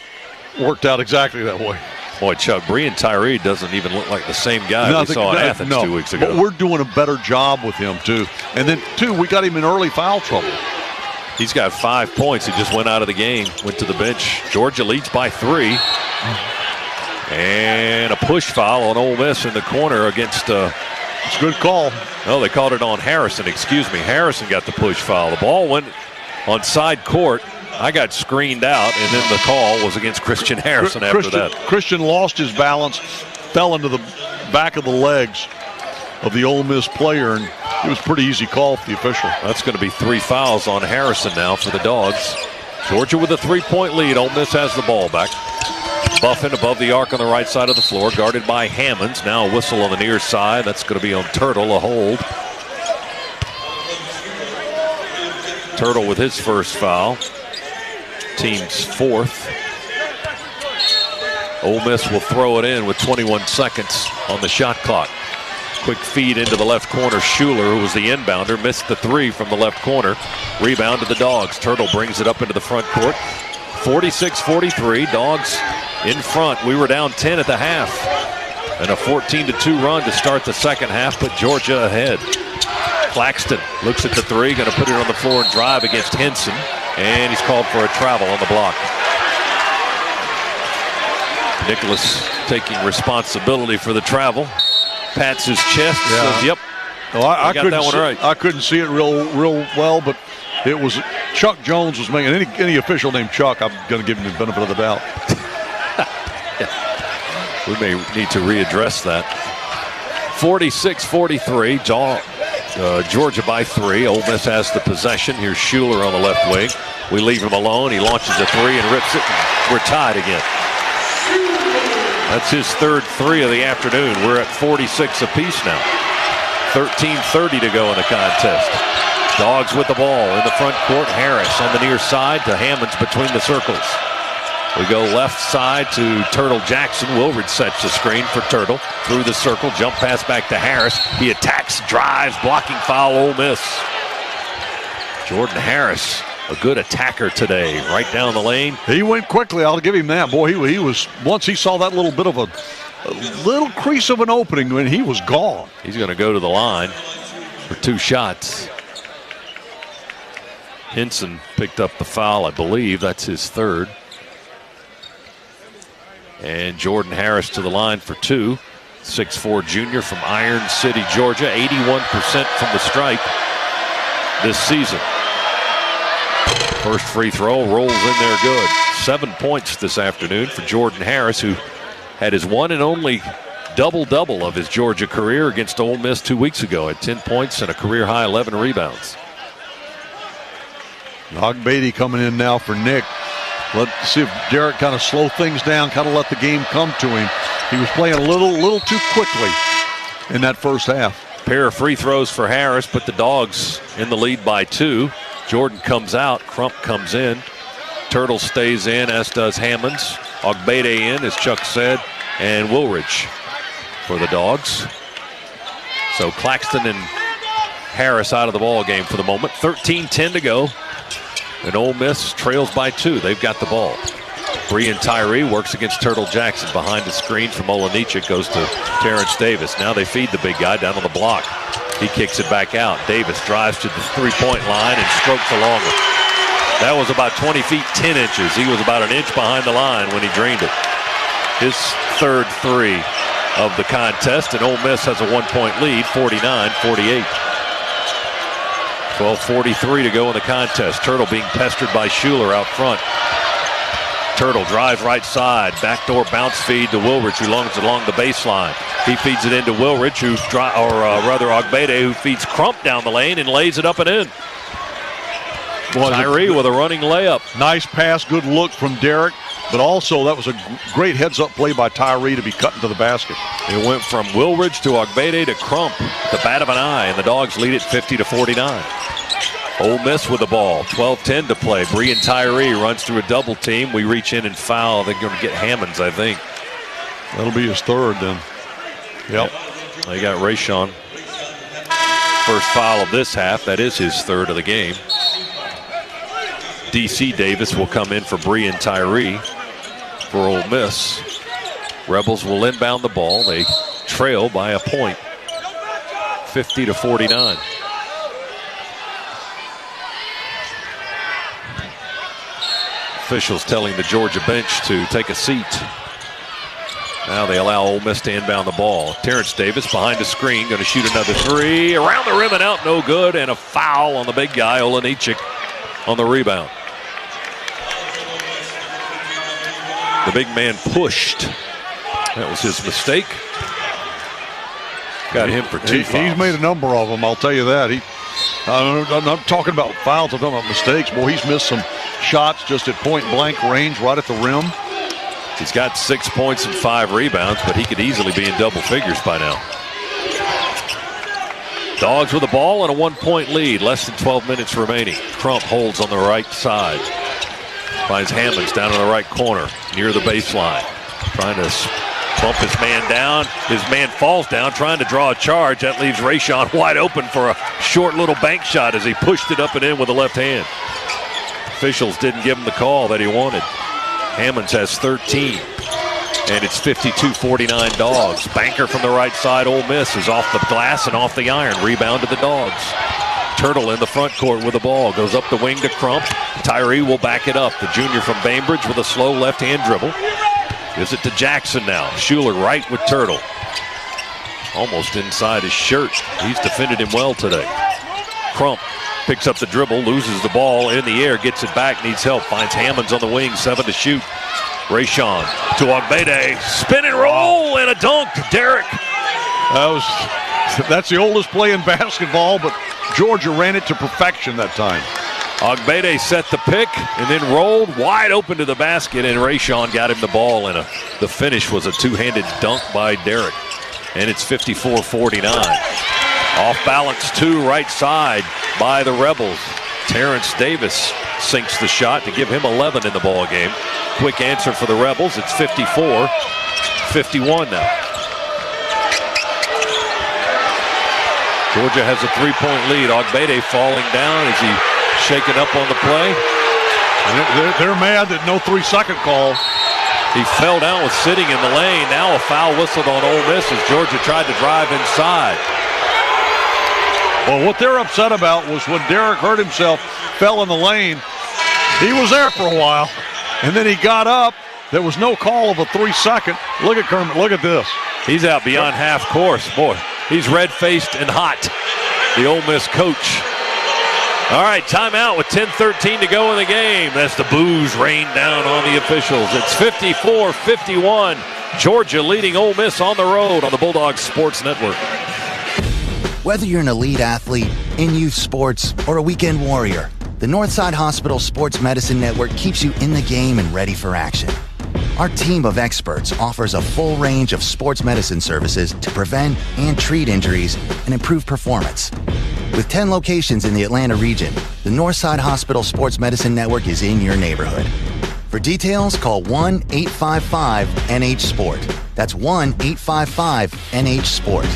worked out exactly that way. Boy, Chuck, Breon Tyree doesn't even look like the same guy we saw in Athens 2 weeks ago. But we're doing a better job with him, too. And then, too, we got him in early foul trouble. He's got 5 points. He just went out of the game, went to the bench. Georgia leads by 3. And a push foul on Ole Miss in the corner against... it's a good call. No, they called it on Harrison. Excuse me. Harrison got the push foul. The ball went on side court. I got screened out, and then the call was against Christian Harrison after that. Christian lost his balance, fell into the back of the legs of the Ole Miss player, and it was a pretty easy call for the official. That's going to be 3 fouls on Harrison now for the Dogs. Georgia with a 3-point lead. Ole Miss has the ball back. Buffin above the arc on the right side of the floor, guarded by Hammonds. Now a whistle on the near side. That's going to be on Turtle, a hold. Turtle with his first foul. Team's 4th. Ole Miss will throw it in with 21 seconds on the shot clock. Quick feed into the left corner. Schuler, who was the inbounder, missed the 3 from the left corner. Rebound to the Dogs. Turtle brings it up into the front court. 46-43. Dogs in front. We were down 10 at the half. And a 14-2 run to start the second half, but Georgia ahead. Claxton looks at the 3, going to put it on the floor and drive against Henson. And he's called for a travel on the block. Nicholas taking responsibility for the travel. pats his chest and says, yep. Well, I got that one right. I couldn't see it real well, but it was Chuck Jones was making any official named Chuck. I'm going to give him the benefit of the doubt. We may need to readdress that. 46-43, Georgia by 3. Ole Miss has the possession. Here's Schuler on the left wing. We leave him alone. He launches a 3 and rips it. And we're tied again. That's his third 3 of the afternoon. We're at 46 apiece now. 13:30 to go in the contest. Dogs with the ball in the front court. Harris on the near side to Hammonds between the circles. We go left side to Turtle Jackson. Wilridge sets the screen for Turtle. Through the circle, jump pass back to Harris. He attacks, drives, blocking foul, Ole Miss. Jordan Harris, a good attacker today, right down the lane. He went quickly, I'll give him that. Boy, he was, once he saw that little bit of a little crease of an opening, when he was gone. He's going to go to the line for 2 shots. Hinson picked up the foul, I believe. That's his third. And Jordan Harris to the line for 2. 6'4" junior from Iron City, Georgia. 81% from the stripe this season. First free throw rolls in there good. 7 points this afternoon for Jordan Harris, who had his one and only double-double of his Georgia career against Ole Miss 2 weeks ago at 10 points and a career-high 11 rebounds. Ogbeatty coming in now for Nick. Let's see if Derek kind of slow things down, kind of let the game come to him. He was playing a little too quickly in that first half. Pair of free throws for Harris, but the Dogs in the lead by 2. Jordan comes out, Crump comes in. Turtle stays in, as does Hammonds. Ogbeatty in, as Chuck said, and Wilridge for the Dogs. So Claxton and Harris out of the ball game for the moment. 13-10 to go. And Ole Miss trails by 2. They've got the ball. Brean Tyree works against Turtle Jackson. Behind the screen from Olenichik goes to Terrence Davis. Now they feed the big guy down on the block. He kicks it back out. Davis drives to the three-point line and strokes along it. That was about 20 feet, 10 inches. He was about an inch behind the line when he drained it. His third 3 of the contest, and Ole Miss has a 1-point lead, 49-48. 12:43 to go in the contest. Turtle being pestered by Schuler out front. Turtle drives right side. Backdoor bounce feed to Wilridge, who longs along the baseline. He feeds it into Wilridge, Ogbeatty, who feeds Crump down the lane and lays it up and in. Tyree with a running layup. Nice pass, good look from Derek, but also that was a great heads-up play by Tyree to be cutting to the basket. It went from Wilridge to Ogbeatty to Crump, the bat of an eye, and the Dogs lead it 50-49. Ole Miss with the ball, 12-10 to play. Brean Tyree runs through a double team. We reach in and foul. They're going to get Hammonds, I think. That'll be his third then. Yep. They got Rayshon. First foul of this half. That is his third of the game. DC Davis will come in for Brean Tyree for Ole Miss. Rebels will inbound the ball. They trail by a point, 50-49. Officials telling the Georgia bench to take a seat. Now they allow Ole Miss to inbound the ball. Terrence Davis behind the screen, going to shoot another 3. Around the rim and out, no good. And a foul on the big guy, Olenichik, on the rebound. The big man pushed. That was his mistake. Got him for 2 fouls. He's made a number of them, I'll tell you that. I'm not talking about fouls, I'm talking about mistakes. Boy, he's missed some shots just at point-blank range right at the rim. He's got 6 points and 5 rebounds, but he could easily be in double figures by now. Dogs with the ball and a 1-point lead. Less than 12 minutes remaining. Crump holds on the right side. Finds Hammonds down in the right corner near the baseline. Trying to bump his man down. His man falls down trying to draw a charge. That leaves Rayshon wide open for a short little bank shot as he pushed it up and in with the left hand. Officials didn't give him the call that he wanted. Hammonds has 13. And it's 52-49 Dogs. Banker from the right side, Ole Miss, is off the glass and off the iron. Rebound to the Dogs. Turtle in the front court with the ball. Goes up the wing to Crump. Tyree will back it up. The junior from Bainbridge with a slow left-hand dribble. Gives it to Jackson now. Schuler right with Turtle. almost inside his shirt. He's defended him well today. Crump picks up the dribble, loses the ball in the air, gets it back, needs help, finds Hammonds on the wing, 7 to shoot. Rayshawn to Ogbede, spin and roll, and a dunk. Derek. That's the oldest play in basketball, but Georgia ran it to perfection that time. Ogbede set the pick and then rolled wide open to the basket, and Rayshawn got him the ball, and the finish was a two-handed dunk by Derek. And it's 54-49. Off balance 2 right side by the Rebels. Terrence Davis sinks the shot to give him 11 in the ball game. Quick answer for the Rebels. It's 54-51 now. Georgia has a 3-point lead. Ogbede falling down. Is he shaken up on the play? They're mad that no 3-second call. He fell down with sitting in the lane. Now a foul whistled on Ole Miss as Georgia tried to drive inside. Well, what they're upset about was when Derek hurt himself, fell in the lane. He was there for a while, and then he got up. There was no call of a 3-second. Look at Kermit. Look at this. He's out beyond half course. Boy, he's red-faced and hot, the Ole Miss coach. All right, timeout with 10:13 to go in the game. That's the boos rain down on the officials. It's 54-51. Georgia leading Ole Miss on the road on the Bulldogs Sports Network. Whether you're an elite athlete, in youth sports, or a weekend warrior, the Northside Hospital Sports Medicine Network keeps you in the game and ready for action. Our team of experts offers a full range of sports medicine services to prevent and treat injuries and improve performance. With 10 locations in the Atlanta region, the Northside Hospital Sports Medicine Network is in your neighborhood. For details, call 1-855-NH-SPORT. That's 1-855-NH-SPORT.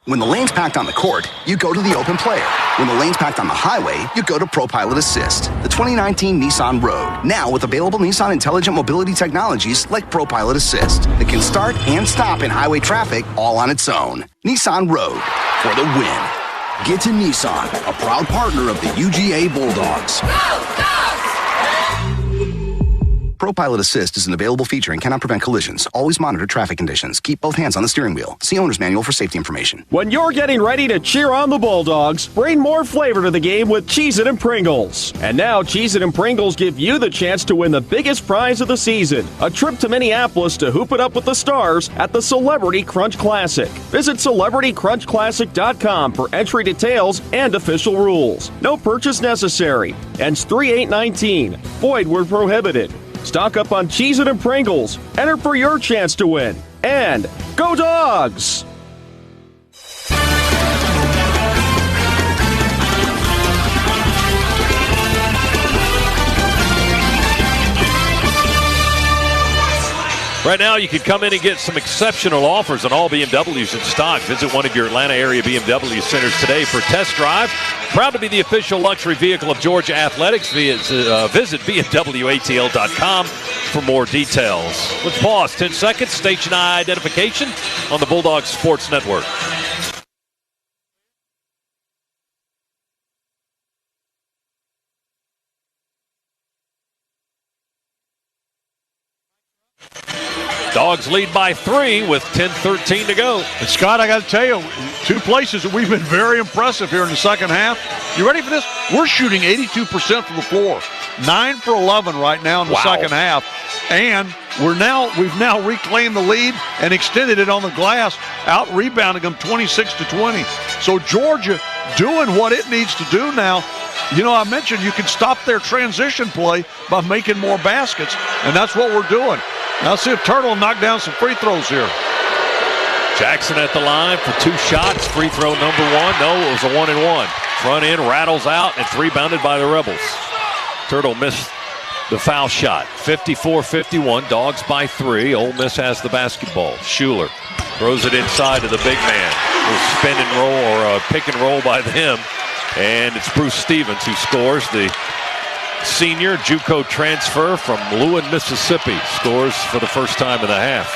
When the lane's packed on the court, you go to the open player. When the lane's packed on the highway, you go to ProPilot Assist, the 2019 Nissan Rogue. Now with available Nissan intelligent mobility technologies like ProPilot Assist that can start and stop in highway traffic all on its own. Nissan Rogue for the win. Get to Nissan, a proud partner of the UGA Bulldogs. ProPilot Assist is an available feature and cannot prevent collisions. Always monitor traffic conditions. Keep both hands on the steering wheel. See owner's manual for safety information. When you're getting ready to cheer on the Bulldogs, bring more flavor to the game with Cheez-It and Pringles. And now Cheez-It and Pringles give you the chance to win the biggest prize of the season, a trip to Minneapolis to hoop it up with the stars at the Celebrity Crunch Classic. Visit CelebrityCrunchClassic.com for entry details and official rules. No purchase necessary. Ends 3/8/19. Void where prohibited. Stock up on Cheez-It and Pringles. Enter for your chance to win. And go Dogs! Right now, you can come in and get some exceptional offers on all BMWs in stock. Visit one of your Atlanta area BMW centers today for a test drive. Proud to be the official luxury vehicle of Georgia Athletics. Visit BMWATL.com for more details. Let's pause 10 seconds. Station identification on the Bulldogs Sports Network. Dogs lead by 3 with 10:13 to go. And Scott, I got to tell you, 2 places that we've been very impressive here in the second half. You ready for this? We're shooting 82% from the floor. 9 for 11 right now in the second half. And we've now reclaimed the lead and extended it on the glass, out-rebounding them 26-20. So Georgia doing what it needs to do now. You know, I mentioned you can stop their transition play by making more baskets, and that's what we're doing. Now let's see if Turtle knock down some free throws here. Jackson at the line for 2 shots. Free throw number 1. No, it was a 1-and-1. Front end rattles out, and it's rebounded by the Rebels. Turtle missed the foul shot. 54-51. Dogs by 3. Ole Miss has the basketball. Schuler throws it inside to the big man. A little spin and roll, or a pick and roll by them. And it's Bruce Stevens who scores. The senior JUCO transfer from Lewin, Mississippi, scores for the first time in the half.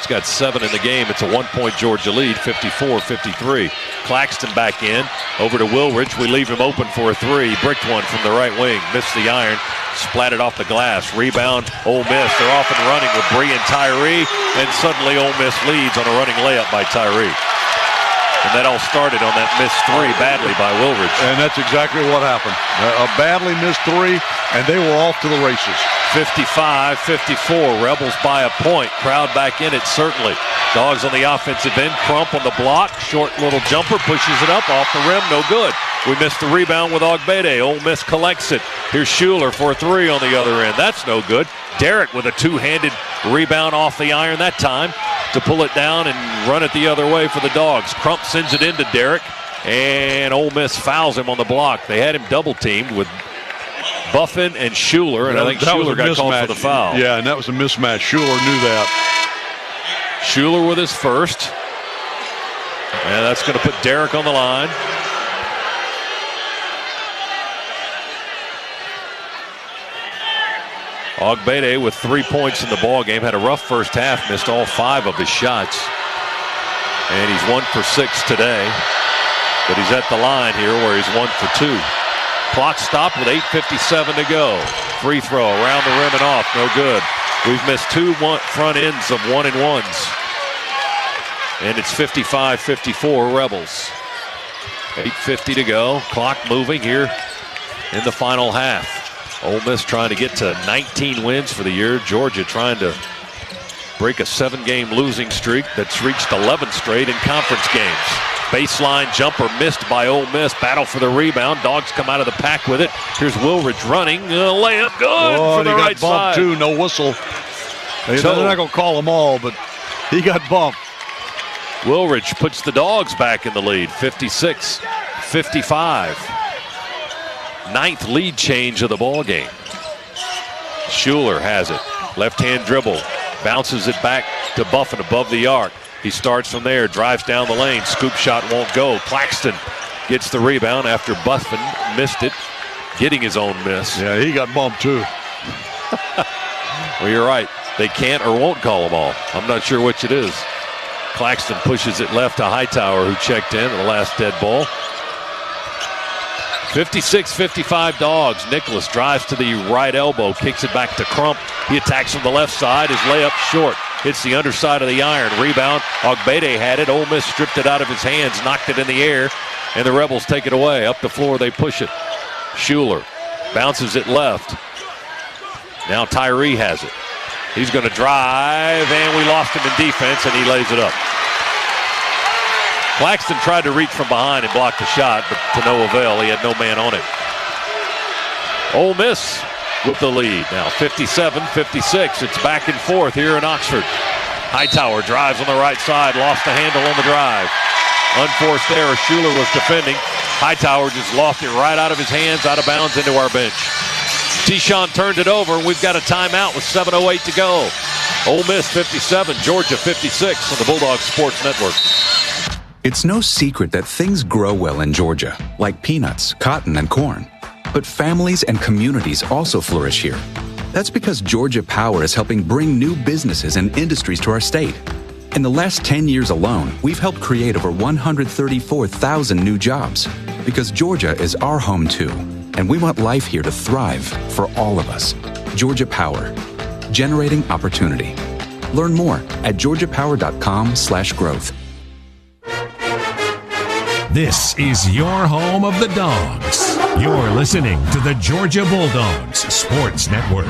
Derek's got 7 in the game. It's a 1-point Georgia lead, 54-53. Claxton back in. Over to Wilridge. We leave him open for a 3. Bricked one from the right wing. Missed the iron. Splatted off the glass. Rebound, Ole Miss. They're off and running with Bree and Tyree. And suddenly Ole Miss leads on a running layup by Tyree. And that all started on that missed 3 badly by Wilridge. And that's exactly what happened. A badly missed 3, and they were off to the races. 55-54. Rebels by a point. Crowd back in it, certainly. Dogs on the offensive end. Crump on the block. Short little jumper. Pushes it up off the rim. No good. We missed the rebound with Ogbede. Ole Miss collects it. Here's Schuler for a 3 on the other end. That's no good. Derek with a 2-handed rebound off the iron that time to pull it down and run it the other way for the Dogs. Crump sends it into Derek, and Ole Miss fouls him on the block. They had him double-teamed with Buffin and Schuler, and I think Schuler got called for the foul. Yeah, and that was a mismatch. Schuler knew that. Schuler with his first. And that's going to put Derek on the line. Ogbede with 3 points in the ballgame. Had a rough first half, missed all 5 of his shots. And he's 1 for 6 today. But he's at the line here where he's 1 for 2. Clock stopped with 8:57 to go. Free throw around the rim and off, no good. We've missed 2 front ends of 1-and-1s. And it's 55-54 Rebels. 8:50 to go. Clock moving here in the final half. Ole Miss trying to get to 19 wins for the year. Georgia trying to break a 7-game losing streak that's reached 11 straight in conference games. Baseline jumper missed by Ole Miss. Battle for the rebound. Dogs come out of the pack with it. Here's Wilridge running. Layup good for the right side. He got bumped too. No whistle. They're not going to call them all, but he got bumped. Wilridge puts the Dogs back in the lead. 56-55. 9th lead change of the ball game. Schuler has it. Left-hand dribble. Bounces it back to Buffin above the arc. He starts from there, drives down the lane. Scoop shot won't go. Claxton gets the rebound after Buffin missed it, getting his own miss. Yeah, he got bumped too. Well, you're right. They can't or won't call them all. I'm not sure which it is. Claxton pushes it left to Hightower, who checked in at the last dead ball. 56-55 Dogs. Nicholas drives to the right elbow, kicks it back to Crump. He attacks from the left side. His layup short. Hits the underside of the iron. Rebound. Ogbede had it. Ole Miss stripped it out of his hands, knocked it in the air, and the Rebels take it away. Up the floor, they push it. Schuler bounces it left. Now Tyree has it. He's going to drive, and we lost him in defense, and he lays it up. Claxton tried to reach from behind and block the shot, but to no avail. He had no man on it. Ole Miss with the lead now, 57-56. It's back and forth here in Oxford. Hightower drives on the right side, lost the handle on the drive. Unforced error. Schuler was defending. Hightower just lost it right out of his hands, out of bounds into our bench. T-Shawn turned it over, and we've got a timeout with 7:08 to go. Ole Miss 57, Georgia 56 on the Bulldogs Sports Network. It's no secret that things grow well in Georgia, like peanuts, cotton, and corn. But families and communities also flourish here. That's because Georgia Power is helping bring new businesses and industries to our state. In the last 10 years alone, we've helped create over 134,000 new jobs. Because Georgia is our home too, and we want life here to thrive for all of us. Georgia Power, generating opportunity. Learn more at georgiapower.com/growth. This is your home of the Dogs. You're listening to the Georgia Bulldogs Sports Network.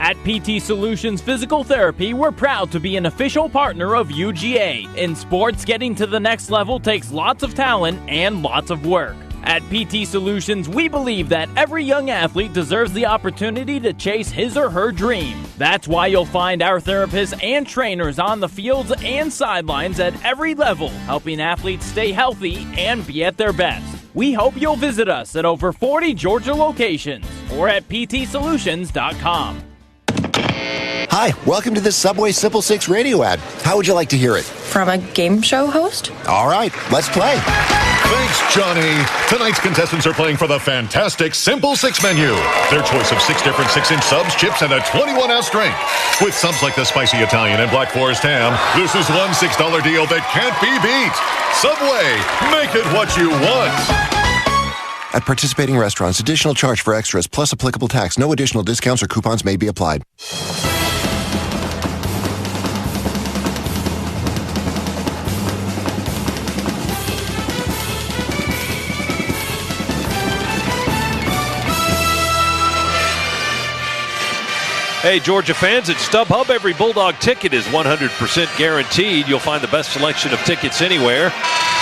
At PT Solutions Physical Therapy, we're proud to be an official partner of UGA. In sports, getting to the next level takes lots of talent and lots of work. At PT Solutions, we believe that every young athlete deserves the opportunity to chase his or her dream. That's why you'll find our therapists and trainers on the fields and sidelines at every level, helping athletes stay healthy and be at their best. We hope you'll visit us at over 40 Georgia locations or at ptsolutions.com. Hi, welcome to the Subway Simple 6 radio ad. How would you like to hear it? From a game show host? All right, let's play. Thanks, Johnny. Tonight's contestants are playing for the fantastic Simple Six menu. Their choice of 6 different 6-inch subs, chips, and a 21-ounce drink. With subs like the spicy Italian and Black Forest ham, this is one $6 deal that can't be beat. Subway, make it what you want. At participating restaurants, additional charge for extras plus applicable tax. No additional discounts or coupons may be applied. Hey, Georgia fans, at StubHub, every Bulldog ticket is 100% guaranteed. You'll find the best selection of tickets anywhere.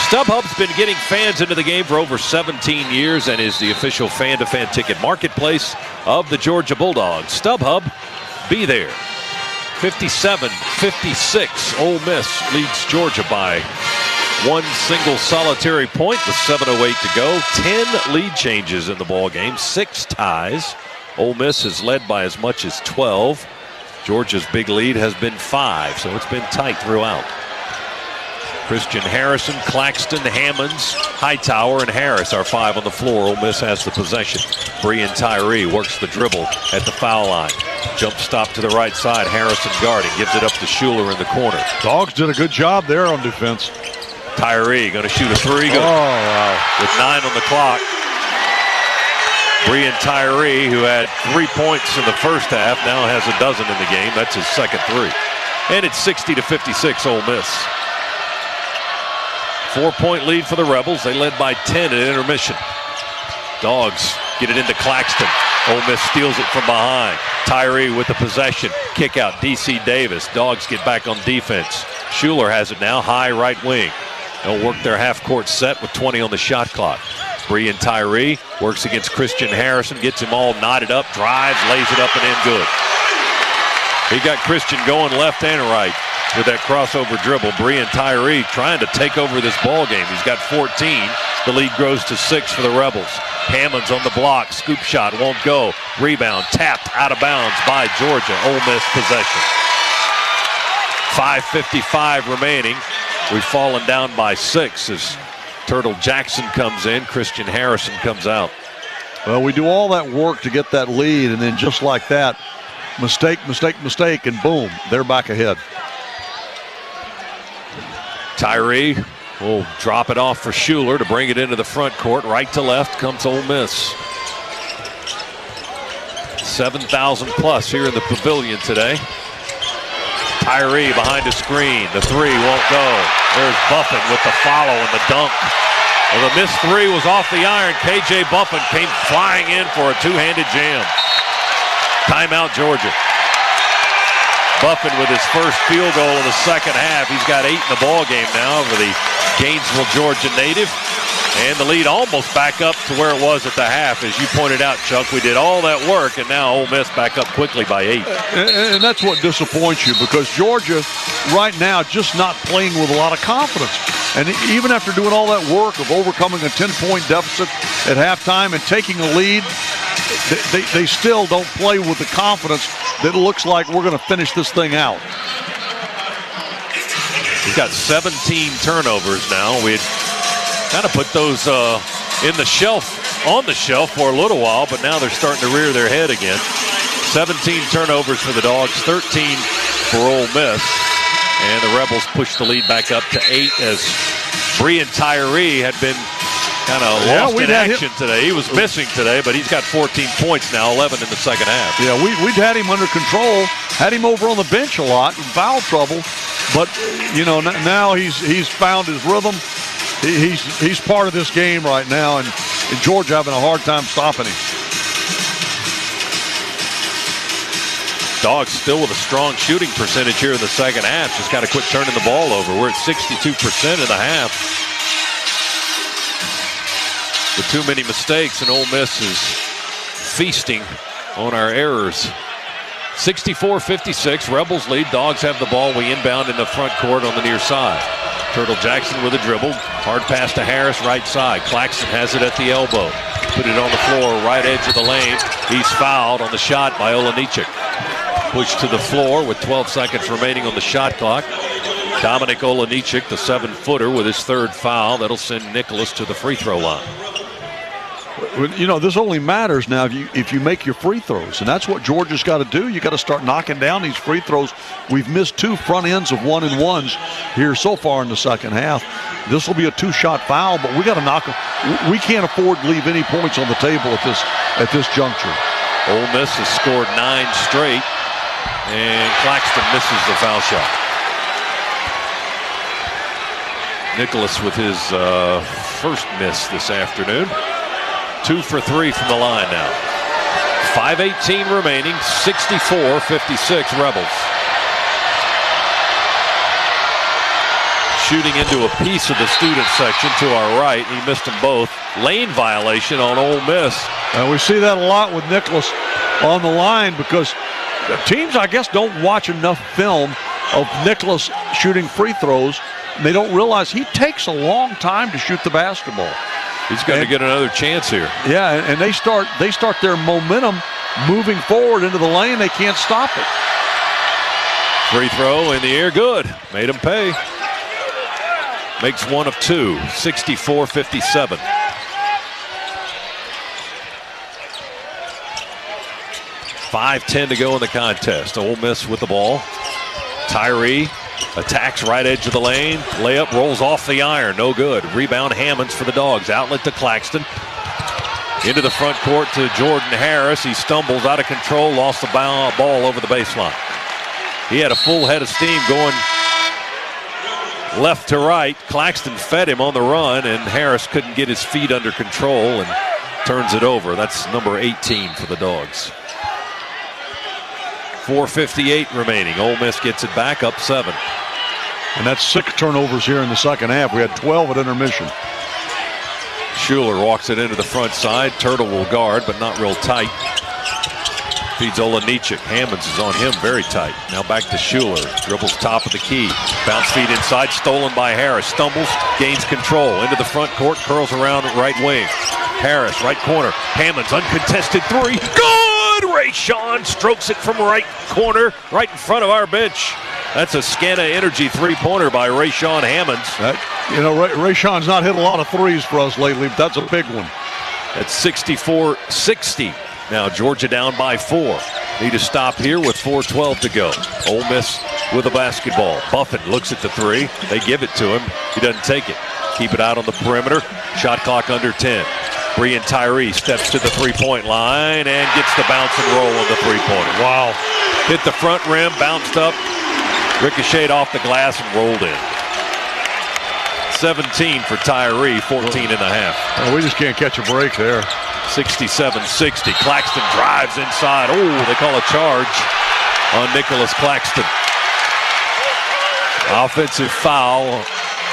StubHub's been getting fans into the game for over 17 years and is the official fan-to-fan ticket marketplace of the Georgia Bulldogs. StubHub, be there. 57-56, Ole Miss leads Georgia by one single solitary point with 7:08 to go. 10 lead changes in the ball game, 6 ties. Ole Miss has led by as much as 12. Georgia's big lead has been 5, so it's been tight throughout. Christian Harrison, Claxton, Hammonds, Hightower, and Harris are 5 on the floor. Ole Miss has the possession. Brean Tyree works the dribble at the foul line. Jump stop to the right side. Harrison guarding. Gives it up to Schuler in the corner. Dogs did a good job there on defense. Tyree going to shoot a 3. Good. Oh, wow. With 9 on the clock. Brean Tyree, who had 3 points in the first half, now has a dozen in the game. That's his second 3. And it's 60-56 Ole Miss. 4-point lead for the Rebels. They led by 10 at intermission. Dogs get it into Claxton. Ole Miss steals it from behind. Tyree with the possession. Kick out DC Davis. Dogs get back on defense. Schuler has it now, high right wing. They'll work their half-court set with 20 on the shot clock. Brean Tyree works against Christian Harrison, gets him all knotted up, drives, lays it up and in good. He got Christian going left and right with that crossover dribble. Brean Tyree trying to take over this ball game. He's got 14. The lead grows to 6 for the Rebels. Hammonds on the block, scoop shot, won't go. Rebound, tapped out of bounds by Georgia. Ole Miss possession. 5:55 remaining. We've fallen down by 6 as Turtle Jackson comes in. Christian Harrison comes out. Well, we do all that work to get that lead, and then just like that, mistake, and boom, they're back ahead. Tyree will drop it off for Schuler to bring it into the front court. Right to left comes Ole Miss. 7,000 plus here in the pavilion today. Tyree behind a screen. The 3 won't go. There's Buffin with the follow and the dunk. Well, the missed 3 was off the iron. KJ Buffin came flying in for a two-handed jam. Timeout, Georgia. Buffin with his first field goal in the second half. He's got 8 in the ball game now over the Gainesville, Georgia native. And the lead almost back up to where it was at the half. As you pointed out, Chuck, we did all that work, and now Ole Miss back up quickly by 8. And that's what disappoints you, because Georgia right now just not playing with a lot of confidence. And even after doing all that work of overcoming a 10-point deficit at halftime and taking a lead, they still don't play with the confidence that it looks like we're going to finish this thing out. He's got 17 turnovers now. We had kind of put those on the shelf for a little while, but now they're starting to rear their head again. 17 turnovers for the Dogs, 13 for Ole Miss. And the Rebels push the lead back up to 8 as Brean Tyree had been kind of lost in action today. He was missing today, but he's got 14 points now, 11 in the second half. Yeah, we'd had him under control, had him over on the bench a lot in foul trouble, but you know, now he's found his rhythm. He's part of this game right now, and Georgia having a hard time stopping him. Dogs still with a strong shooting percentage here in the second half. Just got to quit turning the ball over. We're at 62% in the half. With too many mistakes, and Ole Miss is feasting on our errors. 64-56, Rebels lead. Dogs have the ball. We inbound in the front court on the near side. Turtle Jackson with a dribble. Hard pass to Harris, right side. Claxton has it at the elbow. Put it on the floor, right edge of the lane. He's fouled on the shot by Olenichik. Pushed to the floor with 12 seconds remaining on the shot clock. Dominic Olejniczak, the 7-footer, with his third foul. That'll send Nicholas to the free throw line. This only matters now if you make your free throws, and that's what Georgia's got to do. You got to start knocking down these free throws. We've missed 2 front ends of 1-and-1s here so far in the second half. This will be a 2-shot foul, but we got to knock them. We can't afford to leave any points on the table at this juncture. Ole Miss has scored 9 straight, and Claxton misses the foul shot. Nicholas with his first miss this afternoon. 2 for 3 from the line now. 5:18 remaining, 64-56 Rebels. Shooting into a piece of the student section to our right. He missed them both. Lane violation on Ole Miss. And we see that a lot with Nicholas on the line because teams, I guess, don't watch enough film of Nicholas shooting free throws. They don't realize he takes a long time to shoot the basketball. He's going to get another chance here. Yeah, and they start their momentum moving forward into the lane. They can't stop it. Free throw in the air, good. Made him pay. Makes 1 of 2, 64-57. .5:10 to go in the contest. Ole Miss with the ball. Tyree attacks right edge of the lane. Layup rolls off the iron. No good. Rebound Hammonds for the Dogs. Outlet to Claxton. Into the front court to Jordan Harris. He stumbles out of control. Lost the ball over the baseline. He had a full head of steam going left to right. Claxton fed him on the run, and Harris couldn't get his feet under control and turns it over. That's number 18 for the Dogs. 4:58 remaining. Ole Miss gets it back up 7. And that's 6 turnovers here in the second half. We had 12 at intermission. Schuler walks it into the front side. Turtle will guard, but not real tight. Feeds Olejniczak. Hammonds is on him very tight. Now back to Schuler. Dribbles top of the key. Bounce feed inside. Stolen by Harris. Stumbles. Gains control. Into the front court. Curls around right wing. Harris, right corner. Hammonds, uncontested 3. Good! Rayshawn strokes it from right corner, right in front of our bench. That's a Scana Energy 3-pointer by Rayshawn Hammonds. Rayshawn's not hit a lot of threes for us lately, but that's a big one. At 64-60. Now Georgia down by 4. Need to stop here with 4:12 to go. Ole Miss with a basketball. Buffett looks at the 3. They give it to him. He doesn't take it. Keep it out on the perimeter. Shot clock under 10. Brean Tyree steps to the 3-point line and gets the bounce and roll on the 3-pointer. Wow. Hit the front rim, bounced up, ricocheted off the glass and rolled in. 17 for Tyree, 14 and a half. Oh, we just can't catch a break there. 67-60. Claxton drives inside. Oh, they call a charge on Nicholas Claxton. Offensive foul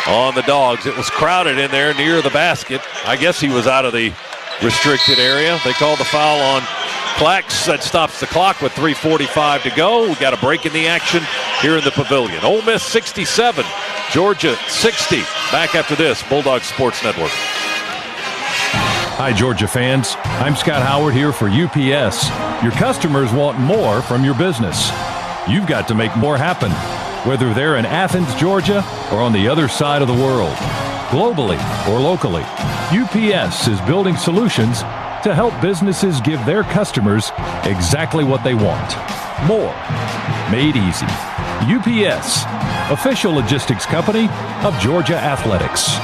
on the Dogs. It was crowded in there near the basket. I guess he was out of the restricted area. They called the foul on Clax. That stops the clock with 3:45 to go. We got a break in the action here in the Pavilion. Ole Miss 67, Georgia 60. Back after this, Bulldogs Sports Network. Hi, Georgia fans. I'm Scott Howard here for UPS. Your customers want more from your business. You've got to make more happen, whether they're in Athens, Georgia, or on the other side of the world. Globally or locally, UPS is building solutions to help businesses give their customers exactly what they want. More. Made easy. UPS, official logistics company of Georgia Athletics.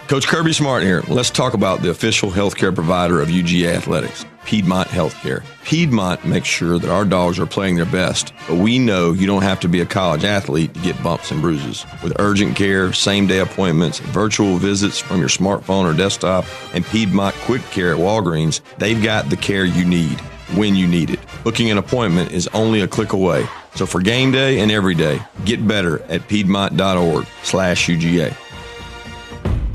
Coach Kirby Smart here. Let's talk about the official healthcare provider of UGA Athletics, Piedmont Healthcare. Piedmont makes sure that our dogs are playing their best, but we know you don't have to be a college athlete to get bumps and bruises. With urgent care, same-day appointments, virtual visits from your smartphone or desktop, and Piedmont Quick Care at Walgreens, they've got the care you need when you need it. Booking an appointment is only a click away. So for game day and every day, get better at piedmont.org/UGA.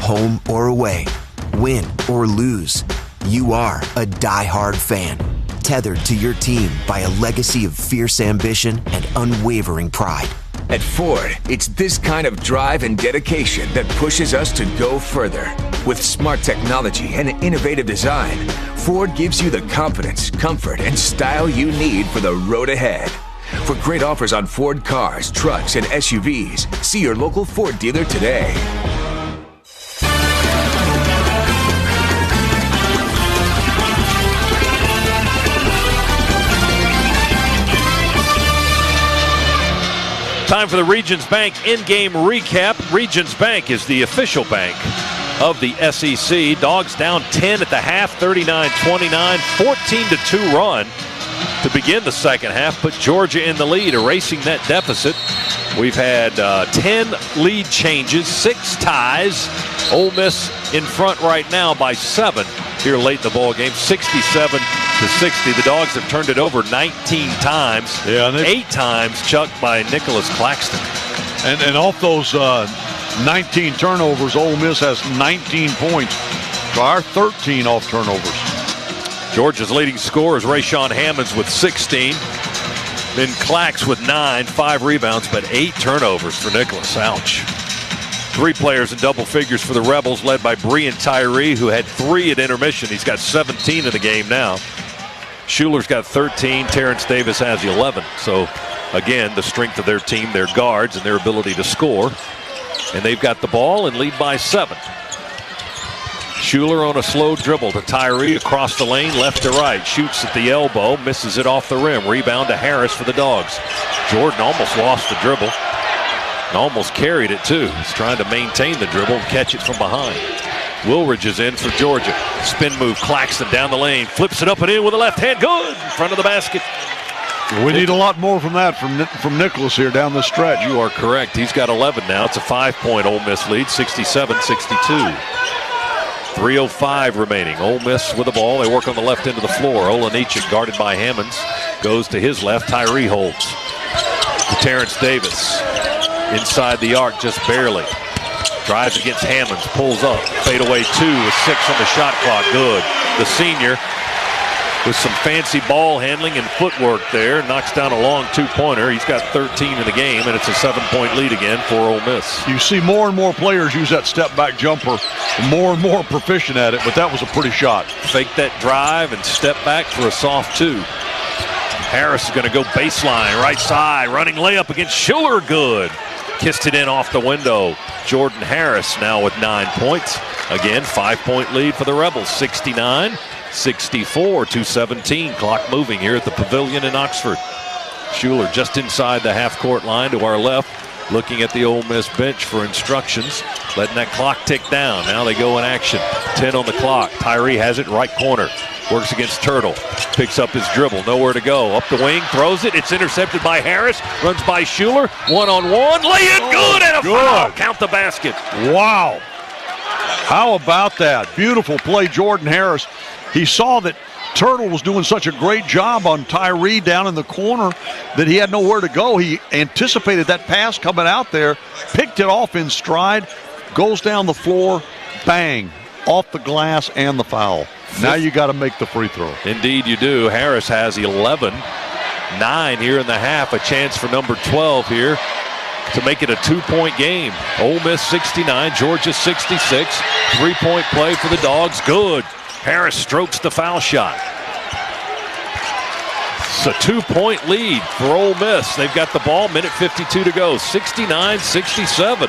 Home or away, win or lose, you are a die-hard fan, tethered to your team by a legacy of fierce ambition and unwavering pride. At Ford, it's this kind of drive and dedication that pushes us to go further. With smart technology and innovative design, Ford gives you the confidence, comfort, and style you need for the road ahead. For great offers on Ford cars, trucks, and SUVs, see your local Ford dealer today. Time for the Regions Bank in-game recap. Regions Bank is the official bank of the SEC. Dogs down 10 at the half, 39-29, 14-2 run to begin the second half. Put Georgia in the lead, erasing that deficit. We've had 10 lead changes, 6 ties. Ole Miss in front right now by 7 here late in the ball game, 67-60. The Dogs have turned it over 19 times. Yeah, 8 times chucked by Nicholas Claxton. And off those 19 turnovers, Ole Miss has 19 points. So our 13 off turnovers. Georgia's leading scorer is Rayshawn Hammonds with 16. Then Clax with 9, 5 rebounds, but 8 turnovers for Nicholas. Ouch. 3 players in double figures for the Rebels, led by Breon Tyree, who had 3 at intermission. He's got 17 in the game now. Schuler's got 13. Terrence Davis has 11. So, again, the strength of their team, their guards, and their ability to score. And they've got the ball and lead by 7. Schuler on a slow dribble to Tyree across the lane, left to right. Shoots at the elbow, misses it off the rim. Rebound to Harris for the Dogs. Jordan almost lost the dribble. And almost carried it, too. He's trying to maintain the dribble and catch it from behind. Woolridge is in for Georgia. Spin move, Claxton down the lane. Flips it up and in with a left hand. Good! In front of the basket. We need a lot more from that from Nicholas here down the stretch. You are correct. He's got 11 now. It's a 5-point Ole Miss lead, 67-62. 3:05 remaining. Ole Miss with the ball. They work on the left end of the floor. Olanichik guarded by Hammonds. Goes to his left. Tyree holds. To Terrence Davis. Inside the arc, just barely. Drives against Hammonds. Pulls up. Fadeaway 2 with 6 on the shot clock. Good. The senior with some fancy ball handling and footwork there. Knocks down a long 2-pointer. He's got 13 in the game, and it's a 7-point lead again for Ole Miss. You see more and more players use that step-back jumper, more and more proficient at it, but that was a pretty shot. Fake that drive and step back for a soft 2. Harris is going to go baseline, right side, running layup against Schuler. Good. Kissed it in off the window. Jordan Harris now with 9 points. Again, 5-point lead for the Rebels, 69-64, 2:17. Clock moving here at the Pavilion in Oxford. Schuler just inside the half-court line to our left, looking at the Ole Miss bench for instructions, letting that clock tick down. Now they go in action. 10 on the clock. Tyree has it right corner. Works against Turtle. Picks up his dribble. Nowhere to go. Up the wing. Throws it. It's intercepted by Harris. Runs by Schuler. One-on-one. Lay it good and a foul. Count the basket. Wow. How about that? Beautiful play, Jordan Harris. He saw that Turtle was doing such a great job on Tyree down in the corner that he had nowhere to go. He anticipated that pass coming out there, picked it off in stride, goes down the floor, bang, off the glass and the foul. Now you got to make the free throw. Indeed you do. Harris has 11. 9 here in the half. A chance for number 12 here to make it a 2-point game. Ole Miss 69, Georgia 66. 3-point play for the Dogs. Good. Harris strokes the foul shot. It's a 2-point lead for Ole Miss. They've got the ball. Minute 52 to go. 69-67.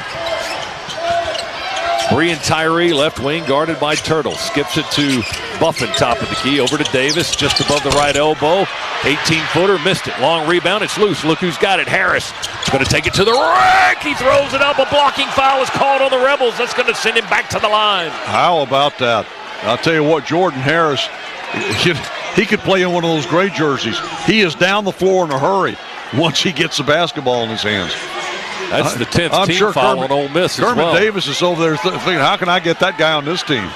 Breon Tyree, left wing, guarded by Turtle. Skips it to Buffin, top of the key. Over to Davis, just above the right elbow. 18-footer, missed it. Long rebound, it's loose. Look who's got it. Harris going to take it to the rack. He throws it up. A blocking foul is called on the Rebels. That's going to send him back to the line. How about that? I'll tell you what, Jordan Harris, he could play in one of those gray jerseys. He is down the floor in a hurry once he gets the basketball in his hands. That's the 10th team foul on Ole Miss as well. Kermit Davis is over there thinking, how can I get that guy on this team?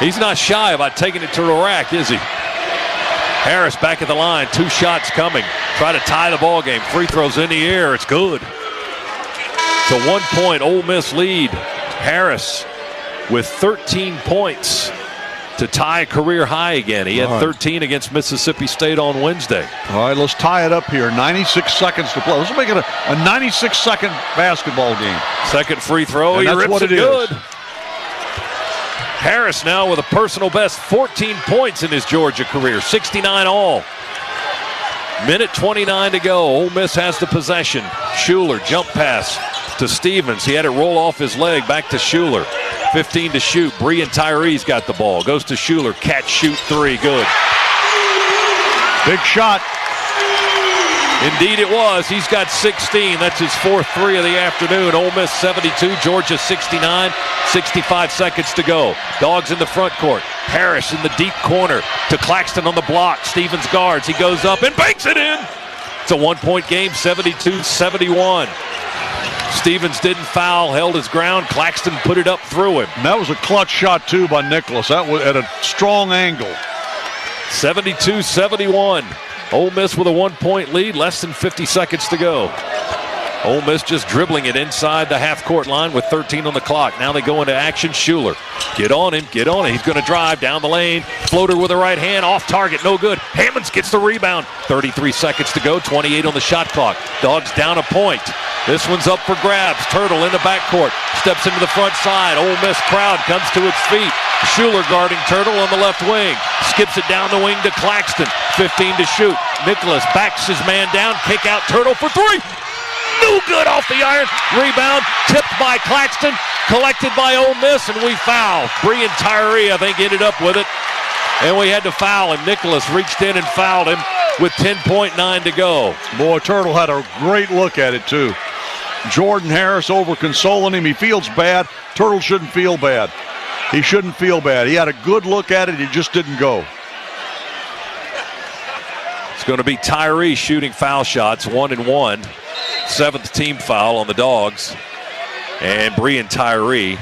He's not shy about taking it to the rack, is he? Harris back at the line. 2 shots coming. Try to tie the ball game. Free throws in the air. It's good. It's a 1-point Ole Miss lead. Harris with 13 points to tie a career high again. He had 13 against Mississippi State on Wednesday. All right, let's tie it up here. 96 seconds to play. Let's make it a 96-second basketball game. Second free throw. And he that's rips what it good. Harris now with a personal best 14 points in his Georgia career. 69 all. Minute 29 to go. Ole Miss has the possession. Schuler, jump pass to Stevens. He had it roll off his leg. Back to Schuler. 15 to shoot. Bree and Tyree's got the ball. Goes to Schuler. Catch, shoot, three. Good. Big shot. Indeed it was. He's got 16. That's his fourth three of the afternoon. Ole Miss 72, Georgia 69. 65 seconds to go. Dogs in the front court. Harris in the deep corner to Claxton on the block. Stevens guards. He goes up and banks it in. It's a one-point game, 72-71. Stevens didn't foul, held his ground. Claxton put it up through him. And that was a clutch shot, too, by Nicholas. That was at a strong angle. 72-71. Ole Miss with a one-point lead, less than 50 seconds to go. Ole Miss just dribbling it inside the half-court line with 13 on the clock. Now they go into action. Schuler, get on him. He's going to drive down the lane. Floater with the right hand, off target, no good. Hammonds gets the rebound. 33 seconds to go, 28 on the shot clock. Dogs down a point. This one's up for grabs. Turtle in the backcourt, steps into the front side. Ole Miss crowd comes to its feet. Schuler guarding Turtle on the left wing. Skips it down the wing to Claxton. 15 to shoot. Nicholas backs his man down. Kick out Turtle for three. No good off the iron. Rebound tipped by Claxton. Collected by Ole Miss, and we foul. Bree and Tyree, I think, ended up with it. And we had to foul him. Nicholas reached in and fouled him with 10.9 to go. Boy, Turtle had a great look at it, too. Jordan Harris over consoling him. He feels bad. Turtle shouldn't feel bad. He shouldn't feel bad. He had a good look at it. He just didn't go. It's going to be Tyree shooting foul shots, 1-1. Seventh team foul on the Dogs. And Bree and Tyree,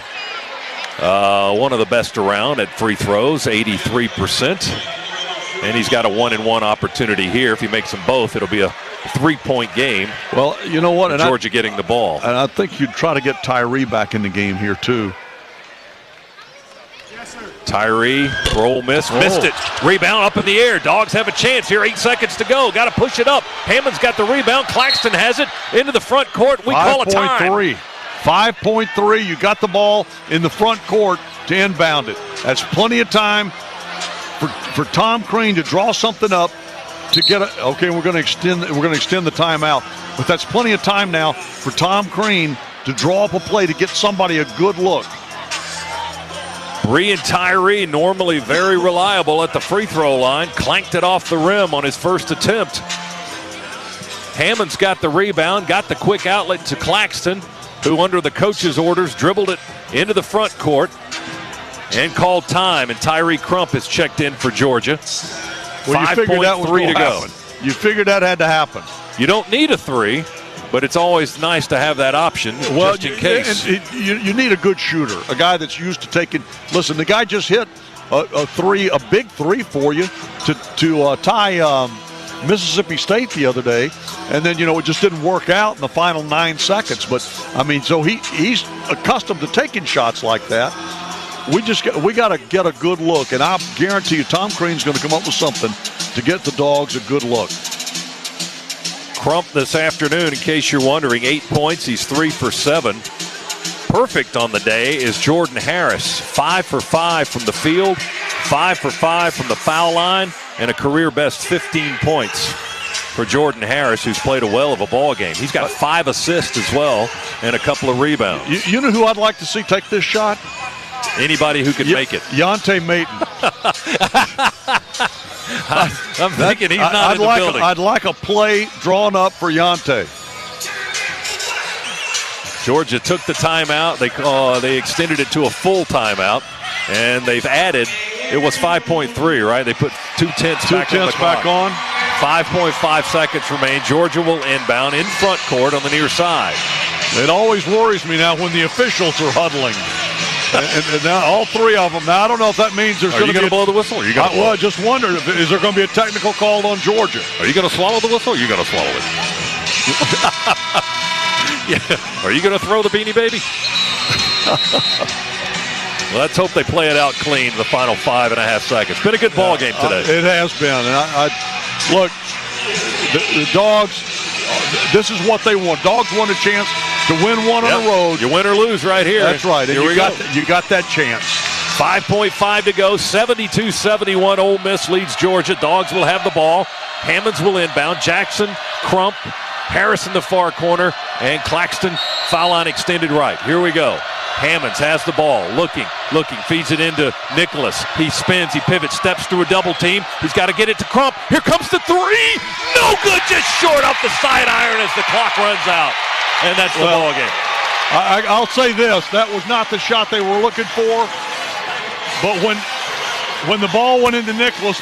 one of the best around at free throws, 83%. And he's got a 1-1 opportunity here. If he makes them both, it'll be a 3-point game. Well, you know what? Georgia getting the ball. And I think you'd try to get Tyree back in the game here, too. Tyree for Ole Miss, missed it. Rebound up in the air. Dogs have a chance here. 8 seconds to go. Got to push it up. Hammond's got the rebound. Claxton has it into the front court. We call a time. 5.3. You got the ball in the front court to inbound it. That's plenty of time for Tom Crean to draw something up to get it. Okay, we're going to extend the timeout, but that's plenty of time now for Tom Crean to draw up a play to get somebody a good look. Bree and Tyree, normally very reliable at the free throw line, clanked it off the rim on his first attempt. Hammond's got the rebound, got the quick outlet to Claxton, who under the coach's orders dribbled it into the front court and called time, and Tyree Crump is checked in for Georgia. Well, you figured that was going to happen. You figured that had to happen. You don't need a three, but it's always nice to have that option just in case. You need a good shooter, a guy that's used to taking. Listen, the guy just hit a big three for you to tie Mississippi State the other day, and then it just didn't work out in the final 9 seconds. But I mean, so he's accustomed to taking shots like that. We got to get a good look, and I guarantee you, Tom Crean's going to come up with something to get the Dogs a good look. Crump this afternoon, in case you're wondering, 8 points. He's 3 for 7. Perfect on the day is Jordan Harris, 5 for 5 from the field, 5 for 5 from the foul line, and a career best 15 points for Jordan Harris, who's played a well of a ball game. He's got 5 assists as well and a couple of rebounds. You know who I'd like to see take this shot? Anybody who can make it. Yante Maton. I'm thinking he's not in the building. I'd like a play drawn up for Yante. Georgia took the timeout. They extended it to a full timeout, and they've added. It was 5.3, right? They put 2/10 back on the clock. 5.5 seconds remain. Georgia will inbound in front court on the near side. It always worries me now when the officials are huddling. And now all three of them. Now I don't know if that means there's going to be. Are you going to blow the whistle? Or are you going to I just wondered, is there going to be a technical call on Georgia? Are you going to swallow the whistle? Or are you going to swallow it? Yeah. Are you going to throw the Beanie Baby? Well, let's hope they play it out clean the final 5.5 seconds. Been a good ball game today. It has been. And I look, the Dogs, this is what they want. Dogs want a chance to win one on the road. You win or lose right here. That's right. And you got that chance. 5.5 to go, 72-71. Ole Miss leads Georgia. Dogs will have the ball. Hammonds will inbound. Jackson, Crump, Harris in the far corner, and Claxton foul line extended right. Here we go. Hammonds has the ball, looking, feeds it into Nicholas. He spins, he pivots, steps through a double team. He's got to get it to Crump. Here comes the three. No good, just short off the side iron as the clock runs out. And that's the ball game. I'll say this, that was not the shot they were looking for. But when the ball went into Nicholas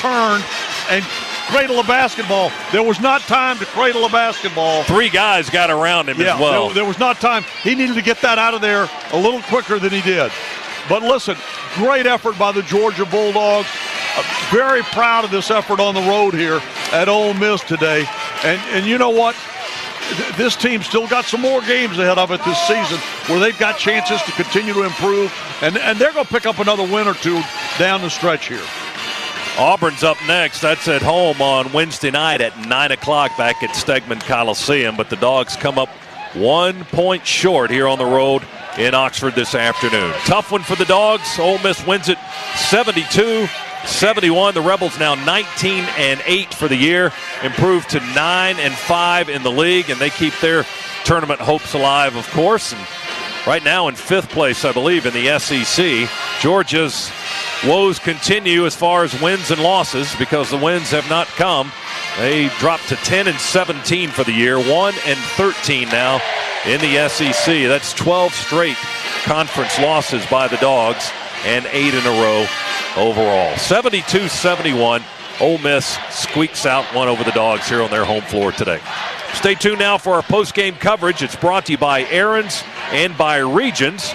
turned and cradle a basketball. There was not time to cradle a basketball. Three guys got around him as well. There was not time. He needed to get that out of there a little quicker than he did. But listen, great effort by the Georgia Bulldogs. Very proud of this effort on the road here at Ole Miss today. And you know what? This team still got some more games ahead of it this season where they've got chances to continue to improve. And they're going to pick up another win or two down the stretch here. Auburn's up next. That's at home on Wednesday night at 9 o'clock back at Stegman Coliseum. But the Dogs come up 1 point short here on the road in Oxford this afternoon. Tough one for the Dogs. Ole Miss wins it 72-71. The Rebels now 19-8 for the year, improved to 9-5 in the league, and they keep their tournament hopes alive, of course. And right now in 5th place, I believe, in the SEC. Georgia's woes continue as far as wins and losses because the wins have not come. They dropped to 10-17 for the year, 1-13 now in the SEC. That's 12 straight conference losses by the Dogs and 8 in a row overall. 72-71. Ole Miss squeaks out one over the Dogs here on their home floor today. Stay tuned now for our post-game coverage. It's brought to you by Aaron's and by Regions,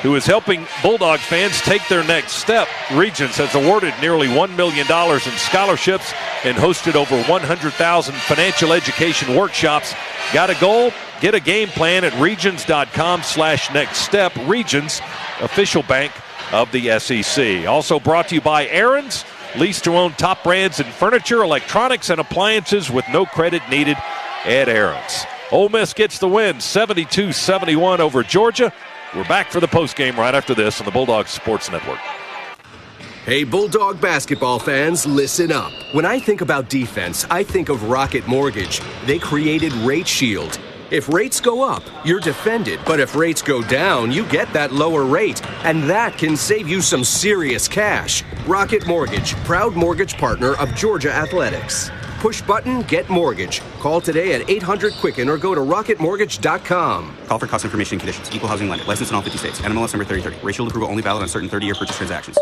who is helping Bulldog fans take their next step. Regions has awarded nearly $1 million in scholarships and hosted over 100,000 financial education workshops. Got a goal? Get a game plan at regions.com/nextstep. Regions, official bank of the SEC. Also brought to you by Aaron's. Lease to own top brands in furniture, electronics, and appliances with no credit needed at Aaron's. Ole Miss gets the win, 72-71 over Georgia. We're back for the postgame right after this on the Bulldogs Sports Network. Hey, Bulldog basketball fans, listen up. When I think about defense, I think of Rocket Mortgage. They created Rate Shield. If rates go up, you're defended. But if rates go down, you get that lower rate. And that can save you some serious cash. Rocket Mortgage, proud mortgage partner of Georgia Athletics. Push button, get mortgage. Call today at 800-QUICKEN or go to rocketmortgage.com. Call for cost information and conditions. Equal housing lender. Licensed in all 50 states. NMLS number 3030. Rate Shield approval only valid on certain 30-year purchase transactions.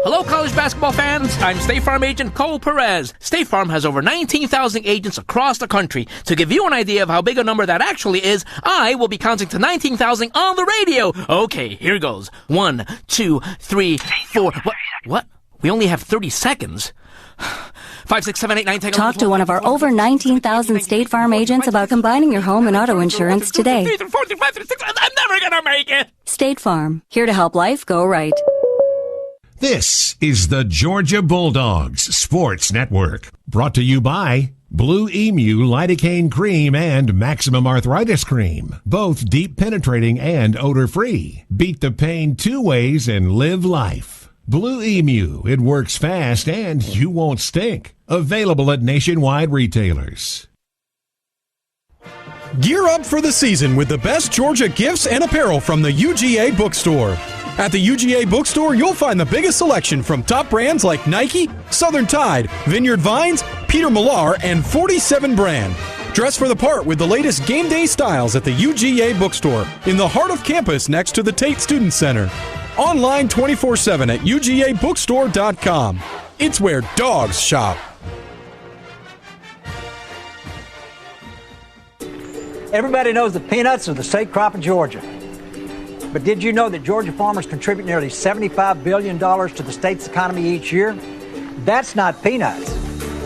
Hello, college basketball fans. I'm State Farm agent Cole Perez. State Farm has over 19,000 agents across the country. To give you an idea of how big a number that actually is, I will be counting to 19,000 on the radio. Okay, here goes. 1, 2, 3, 4. What? We only have 30 seconds. 5, 6, 7, 8, 9, 10. Talk to one of our over 19,000 State Farm agents about combining your home and auto insurance today. I'm never gonna make it. State Farm, here to help life go right. This is the Georgia Bulldogs Sports Network, brought to you by Blue Emu Lidocaine Cream and Maximum Arthritis Cream, both deep penetrating and odor-free. Beat the pain 2 ways and live life. Blue Emu, it works fast and you won't stink. Available at nationwide retailers. Gear up for the season with the best Georgia gifts and apparel from the UGA Bookstore. At the UGA Bookstore, you'll find the biggest selection from top brands like Nike, Southern Tide, Vineyard Vines, Peter Millar, and 47 brand. Dress for the part with the latest game day styles at the UGA Bookstore in the heart of campus next to the Tate Student Center. Online 24/7 at UGABookstore.com. It's where dogs shop. Everybody knows that peanuts are the state crop of Georgia. But did you know that Georgia farmers contribute nearly $75 billion to the state's economy each year? That's not peanuts.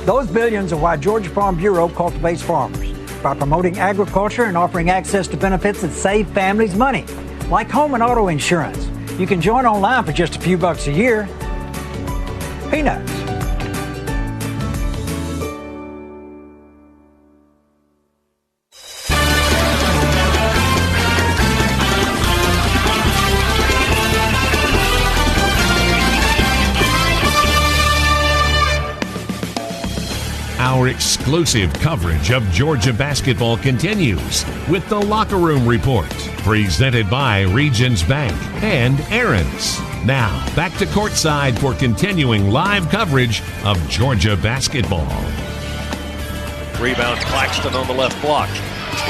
Those billions are why Georgia Farm Bureau cultivates farmers by promoting agriculture and offering access to benefits that save families money, like home and auto insurance. You can join online for just a few bucks a year. Peanuts. Our exclusive coverage of Georgia basketball continues with the Locker Room Report, presented by Regions Bank and Aaron's. Now, back to courtside for continuing live coverage of Georgia basketball. Rebound, Claxton on the left block.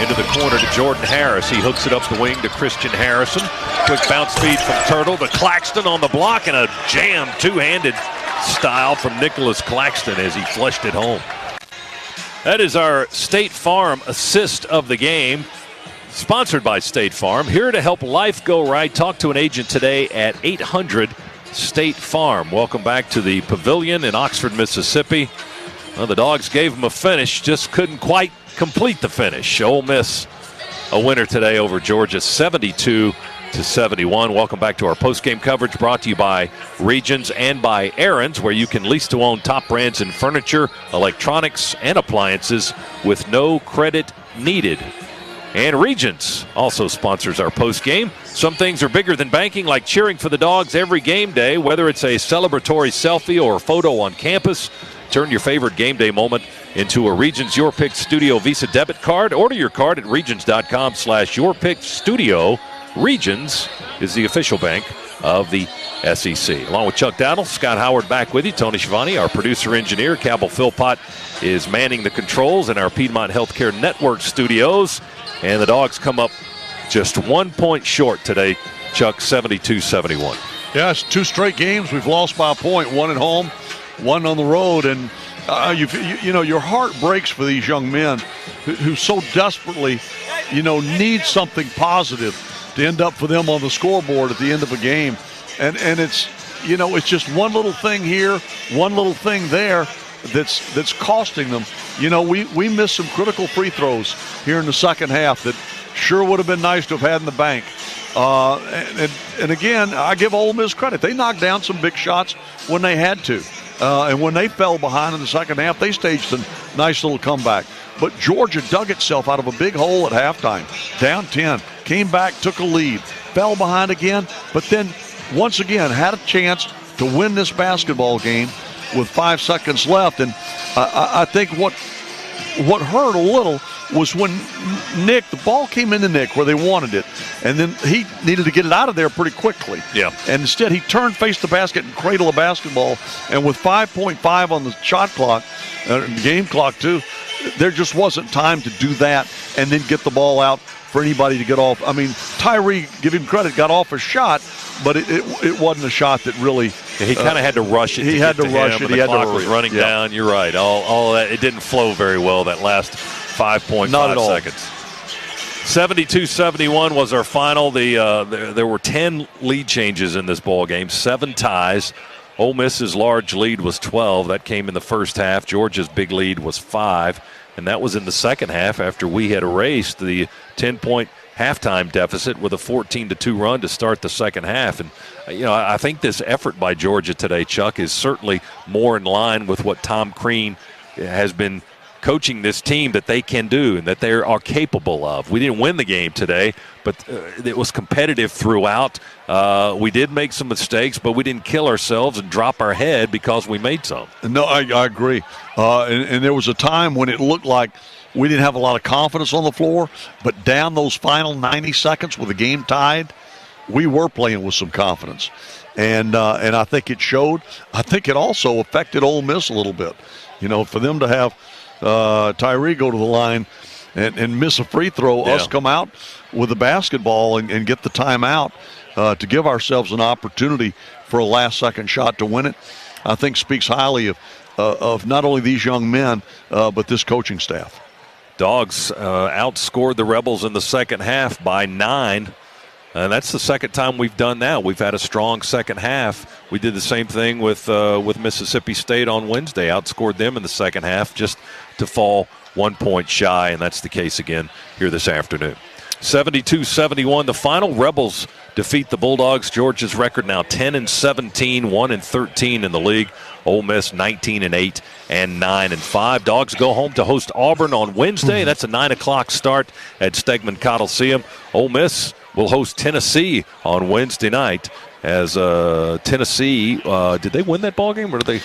Into the corner to Jordan Harris. He hooks it up the wing to Christian Harrison. Quick bounce feed from Turtle to Claxton on the block, and a jam two-handed style from Nicholas Claxton as he flushed it home. That is our State Farm assist of the game, sponsored by State Farm. Here to help life go right. Talk to an agent today at 800 State Farm. Welcome back to the Pavilion in Oxford, Mississippi. Well, the Dogs gave them a finish, just couldn't quite complete the finish. Ole Miss a winner today over Georgia, 72-71. Welcome back to our post-game coverage, brought to you by Regions and by Aaron's, where you can lease to own top brands in furniture, electronics, and appliances with no credit needed. And Regions also sponsors our post-game. Some things are bigger than banking, like cheering for the Dogs every game day, whether it's a celebratory selfie or a photo on campus. Turn your favorite game day moment into a Regions Your Pick Studio Visa debit card. Order your card at regions.com/yourpickstudio. Regions is the official bank of the SEC. Along with Chuck Dowdle, Scott Howard back with you. Tony Schiavone, our producer-engineer. Cabell Philpott is manning the controls in our Piedmont Healthcare Network studios. And the Dogs come up just 1 point short today, Chuck, 72-71. Yeah, it's 2 straight games. We've lost by a point, 1 at home, 1 on the road. And, you know, your heart breaks for these young men who so desperately, need something positive to end up for them on the scoreboard at the end of a game. And it's, it's just one little thing here, one little thing there that's costing them. We missed some critical free throws here in the second half that sure would have been nice to have had in the bank. And again, I give Ole Miss credit. They knocked down some big shots when they had to. And when they fell behind in the second half, they staged a nice little comeback. But Georgia dug itself out of a big hole at halftime, down 10, came back, took a lead, fell behind again, but then once again had a chance to win this basketball game with 5 seconds left. And I think what hurt a little was when the ball came into Nick where they wanted it, and then he needed to get it out of there pretty quickly. Yeah. And instead he turned, faced the basket, and cradled a basketball. And with 5.5 on the shot clock, game clock too, there just wasn't time to do that and then get the ball out for anybody to get off. I mean, Tyree, give him credit, got off a shot, but it wasn't a shot that really. Yeah, he kind of had to rush it. He had to rush it. The clock was running down. You're right. All that, it didn't flow very well that last 5.5 seconds. 72-71 was our final. There were 10 lead changes in this ball game, 7 ties. Ole Miss's large lead was 12. That came in the first half. Georgia's big lead was 5, and that was in the second half after we had erased the 10-point halftime deficit with a 14-2 run to start the second half. And, I think this effort by Georgia today, Chuck, is certainly more in line with what Tom Crean has been coaching this team that they can do and that they are capable of. We didn't win the game today, but it was competitive throughout. We did make some mistakes, but we didn't kill ourselves and drop our head because we made some. No, I agree. And there was a time when it looked like we didn't have a lot of confidence on the floor, but down those final 90 seconds with the game tied, we were playing with some confidence. And I think it showed. I think it also affected Ole Miss a little bit. For them to have Tyree go to the line and miss a free throw, us come out with the basketball and get the timeout to give ourselves an opportunity for a last-second shot to win it, I think speaks highly of not only these young men, but this coaching staff. Dogs outscored the Rebels in the second half by 9. And that's the second time we've done that. We've had a strong second half. We did the same thing with Mississippi State on Wednesday. Outscored them in the second half just to fall 1 point shy, and that's the case again here this afternoon. 72-71, the final. Rebels defeat the Bulldogs. Georgia's record now 10-17, 1-13 in the league. Ole Miss 19-8 and 9-5. Dogs go home to host Auburn on Wednesday. That's a 9 o'clock start at Stegman Coliseum. Ole Miss will host Tennessee on Wednesday night as Tennessee, did they win that ball game or did they?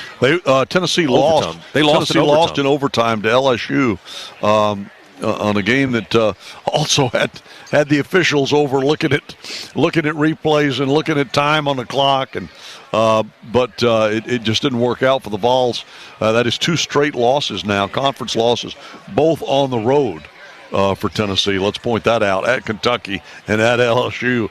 Tennessee overtime? lost. They lost. Tennessee lost in overtime to LSU on a game that also had the officials over looking at replays and looking at time on the clock, and but it just didn't work out for the Vols. That is 2 straight losses now, conference losses, both on the road. For Tennessee, let's point that out, at Kentucky and at LSU,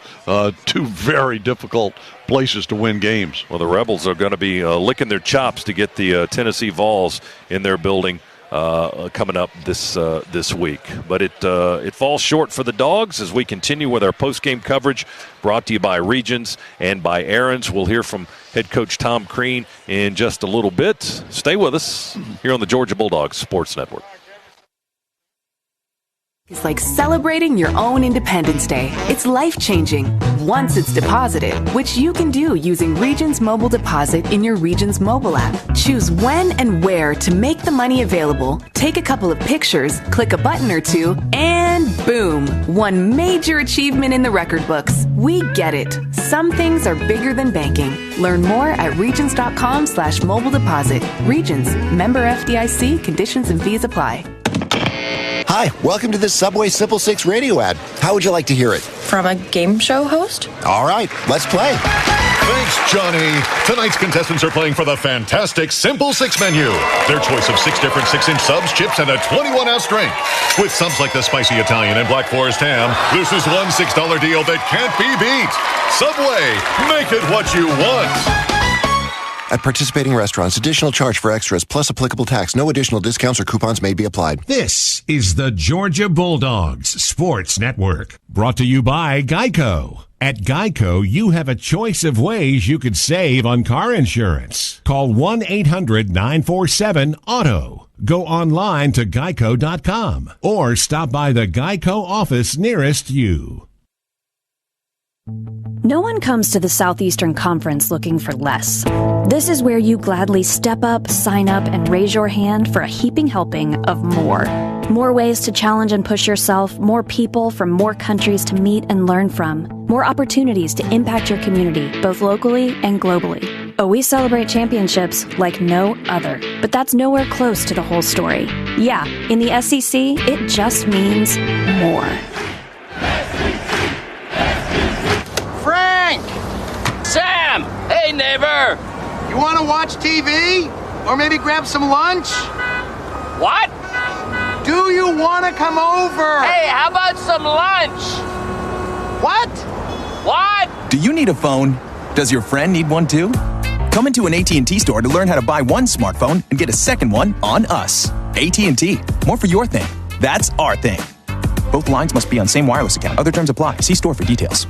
2 very difficult places to win games. Well, the Rebels are going to be licking their chops to get the Tennessee Vols in their building coming up this week. But it falls short for the Dogs as we continue with our post-game coverage brought to you by Regions and by Aaron's. We'll hear from head coach Tom Crean in just a little bit. Stay with us here on the Georgia Bulldogs Sports Network. It's like celebrating your own Independence Day. It's life-changing once it's deposited, which you can do using Regions Mobile Deposit in your Regions mobile app. Choose when and where to make the money available, take a couple of pictures, click a button or two, and boom, one major achievement in the record books. We get it. Some things are bigger than banking. Learn more at regions.com/mobile deposit. Regions, member FDIC, conditions and fees apply. Hi, welcome to this Subway Simple 6 radio ad. How would you like to hear it? From a game show host? All right, let's play. Thanks, Johnny. Tonight's contestants are playing for the fantastic Simple 6 menu. Their choice of 6 different 6-inch subs, chips, and a 21-ounce drink. With subs like the spicy Italian and Black Forest ham, this is one $6 deal that can't be beat. Subway, make it what you want. At participating restaurants, additional charge for extras plus applicable tax. No additional discounts or coupons may be applied. This is the Georgia Bulldogs Sports Network, brought to you by Geico. At Geico, you have a choice of ways you could save on car insurance. Call 1-800-947-AUTO. Go online to geico.com or stop by the Geico office nearest you. No one comes to the Southeastern Conference looking for less. This is where you gladly step up, sign up, and raise your hand for a heaping helping of more. More ways to challenge and push yourself, more people from more countries to meet and learn from, more opportunities to impact your community, both locally and globally. Oh, we celebrate championships like no other, but that's nowhere close to the whole story. Yeah, in the SEC, it just means more. Sam! Hey, neighbor! You want to watch TV? Or maybe grab some lunch? What? Do you want to come over? Hey, how about some lunch? What? What? Do you need a phone? Does your friend need one too? Come into an AT&T store to learn how to buy one smartphone and get a second one on us. AT&T. More for your thing. That's our thing. Both lines must be on same wireless account. Other terms apply. See store for details.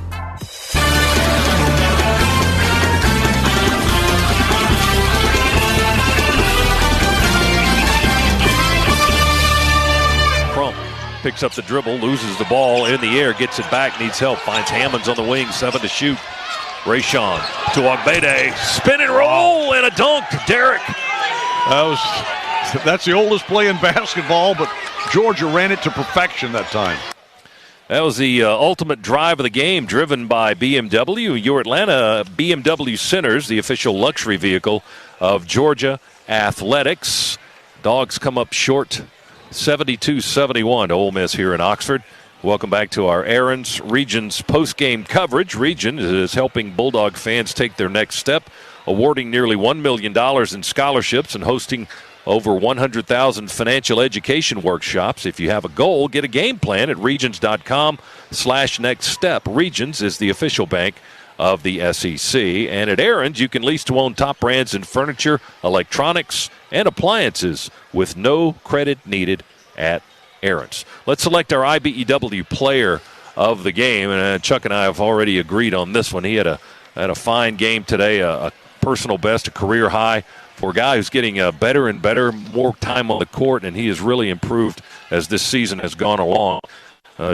Picks up the dribble, loses the ball in the air, gets it back, needs help, finds Hammonds on the wing, 7 to shoot. Rayshon to Ogbede, spin and roll, and a dunk. Derek. That's the oldest play in basketball, but Georgia ran it to perfection that time. That was the ultimate drive of the game, driven by BMW. Your Atlanta BMW Centers, the official luxury vehicle of Georgia Athletics. Dogs come up short 72-71 to Ole Miss here in Oxford. Welcome back to our Aaron's Regions post-game coverage. Region is helping Bulldog fans take their next step, awarding nearly $1 million in scholarships and hosting over 100,000 financial education workshops. If you have a goal, get a game plan at regions.com/next step. Regions is the official bank of the SEC. And at Aaron's, you can lease to own top brands in furniture, electronics, and appliances with no credit needed at Aaron's. Let's select our IBEW player of the game. And Chuck and I have already agreed on this one. He had a fine game today, a personal best, a career high for a guy who's getting better and better, more time on the court, and he has really improved as this season has gone along.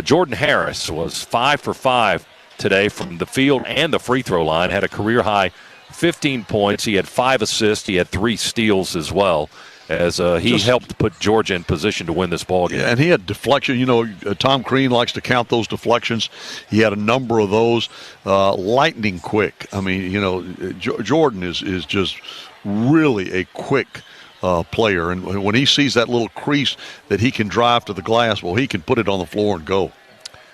Jordan Harris was 5 for 5 today from the field and the free throw line, had a career high 15 points. He had 5 assists. He had 3 steals as well. as he helped put Georgia in position to win this ball game. Yeah, and he had deflection. You know, Tom Crean likes to count those deflections. He had a number of those, lightning quick. I mean, you know, Jordan is just really a quick player, and when he sees that little crease that he can drive to the glass, well, he can put it on the floor and go.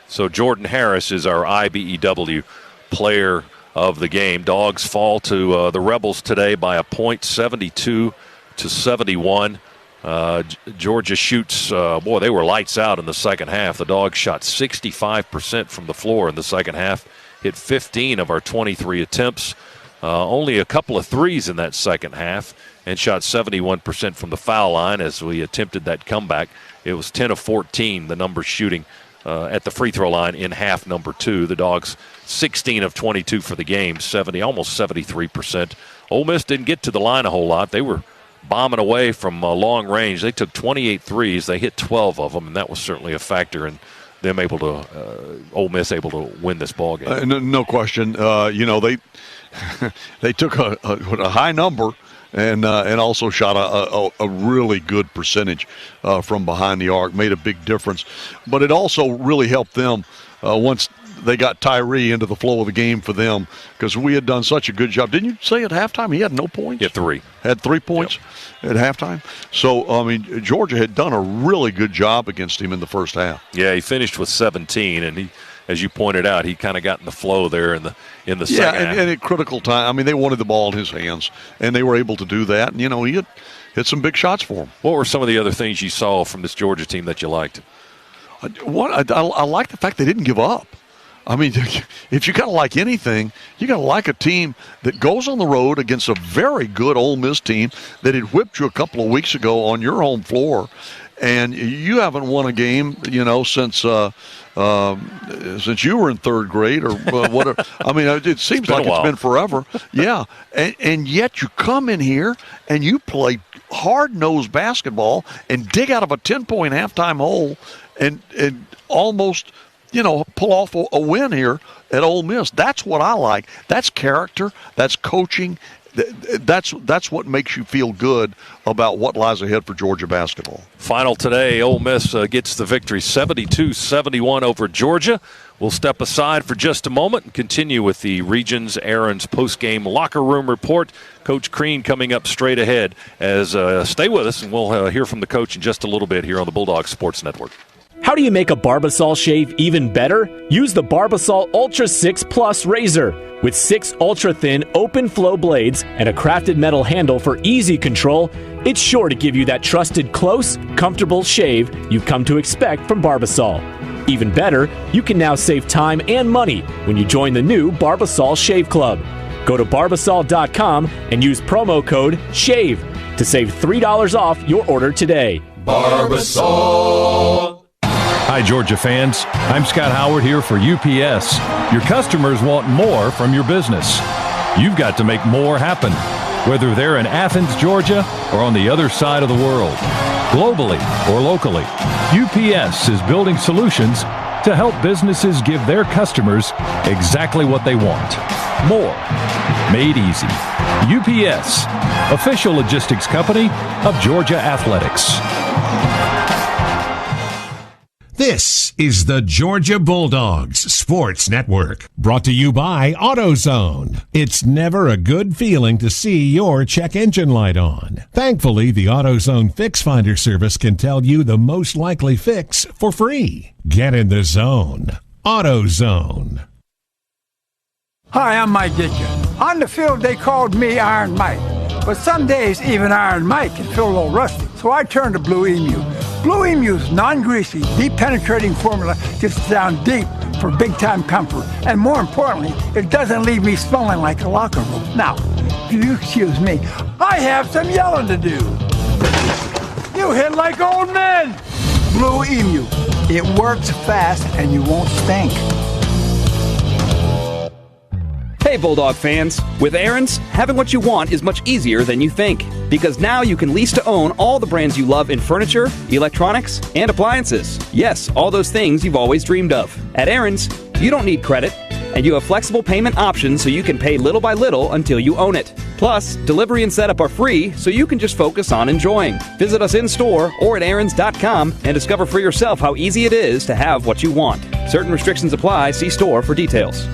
So Jordan Harris is our IBEW player of the game. Dogs fall to the Rebels today by a point, 72-71. Georgia shoots, they were lights out in the second half. The Dogs shot 65% from the floor in the second half, hit 15 of our 23 attempts, only a couple of threes in that second half, and shot 71% from the foul line as we attempted that comeback. It was 10 of 14, the numbers shooting at the free throw line in half number 2. The Dogs 16 of 22 for the game, almost 73%. Ole Miss didn't get to the line a whole lot. They were bombing away from long range. They took 28 threes. They hit 12 of them, and that was certainly a factor in them Ole Miss able to win this ball game. No question. They took a high number and also shot a really good percentage from behind the arc, made a big difference. But it also really helped them once they got Tyree into the flow of the game for them, because we had done such a good job. Didn't you say at halftime he had no points? He had 3. Had 3 points at halftime. So, I mean, Georgia had done a really good job against him in the first half. Yeah, he finished with 17, and he, as you pointed out, he kind of got in the flow there in the second half. And at critical time, I mean, they wanted the ball in his hands, and they were able to do that. And, you know, he had hit some big shots for him. What were some of the other things you saw from this Georgia team that you liked? I like the fact they didn't give up. I mean, if you got to like anything, you got to like a team that goes on the road against a very good Ole Miss team that had whipped you a couple of weeks ago on your home floor, and you haven't won a game, since you were in third grade or whatever. I mean, it seems like it's been forever. Yeah, and yet you come in here and you play hard-nosed basketball and dig out of a 10-point halftime hole and almost – pull off a win here at Ole Miss. That's what I like. That's character. That's coaching. That's what makes you feel good about what lies ahead for Georgia basketball. Final today, Ole Miss gets the victory 72-71 over Georgia. We'll step aside for just a moment and continue with the Regions Aaron's postgame locker room report. Coach Crean coming up straight ahead. Stay with us, and we'll hear from the coach in just a little bit here on the Bulldogs Sports Network. How do you make a Barbasol shave even better? Use the Barbasol Ultra 6 Plus razor. With 6 ultra-thin, open-flow blades and a crafted metal handle for easy control, it's sure to give you that trusted, close, comfortable shave you've come to expect from Barbasol. Even better, you can now save time and money when you join the new Barbasol Shave Club. Go to Barbasol.com and use promo code SHAVE to save $3 off your order today. Barbasol. Hi, Georgia fans. I'm Scott Howard here for UPS. Your customers want more from your business. You've got to make more happen, whether they're in Athens, Georgia, or on the other side of the world. Globally or locally, UPS is building solutions to help businesses give their customers exactly what they want. More. Made easy. UPS, official logistics company of Georgia Athletics. This is the Georgia Bulldogs Sports Network, brought to you by AutoZone. It's never a good feeling to see your check engine light on. Thankfully, the AutoZone Fix Finder service can tell you the most likely fix for free. Get in the zone. AutoZone. Hi, I'm Mike Ditka. On the field, they called me Iron Mike. But some days, even Iron Mike can feel a little rusty. So I turned to Blue Emu. Blue Emu's non-greasy, deep-penetrating formula gets down deep for big-time comfort. And more importantly, it doesn't leave me smelling like a locker room. Now, if you excuse me, I have some yelling to do. You hit like old men. Blue Emu. It works fast and you won't stink. Hey Bulldog fans, with Aaron's, having what you want is much easier than you think. Because now you can lease to own all the brands you love in furniture, electronics, and appliances. Yes, all those things you've always dreamed of. At Aaron's, you don't need credit, and you have flexible payment options so you can pay little by little until you own it. Plus, delivery and setup are free, so you can just focus on enjoying. Visit us in-store or at Aaron's.com and discover for yourself how easy it is to have what you want. Certain restrictions apply. See store for details.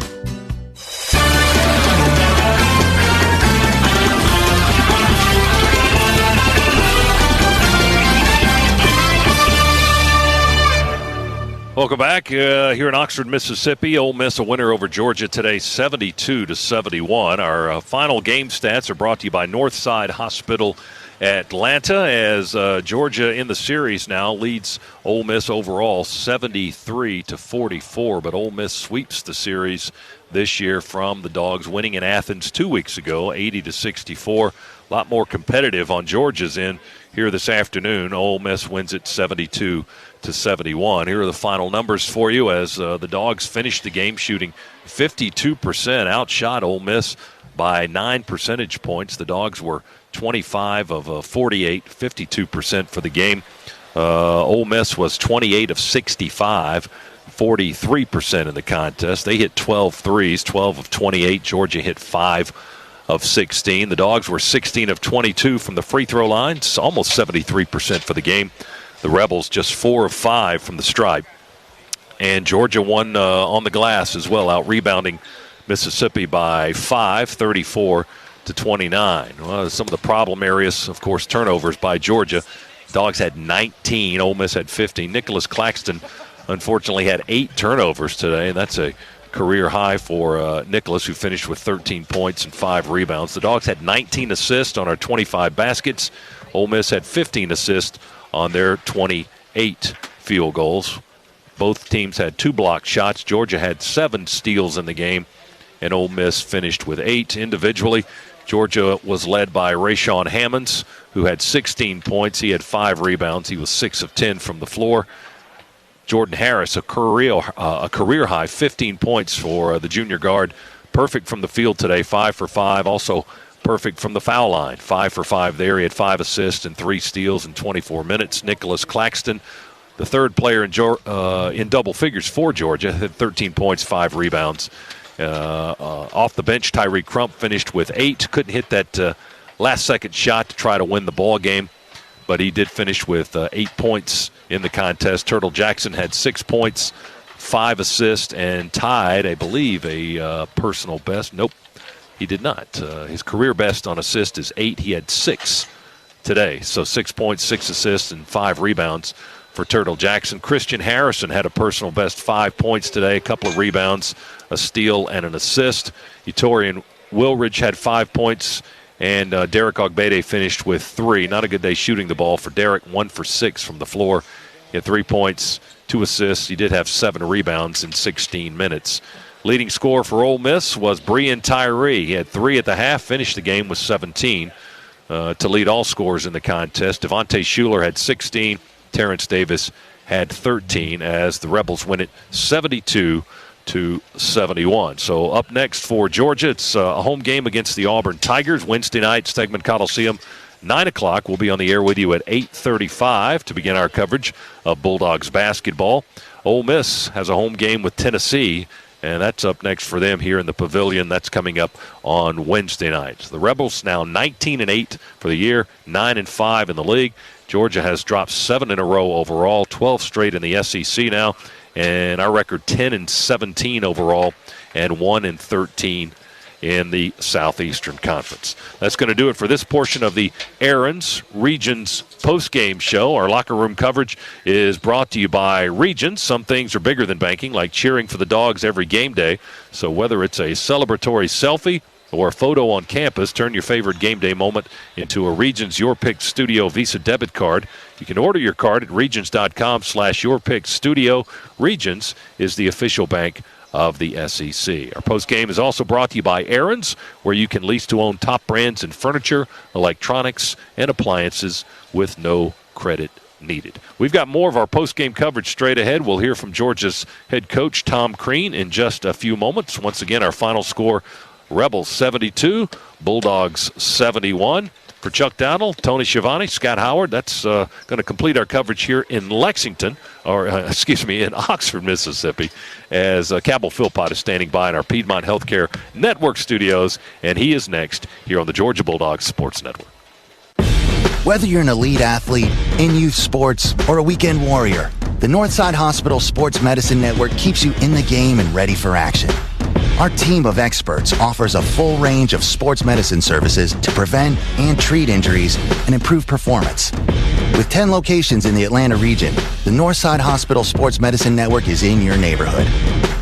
Welcome back here in Oxford, Mississippi. Ole Miss a winner over Georgia today, 72-71. Our final game stats are brought to you by Northside Hospital Atlanta, as Georgia in the series now leads Ole Miss overall 73-44. But Ole Miss sweeps the series this year from the Dogs, winning in Athens 2 weeks ago, 80-64. A lot more competitive on Georgia's end here this afternoon. Ole Miss wins it 72-71. Here are the final numbers for you as the Dogs finished the game shooting 52%, outshot Ole Miss by 9 percentage points. The Dogs were 25 of 48, 52% for the game. Ole Miss was 28 of 65, 43% in the contest. They hit 12 threes, 12 of 28. Georgia hit 5 of 16. The Dogs were 16 of 22 from the free throw line, almost 73% for the game. The Rebels just 4 of 5 from the stripe. And Georgia won on the glass as well, out-rebounding Mississippi by 5, 34-29. Well, some of the problem areas, of course, turnovers by Georgia. Dogs had 19, Ole Miss had 15. Nicholas Claxton, unfortunately, had 8 turnovers today, and that's a career high for Nicholas, who finished with 13 points and 5 rebounds. The Dogs had 19 assists on our 25 baskets. Ole Miss had 15 assists on their 28 field goals. Both teams had 2 blocked shots. Georgia had 7 steals in the game, and Ole Miss finished with 8. Individually, Georgia was led by Rayshawn Hammonds, who had 16 points. He had 5 rebounds. He was 6 of 10 from the floor. Jordan Harris, a career high, 15 points for the junior guard. Perfect from the field today, 5 for 5. Also perfect from the foul line, 5 for 5 there. He had 5 assists and 3 steals in 24 minutes. Nicholas Claxton, the third player in double figures for Georgia, had 13 points, 5 rebounds. Off the bench, Tyreek Crump finished with 8. Couldn't hit that last-second shot to try to win the ball game, but he did finish with 8 points in the contest. Turtle Jackson had 6 points, 5 assists, and tied, I believe, a personal best. Nope, he did not. His career best on assist is 8. He had 6 today, so 6 points, 6 assists, and 5 rebounds for Turtle Jackson. Christian Harrison had a personal best, 5 points today, a couple of rebounds, a steal, and an assist. Etorian Wilridge had 5 points, and Derek Ogbede finished with 3. Not a good day shooting the ball for Derek, 1 for 6 from the floor. He had 3 points, 2 assists. He did have 7 rebounds in 16 minutes. Leading scorer for Ole Miss was Breon Tyree. He had 3 at the half, finished the game with 17 to lead all scorers in the contest. Devontae Shuler had 16. Terrence Davis had 13 as the Rebels win it 72-71. So up next for Georgia, it's a home game against the Auburn Tigers. Wednesday night, Stegman Coliseum, 9 o'clock. We'll be on the air with you at 8:35 to begin our coverage of Bulldogs basketball. Ole Miss has a home game with Tennessee, and that's up next for them here in the Pavilion. That's coming up on Wednesday night. The Rebels now 19-8 for the year, 9-5 in the league. Georgia has dropped 7 in a row overall, 12 straight in the SEC now, and our record 10-17 overall and 1-13 in the Southeastern Conference. That's going to do it for this portion of the Aaron's Regions post-game show. Our locker room coverage is brought to you by Regions. Some things are bigger than banking, like cheering for the Dogs every game day. So whether it's a celebratory selfie or a photo on campus, turn your favorite game day moment into a Regions Your Pick Studio Visa debit card. You can order your card at regions.com/yourpickstudio. Regions is the official bank of the SEC. Our postgame is also brought to you by Aaron's, where you can lease to own top brands in furniture, electronics, and appliances with no credit needed. We've got more of our postgame coverage straight ahead. We'll hear from Georgia's head coach, Tom Crean, in just a few moments. Once again, our final score, Rebels 72, Bulldogs 71. For Chuck Dowdle, Tony Schiavone, Scott Howard, that's going to complete our coverage here in Lexington, or in Oxford, Mississippi, as Cabell Philpott is standing by in our Piedmont Healthcare Network studios, and he is next here on the Georgia Bulldogs Sports Network. Whether you're an elite athlete, in youth sports, or a weekend warrior, the Northside Hospital Sports Medicine Network keeps you in the game and ready for action. Our team of experts offers a full range of sports medicine services to prevent and treat injuries and improve performance. With 10 locations in the Atlanta region, the Northside Hospital Sports Medicine Network is in your neighborhood.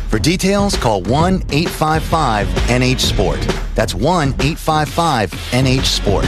For details, call 1-855-NH-SPORT. That's 1-855-NH-SPORT.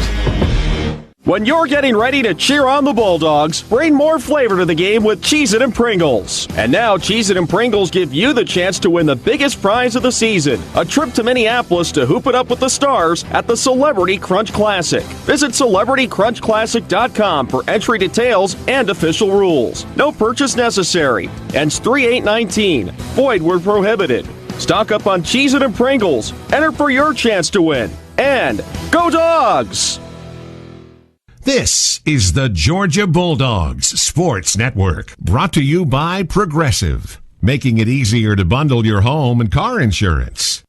When you're getting ready to cheer on the Bulldogs, bring more flavor to the game with Cheez-It and Pringles. And now Cheez-It and Pringles give you the chance to win the biggest prize of the season, a trip to Minneapolis to hoop it up with the stars at the Celebrity Crunch Classic. Visit CelebrityCrunchClassic.com for entry details and official rules. No purchase necessary. Ends 3/8/19. Void where prohibited. Stock up on Cheez-It and Pringles. Enter for your chance to win. And go Dogs! This is the Georgia Bulldogs Sports Network, brought to you by Progressive, making it easier to bundle your home and car insurance.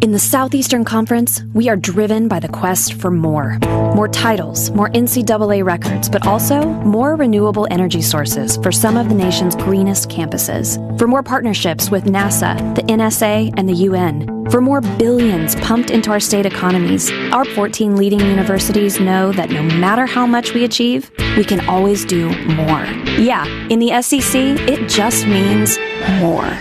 In the Southeastern Conference, we are driven by the quest for more. More titles, more NCAA records, but also more renewable energy sources for some of the nation's greenest campuses. For more partnerships with NASA, the NSA, and the UN. For more billions pumped into our state economies, our 14 leading universities know that no matter how much we achieve, we can always do more. Yeah, in the SEC, it just means more.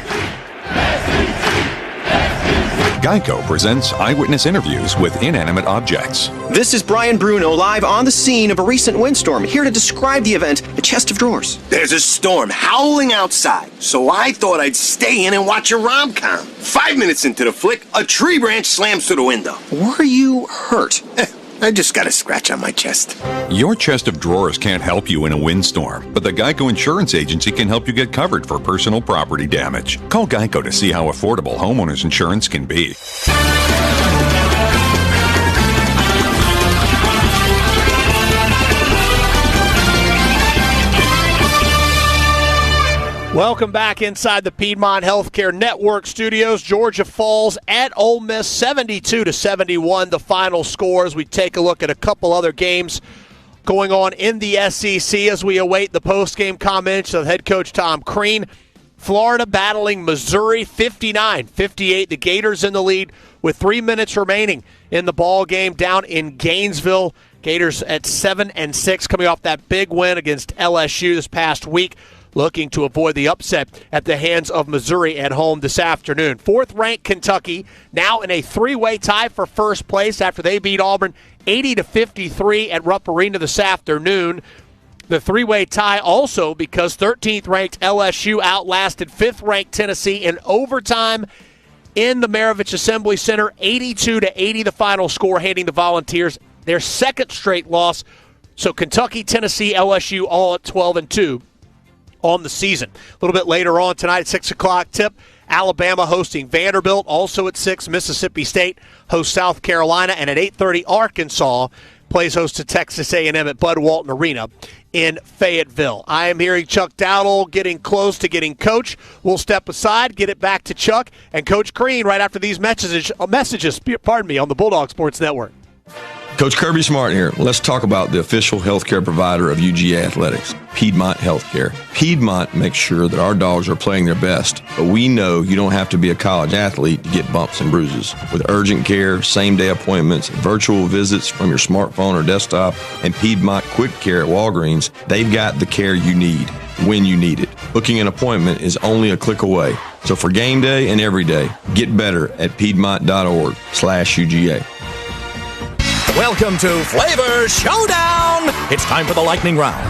Geico presents eyewitness interviews with inanimate objects. This is Brian Bruno live on the scene of a recent windstorm, here to describe the event, A Chest of Drawers. There's a storm howling outside, so I thought I'd stay in and watch a rom-com. 5 minutes into the flick, a tree branch slams through the window. Were you hurt? I just got a scratch on my chest. Your chest of drawers can't help you in a windstorm, but the Geico Insurance Agency can help you get covered for personal property damage. Call Geico to see how affordable homeowners insurance can be. Welcome back inside the Piedmont Healthcare Network studios. Georgia falls at Ole Miss 72-71, the final score, as we take a look at a couple other games going on in the SEC as we await the post-game comments of head coach Tom Crean. Florida battling Missouri 59-58. The Gators in the lead with 3 minutes remaining in the ball game down in Gainesville. Gators at 7-6, coming off that big win against LSU this past week, looking to avoid the upset at the hands of Missouri at home this afternoon. Fourth-ranked Kentucky now in a three-way tie for first place after they beat Auburn 80-53 at Rupp Arena this afternoon. The three-way tie also because 13th-ranked LSU outlasted 5th-ranked Tennessee in overtime in the Maravich Assembly Center, 82-80 the final score, handing the Volunteers their second straight loss. So Kentucky, Tennessee, LSU all at 12-2. On the season. A little bit later on tonight at 6 o'clock tip, Alabama hosting Vanderbilt. Also at 6, Mississippi State hosts South Carolina. And at 8:30, Arkansas plays host to Texas A&M at Bud Walton Arena in Fayetteville. I am hearing Chuck Dowdle getting close to getting coach. We'll step aside, get it back to Chuck and Coach Crean right after these messages on the Bulldog Sports Network. Coach Kirby Smart here. Let's talk about the official healthcare provider of UGA Athletics, Piedmont Healthcare. Piedmont makes sure that our dogs are playing their best, but we know you don't have to be a college athlete to get bumps and bruises. With urgent care, same-day appointments, virtual visits from your smartphone or desktop, and Piedmont Quick Care at Walgreens, they've got the care you need when you need it. Booking an appointment is only a click away. So for game day and every day, get better at piedmont.org/UGA. Welcome to Flavor Showdown! It's time for the lightning round.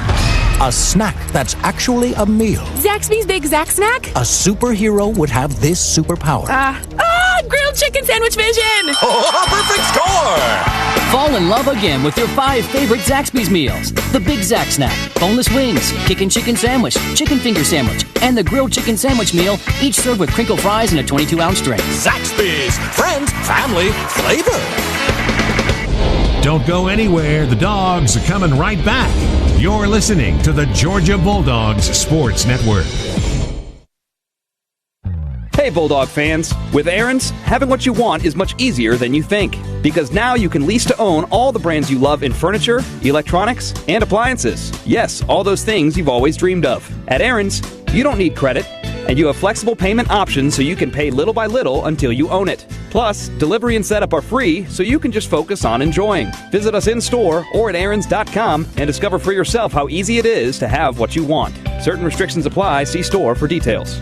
A snack that's actually a meal. Zaxby's Big Zax Snack? A superhero would have this superpower. Grilled chicken sandwich vision! Oh, perfect score! Fall in love again with your 5 favorite Zaxby's meals. The Big Zax Snack, boneless wings, kickin' chicken sandwich, chicken finger sandwich, and the grilled chicken sandwich meal, each served with crinkle fries in a 22-ounce tray. Zaxby's, friends, family, flavor. Don't go anywhere. The Dogs are coming right back. You're listening to the Georgia Bulldogs Sports Network. Hey, Bulldog fans. With Aaron's, having what you want is much easier than you think. Because now you can lease to own all the brands you love in furniture, electronics, and appliances. Yes, all those things you've always dreamed of. At Aaron's, you don't need credit, and you have flexible payment options so you can pay little by little until you own it. Plus, delivery and setup are free, so you can just focus on enjoying. Visit us in-store or at aarons.com and discover for yourself how easy it is to have what you want. Certain restrictions apply. See store for details.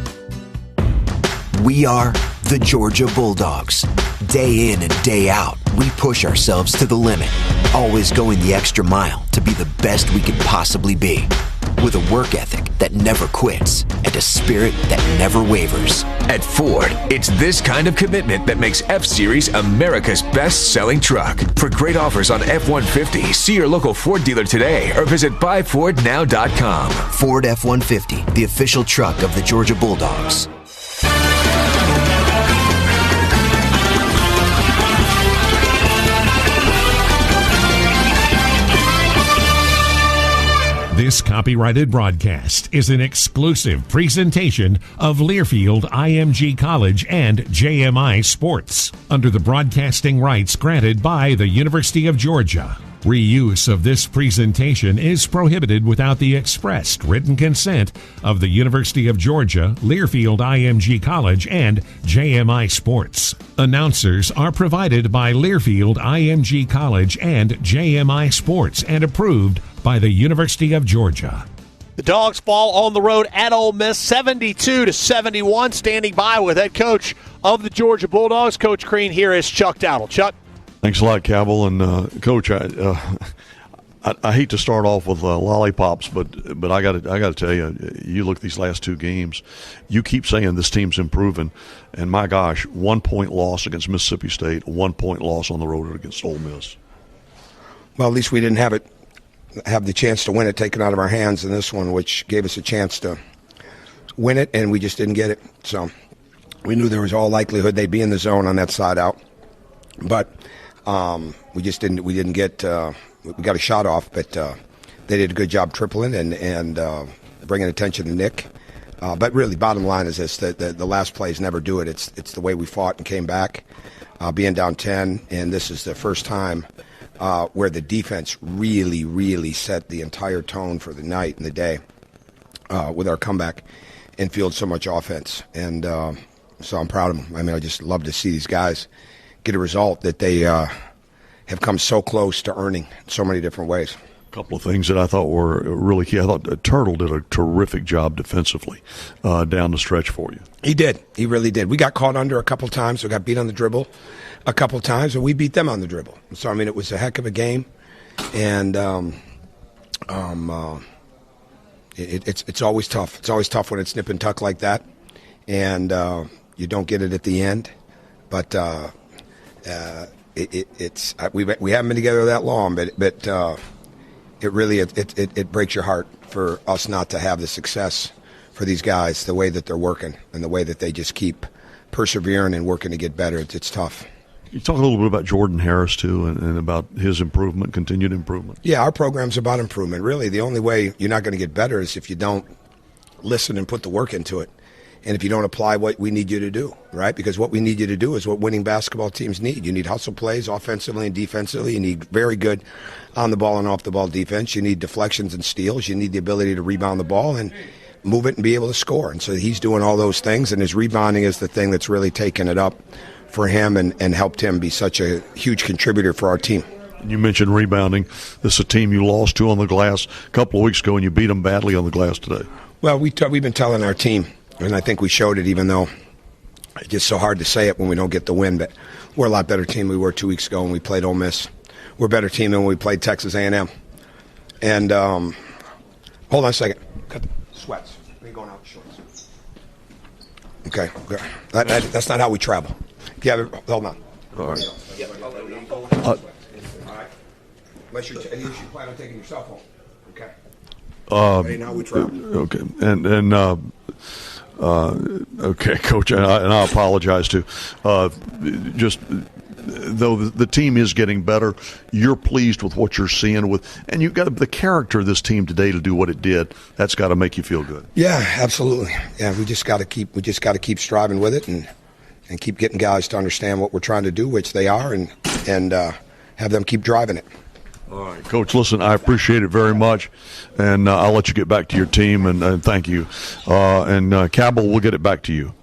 We are the Georgia Bulldogs. Day in and day out, we push ourselves to the limit, always going the extra mile to be the best we could possibly be. With a work ethic that never quits and a spirit that never wavers. At Ford, it's this kind of commitment that makes F-Series America's best-selling truck. For great offers on F-150, see your local Ford dealer today or visit buyfordnow.com. Ford F-150, the official truck of the Georgia Bulldogs. This copyrighted broadcast is an exclusive presentation of Learfield IMG College and JMI Sports under the broadcasting rights granted by the University of Georgia. Reuse of this presentation is prohibited without the expressed written consent of the University of Georgia, Learfield IMG College, and JMI Sports. Announcers are provided by Learfield IMG College and JMI Sports and approved by the University of Georgia. The Dogs fall on the road at Ole Miss, 72-71. Standing by with head coach of the Georgia Bulldogs, Coach Crean. Here is Chuck Dowdle. Chuck. Thanks a lot, Cabell. And Coach, I hate to start off with lollipops, but I got to tell you, you look at these last two games, you keep saying this team's improving, and my gosh, 1 point loss against Mississippi State, 1 point loss on the road against Ole Miss. Well, at least we didn't have the chance to win it taken out of our hands in this one, which gave us a chance to win it, and we just didn't get it. So we knew there was all likelihood they'd be in the zone on that side out, but we just didn't. We didn't get. We got a shot off, but they did a good job tripling and bringing attention to Nick. But really, bottom line is this: the last plays never do it. It's the way we fought and came back, being down 10, and this is the first time where the defense really, really set the entire tone for the night and the day with our comeback and fueled so much offense. And so I'm proud of them. I mean, I just love to see these guys get a result that they have come so close to earning in so many different ways. A couple of things that I thought were really key. I thought Turtle did a terrific job defensively down the stretch for you. He did. He really did. We got caught under a couple times. We got beat on the dribble a couple times, and we beat them on the dribble. So, I mean, it was a heck of a game. And it's always tough. It's always tough when it's nip and tuck like that, and you don't get it at the end. But we haven't been together that long, but it really it breaks your heart for us not to have the success for these guys, the way that they're working and the way that they just keep persevering and working to get better. It's tough. You talk a little bit about Jordan Harris, too, and about his improvement, continued improvement. Yeah, our program's about improvement. Really, the only way you're not going to get better is if you don't listen and put the work into it. And if you don't apply what we need you to do, right? Because what we need you to do is what winning basketball teams need. You need hustle plays offensively and defensively. You need very good on the ball and off the ball defense. You need deflections and steals. You need the ability to rebound the ball and move it and be able to score. And so he's doing all those things, and his rebounding is the thing that's really taken it up for him and helped him be such a huge contributor for our team. You mentioned rebounding. This is a team you lost to on the glass a couple of weeks ago, and you beat them badly on the glass today. Well, we've been telling our team, and I think we showed it, even though it's just so hard to say it when we don't get the win, but we're a lot better team than we were 2 weeks ago when we played Ole Miss. We're a better team than when we played Texas A&M. And hold on a second. Cut the sweats. Are you going out in shorts? Okay. That's not how we travel. Yeah, hold on. All right. Unless you plan on taking your cell phone. Okay. That ain't how we travel. Okay. Okay, Coach, and I apologize too. Just though the team is getting better, you're pleased with what you're seeing and you've got the character of this team today to do what it did. That's got to make you feel good. Yeah, absolutely. Yeah, we just got to keep striving with it and keep getting guys to understand what we're trying to do, which they are, and have them keep driving it. All right, Coach, listen, I appreciate it very much, and I'll let you get back to your team, and thank you. And Cabell, we'll get it back to you.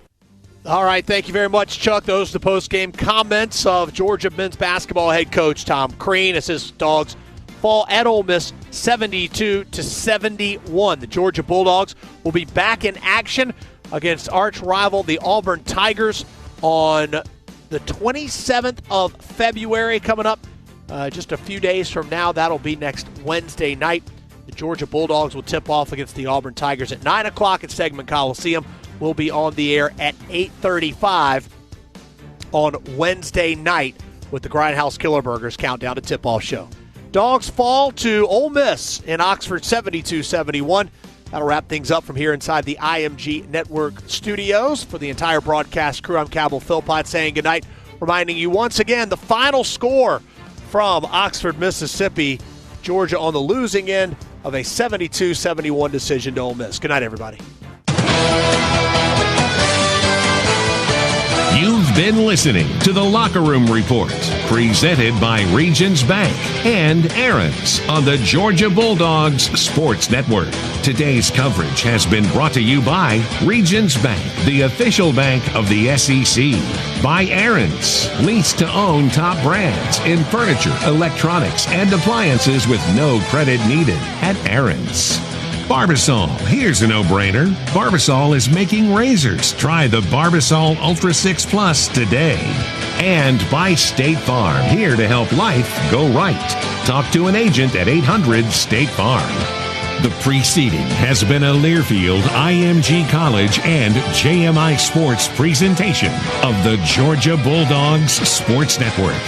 All right, thank you very much, Chuck. Those are the post-game comments of Georgia men's basketball head coach Tom Crean as his Dogs fall at Ole Miss 72-71. The Georgia Bulldogs will be back in action against arch rival the Auburn Tigers on the 27th of February coming up. Just a few days from now. That'll be next Wednesday night. The Georgia Bulldogs will tip off against the Auburn Tigers at 9 o'clock at Segment Coliseum. We'll be on the air at 8:35 on Wednesday night with the Grindhouse Killer Burgers Countdown to Tip-Off show. Dogs fall to Ole Miss in Oxford 72-71. That'll wrap things up from here inside the IMG Network studios. For the entire broadcast crew, I'm Cabell Philpott saying goodnight, reminding you once again the final score from Oxford, Mississippi. Georgia on the losing end of a 72-71 decision to Ole Miss. Good night, everybody. You've been listening to the Locker Room Report, presented by Regions Bank and Aaron's on the Georgia Bulldogs Sports Network. Today's coverage has been brought to you by Regions Bank, the official bank of the SEC. By Aaron's, lease to own top brands in furniture, electronics, and appliances with no credit needed at Aaron's. Barbasol, here's a no-brainer. Barbasol is making razors. Try the Barbasol Ultra 6 Plus today. And by State Farm, here to help life go right. Talk to an agent at 800-STATE-FARM. The preceding has been a Learfield, IMG College, and JMI Sports presentation of the Georgia Bulldogs Sports Network.